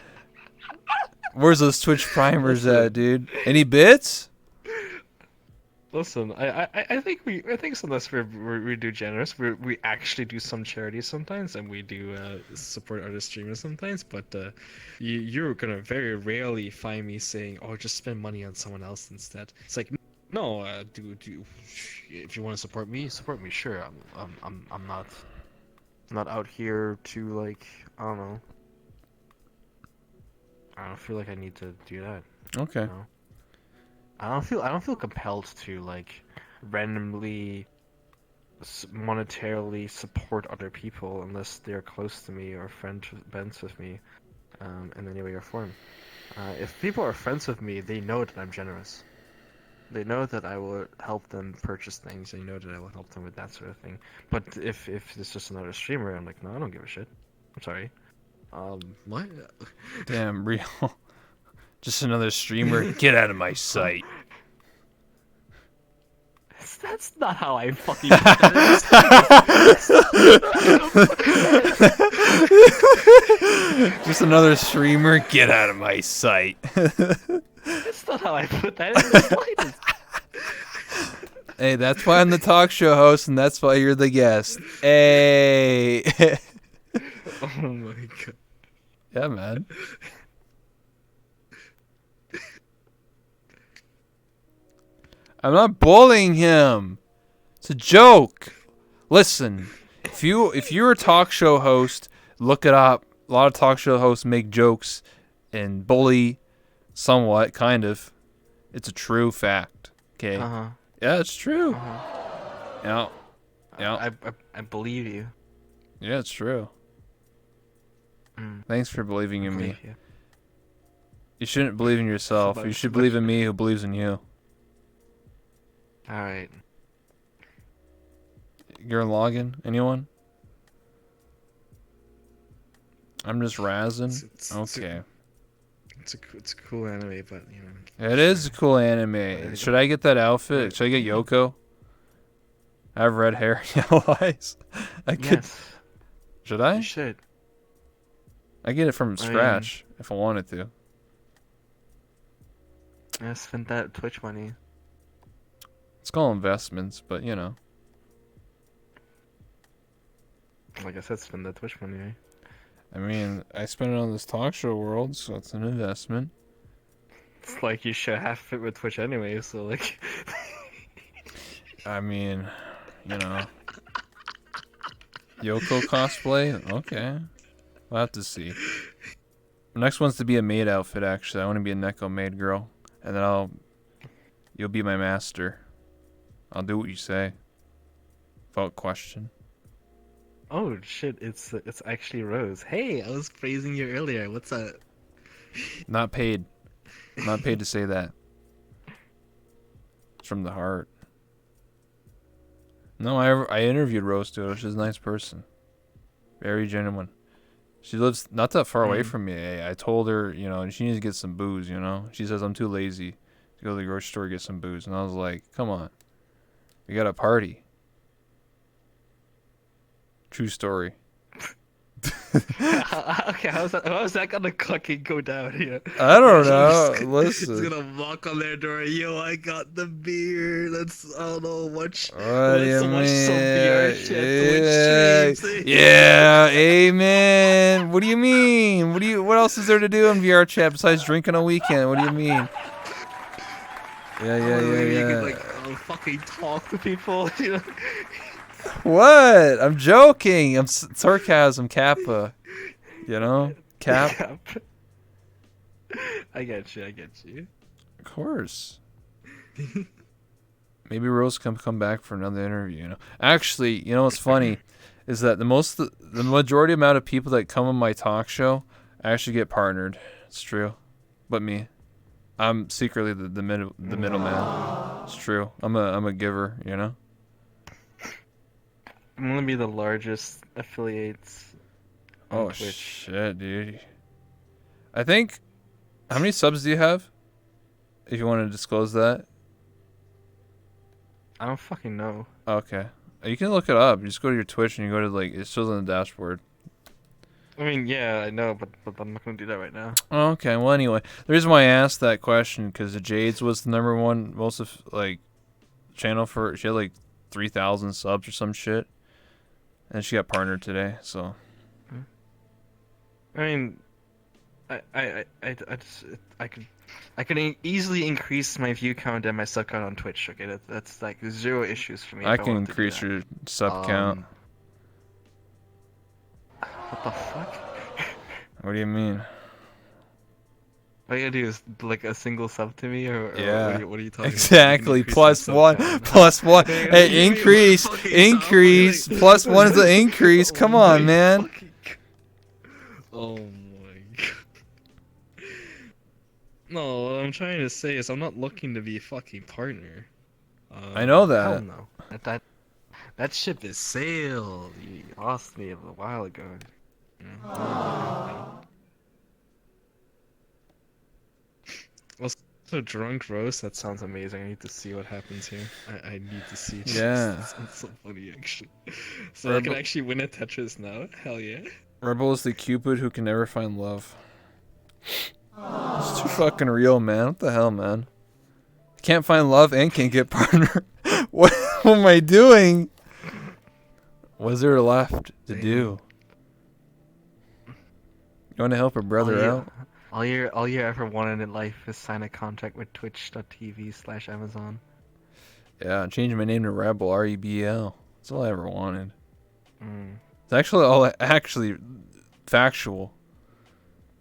Where's those Twitch primers at, dude? Any bits? Listen, I think sometimes we do generous. We actually do some charities sometimes, and we do Support other streamers sometimes, but you're gonna very rarely find me saying, "Oh, just spend money on someone else instead." It's like, no, do if you want to support me, sure. I'm not out here to like I don't know. I don't feel like I need to do that. Okay. You know? I don't feel compelled to like randomly monetarily support other people unless they're close to me or friends with me in any way or form. If people are friends with me, they know that I'm generous. They know that I will help them purchase things. They know that I will help them with that sort of thing. But if it's just another streamer, I'm like, no, I don't give a shit. I'm sorry. what? Damn, real. Just another streamer. Get out of my sight. That's not how I fucking put that. Just another streamer. Get out of my sight. That's not how I put that in the slightest. Hey, that's why I'm the talk show host, and that's why you're the guest. Hey. Oh my god. Yeah, man. I'm not bullying him. It's a joke. Listen, if you're a talk show host, look it up. A lot of talk show hosts make jokes and bully somewhat, kind of. It's a true fact. Okay. Uh-huh. Yeah, it's true. Uh-huh. Yeah. Yeah. I believe you. Yeah, it's true. Thanks for believing in me. Believe you. You shouldn't believe in yourself. You should believe in me who believes in you. Alright. You're in login? Anyone? I'm just razzing. Okay. It's a cool anime, but you know. It is a cool anime. Should I get that outfit? Should I get Yoko? I have red hair, yellow eyes. I could. Yes. Should I? You should. I get it from scratch if I wanted to. Yeah, spend that Twitch money. It's called investments, but you know. Like I said, spend that Twitch money, right? I mean, I spent it on this talk show world, so it's an investment. It's like you should have it with Twitch anyway, so like... I mean, you know. Yoko cosplay? Okay. We'll have to see. The next one's to be a maid outfit, actually. I want to be a Neko maid girl. And then you'll be my master. I'll do what you say. Without question. Oh shit, it's actually Rose. Hey, I was praising you earlier. What's that? Not paid. Not paid to say that. It's from the heart. No, I interviewed Rose too. She's a nice person. Very genuine. She lives not that far away from me. I told her, you know, she needs to get some booze, you know. She says I'm too lazy to go to the grocery store and get some booze. And I was like, come on. We got a party. True story. Okay, how's that gonna fucking go down here? I don't know. It's Listen. gonna knock on their door. Yo, I got the beer. Let's, I don't know, watch. What do you Let's watch some mean? VR shit, Yeah, Twitch streams. yeah, amen. What do you mean? What else is there to do in VR chat besides drinking on weekend? What do you mean? Yeah. You can like fucking talk to people, you know? What? I'm joking. I'm sarcasm, Kappa. You know, Cap. I get you. Of course. Maybe Rose can come back for another interview. You know, actually, you know what's funny is that the majority amount of people that come on my talk show actually get partnered. It's true, but me, I'm secretly the middleman. It's true. I'm a giver. You know. I'm gonna be the largest affiliates on Oh Twitch. shit, dude. I think. How many subs do you have? If you want to disclose that. I don't fucking know. Okay. You can look it up. You just go to your Twitch and you go to like it shows on the dashboard. I mean, yeah, I know, but I'm not gonna do that right now. Okay. Well, anyway, the reason why I asked that question because the Jades was the #1 most of like channel for. She had like 3,000 subs or some shit, and she got partnered today. So. I mean, I can easily increase my view count and my sub count on Twitch. Okay, that's like 0 issues for me. I if can wanted to do increase that. your sub count. What the fuck? What do you mean? All you gotta do is like a single sub to me, or Yeah. what are you talking Exactly. about? Plus one. Plus one. Hey, increase. Increase. Plus one is an increase. Come on, man. Oh my god. No, what I'm trying to say is I'm not looking to be a fucking partner. I know Hell that. no. That ship is sailed. You lost me a while ago. So drunk roast. That sounds amazing. I need to see what happens here. I need to see. Yeah. That sounds so funny, actually. So I can Rebel, actually win a Tetris now. Hell yeah. Rebel is the Cupid who can never find love. It's too fucking real, man. What the hell, man? Can't find love and can't get partner. What am I doing? What's there left to do? You want to help a brother out? All you ever wanted in life is sign a contract with Twitch.tv/Amazon. Yeah, change my name to Rebel, REBL. That's all I ever wanted. Mm. It's actually factual.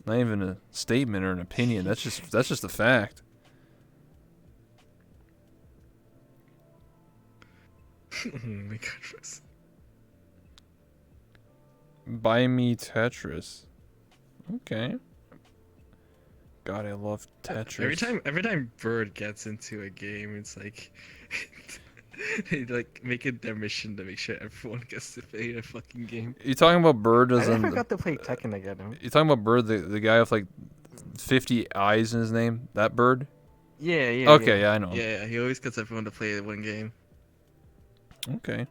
Not even a statement or an opinion. That's just a fact. Oh my god. Buy me Tetris. Okay. God, I love Tetris. Every time Bird gets into a game, it's like they like make it their mission to make sure everyone gets to play a fucking game. You talking about Bird as I in never got to play Tekken again. you talking about Bird, the guy with like 50 eyes in his name? That Bird? Yeah. Okay, yeah, I know. Yeah, he always gets everyone to play one game. Okay.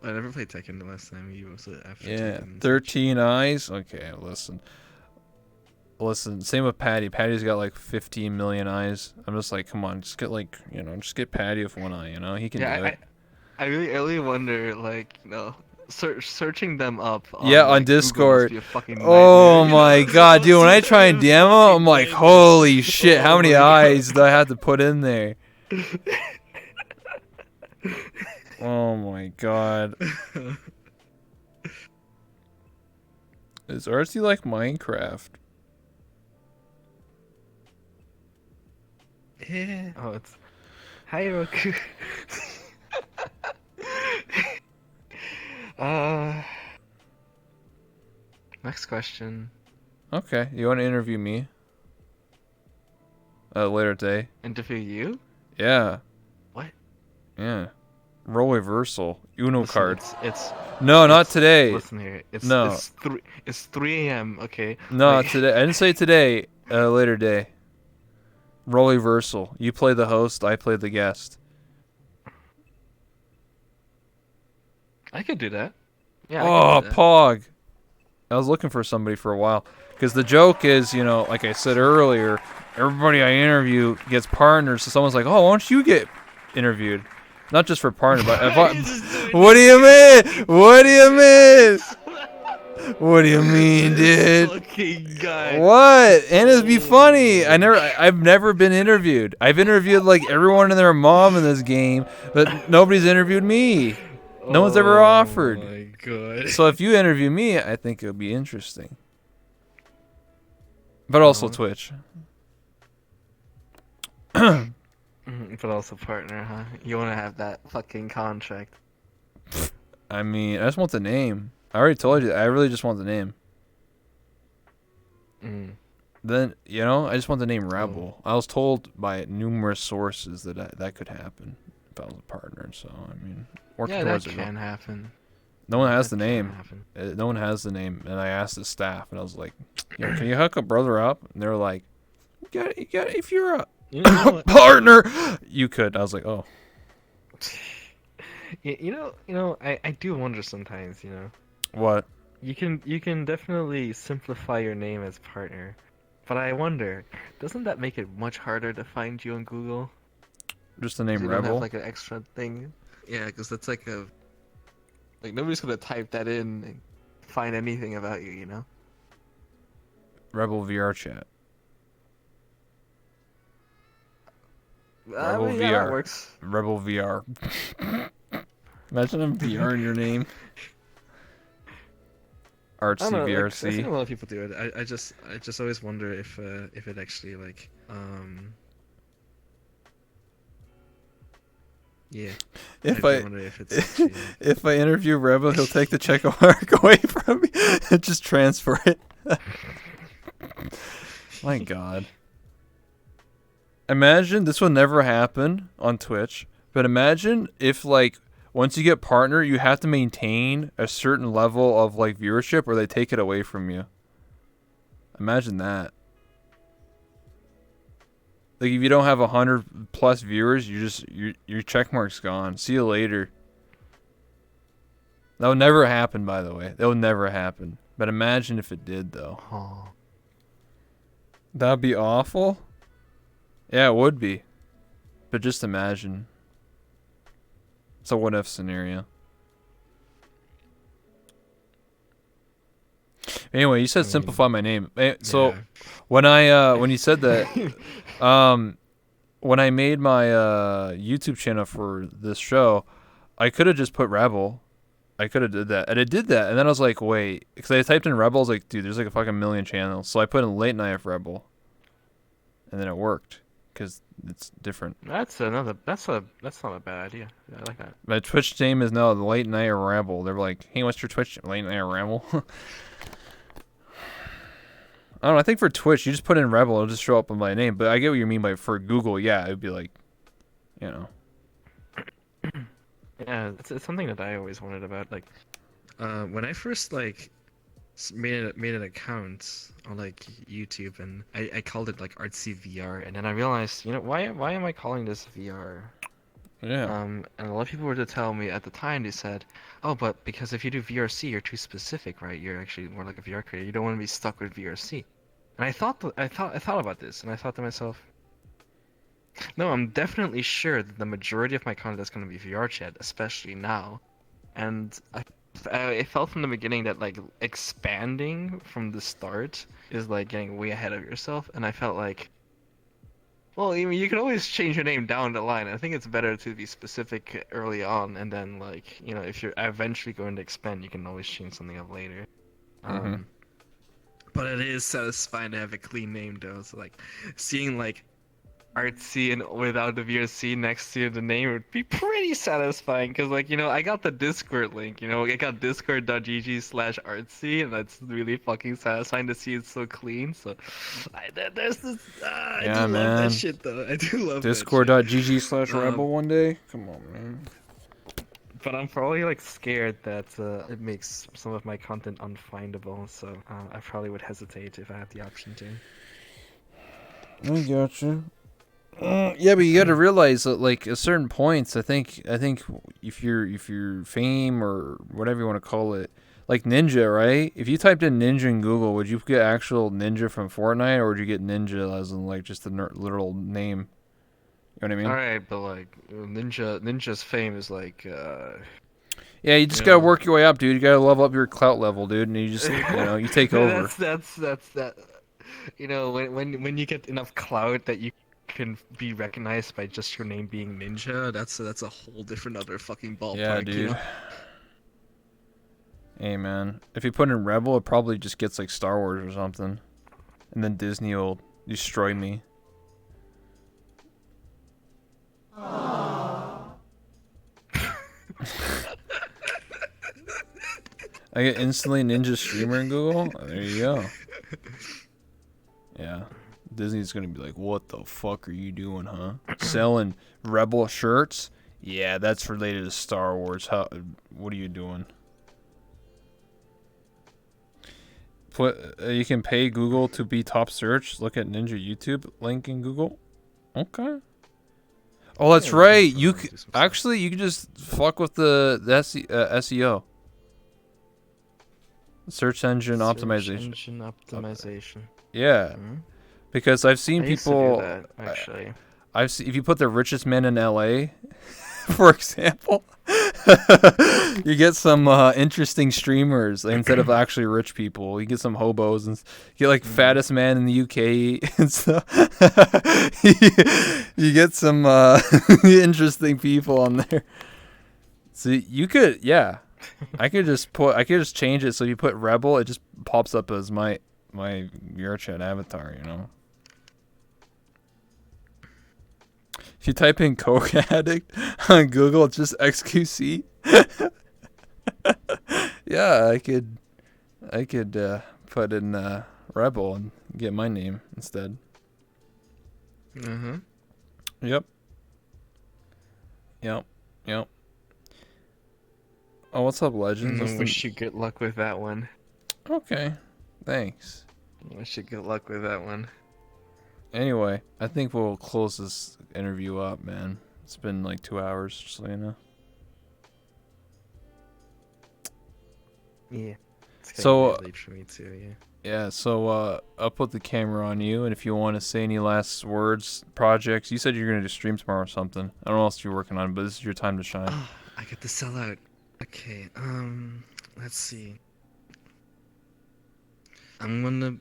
I never played Tekken the last time. He was after Yeah, Tekken. 13 eyes. Okay, listen. Same with Patty. Patty's got like 15 million eyes. I'm just like, come on, just get Patty with one eye. He can do it. I really wonder, like, searching them up. Yeah, on like, Google Discord. must be a fucking Oh nightmare. my god, dude! When I try and DM him, I'm like, holy shit! How many eyes do I have to put in there? Oh my god. Is Artsy like Minecraft? Yeah. Oh, it's hi Roku. Next question. Okay, you want to interview me? Later today. Interview you? Yeah. What? Yeah. Role reversal. Uno Listen, card. It's No, not it's- today. Listen here. No. It's 3 a.m. Okay. No, Like- today. I didn't say today. Later day. Role reversal. You play the host. I play the guest. I could do that. Yeah. Oh, I could do that. Pog. I was looking for somebody for a while. Because the joke is, like I said earlier, everybody I interview gets partners. So someone's like, oh, why don't you get interviewed? Not just for partner, but what do you mean? What do you mean? What do you mean, dude? Fucking guy. What? And it'd be funny. I've never been interviewed. I've interviewed like everyone and their mom in this game, but nobody's interviewed me. No one's ever offered. Oh my god. So if you interview me, I think it would be interesting. But also Twitch. But also partner, huh? You want to have that fucking contract. I mean, I just want the name. I already told you. I really just want the name. Mm. Then, I just want the name Rebel. I was told by numerous sources that that could happen if I was a partner. So, I mean, working Yeah, that towards it. can happen. No one has That the can name. happen. No one has the name. And I asked the staff, and I was like, can you hook a brother up? And they were like, you got it. If you're a You know what? partner, you could. I was like, oh. I do wonder sometimes, What? You can definitely simplify your name as partner. But I wonder, doesn't that make it much harder to find you on Google? Just the 'Cause name you don't have Rebel? like an extra thing. Yeah, because that's like a. Like nobody's gonna type that in and find anything about you, Rebel VR chat. I Rebel mean, yeah, VR. that works. Rebel VR. Imagine a VR in your name. I don't know, like, I ArtsyVRC. think a lot of people do it. I just always wonder if it actually like yeah. If do I wonder if it's actually, if I interview Rebel, he'll take the check mark away from me and just transfer it. My God. Imagine this will never happen on Twitch, but imagine if like once you get partner, you have to maintain a certain level of like viewership, or they take it away from you. Imagine that. Like if you don't have 100+ viewers, your check mark's gone. See you later. That would never happen, by the way. That would never happen. But imagine if it did, though. Oh. That'd be awful. Yeah, it would be. But just imagine. It's a what-if scenario. Anyway, you said simplify my name. So Yeah. when you said that, when I made my YouTube channel for this show, I could have just put Rebel. I could have did that, and I did that, and then I was like, wait, because I typed in Rebel, I was like, dude, there's like a fucking million channels, so I put in Late Night of Rebel, and then it worked, because it's different. That's not a bad idea. Yeah, I like that. My Twitch name is now Late Night of Rebel. They're like, hey, what's your Twitch? Late Night of Rebel. I don't know. I think for Twitch, you just put in Rebel, it'll just show up with my name. But I get what you mean by for Google. Yeah, it'd be like, you know. Yeah, it's something that I always wondered about. Like, When I first like made an account on like YouTube, and I called it like ArtsyVR, and then I realized, why am I calling this VR? Yeah. And a lot of people were to tell me at the time. They said, "Oh, but because if you do VRC, you're too specific, right? You're actually more like a VR creator. You don't want to be stuck with VRC." And I thought about this, and I thought to myself, "No, I'm definitely sure that the majority of my content is going to be VR chat, especially now." And I felt from the beginning that like expanding from the start is like getting way ahead of yourself, and I felt like, well, I mean, you can always change your name down the line. I think it's better to be specific early on, and then like, if you're eventually going to expand, you can always change something up later. But it is satisfying to have a clean name, though. So like, seeing like Artsy and without the VRC next to the name would be pretty satisfying, because like, I got the Discord link, I got discord.gg/artsy, and that's really fucking satisfying to see it so clean. So there's this I Yeah, do love man. that shit though. I do love that shit. Discord.gg/Rebel one day. Come on, man. But I'm probably like scared that it makes some of my content unfindable, so I probably would hesitate if I had the option to. I gotcha. Yeah, but you got to realize that, like, at certain points, I think if you're fame or whatever you want to call it, like Ninja, right? If you typed in Ninja in Google, would you get actual Ninja from Fortnite, or would you get Ninja as in like just the literal name? You know what I mean? All right, but like Ninja's fame is like. Yeah, you just gotta work your way up, dude. You gotta level up your clout level, dude, and you just you take over. That's that. When you get enough clout that you can be recognized by just your name being Ninja, that's a whole different other fucking ballpark. Yeah, dude. Hey, man. If you put in Rebel, it probably just gets like Star Wars or something, and then Disney will destroy me. I get instantly Ninja streamer in Google. Oh, there you go. Yeah. Disney's gonna be like, what the fuck are you doing, huh? Selling Rebel shirts? Yeah, that's related to Star Wars. What are you doing? You can pay Google to be top search. Look at Ninja YouTube link in Google. Okay. Oh, that's right. You can just fuck with the SEO. Search engine optimization. Search engine optimization. Yeah. Because I've seen I used to people. do that, actually. If you put the richest man in LA, for example, you get some interesting streamers instead of actually rich people. You get some hobos and you get like fattest man in the UK and stuff. You get some interesting people on there. So you could, yeah. I could just change it so if you put Rebel, it just pops up as my VRChat avatar, If you type in Coke Addict on Google, it's just XQC. Yeah, I could put in Rebel and get my name instead. Yep. Oh, what's up, Legends? I wish you good luck with that one. Okay, thanks. I wish you good luck with that one. Anyway, I think we'll close this interview up, man. It's been like 2 hours, just so you know. Yeah. It's kinda So, late for me too. Yeah. yeah, so I'll put the camera on you, and if you want to say any last words, projects, you said you're going to do stream tomorrow or something. I don't know what else you're working on, but this is your time to shine. Oh, I get to sell out. Okay, let's see. I'm gonna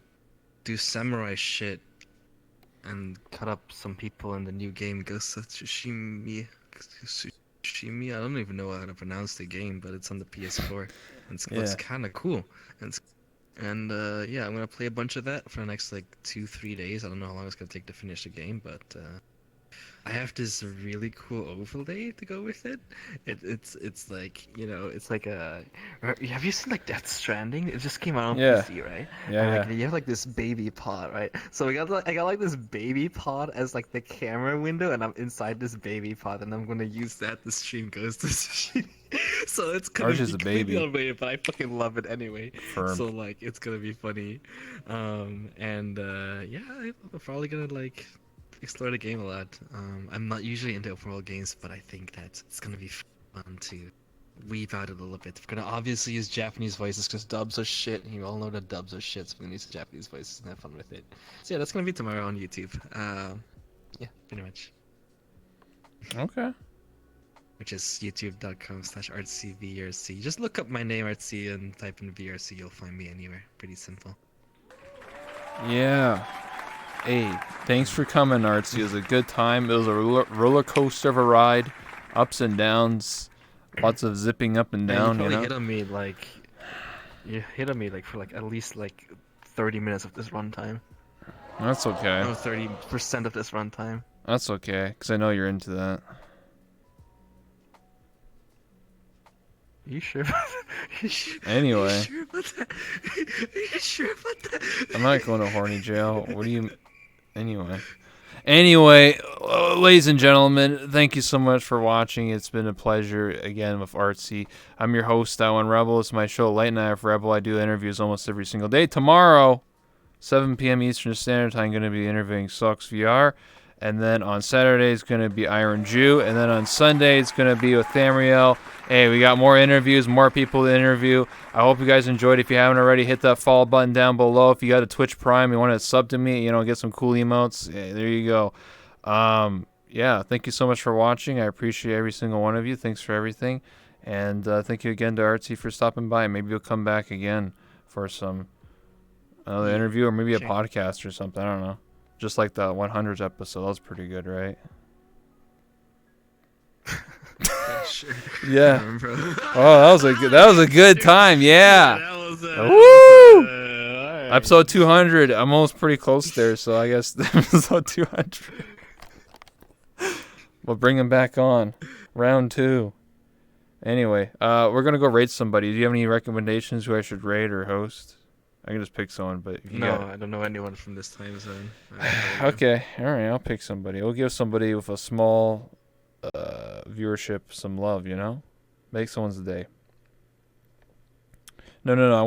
do samurai shit and cut up some people in the new game Ghost of Tsushima. Tsushima? I don't even know how to pronounce the game, but it's on the PS4. And it looks Yeah. kind of cool. And yeah, I'm gonna play a bunch of that for the next like 2-3 days. I don't know how long it's gonna take to finish the game, but I have this really cool overlay to go with it. It's like, you know, it's like a. Have you seen like Death Stranding? It just came out on Yeah. PC, right? Yeah, And, yeah. like, you have like this baby pod, right? So I got like this baby pod as like the camera window, and I'm inside this baby pod, and I'm gonna use that to stream Ghost of Tsushima. So it's gonna Ours is be a completely baby. unrated, but I fucking love it anyway. Firm. So like, it's gonna be funny. Yeah, I'm probably gonna like explore the game a lot. I'm not usually into open world games, but I think that it's gonna be fun to weave out a little bit. We're gonna obviously use Japanese voices because dubs are shit, and you all know that dubs are shit, so we're gonna use Japanese voices and have fun with it. So yeah, that's gonna be tomorrow on YouTube. Yeah, pretty much. Okay. Which is youtube.com/ArtsyVRC. Just look up my name, Artsy, and type in VRC. You'll find me anywhere. Pretty simple. Yeah. Hey, thanks for coming, Artsy. It was a good time. It was a roller coaster of a ride. Ups and downs. Lots of zipping up and Yeah, down, you you probably know? hit on me like. You hit on me like for like at least like 30 minutes of this runtime. That's okay. No, 30% of this runtime. That's okay, because I know you're into that. Are you sure? Anyway. Are you sure about that? Are you sure about that? I'm not going to horny jail. What do you... Anyway, ladies and gentlemen, thank you so much for watching. It's been a pleasure, again, with Artsy. I'm your host, That One Rebel. It's my show, Late Night with Rebel. I do interviews almost every single day. Tomorrow, 7 p.m. Eastern Standard Time, I'm going to be interviewing ArtsyVR. And then on Saturday, it's going to be Iron Jew. And then on Sunday, it's going to be with Thamiel. Hey, we got more interviews, more people to interview. I hope you guys enjoyed. If you haven't already, hit that follow button down below. If you got a Twitch Prime, you want to sub to me, you know, get some cool emotes, yeah, there you go. Yeah, thank you so much for watching. I appreciate every single one of you. Thanks for everything. And thank you again to Artsy for stopping by. Maybe you'll come back again for another interview or maybe a podcast or something. I don't know. Just like the 100th episode. That was pretty good, right? Yeah, sure. Yeah. Bro. Oh, that was a good time. Yeah. That was Woo! alright. Episode 200. I'm almost pretty close there, so I guess episode 200. We'll bring him back on. Round 2. Anyway, we're going to go rate somebody. Do you have any recommendations who I should rate or host? I can just pick someone, but if you No, got... I don't know anyone from this time zone. Okay, alright, I'll pick somebody. We'll give somebody with a small viewership some love, you know? Make someone's day. No, I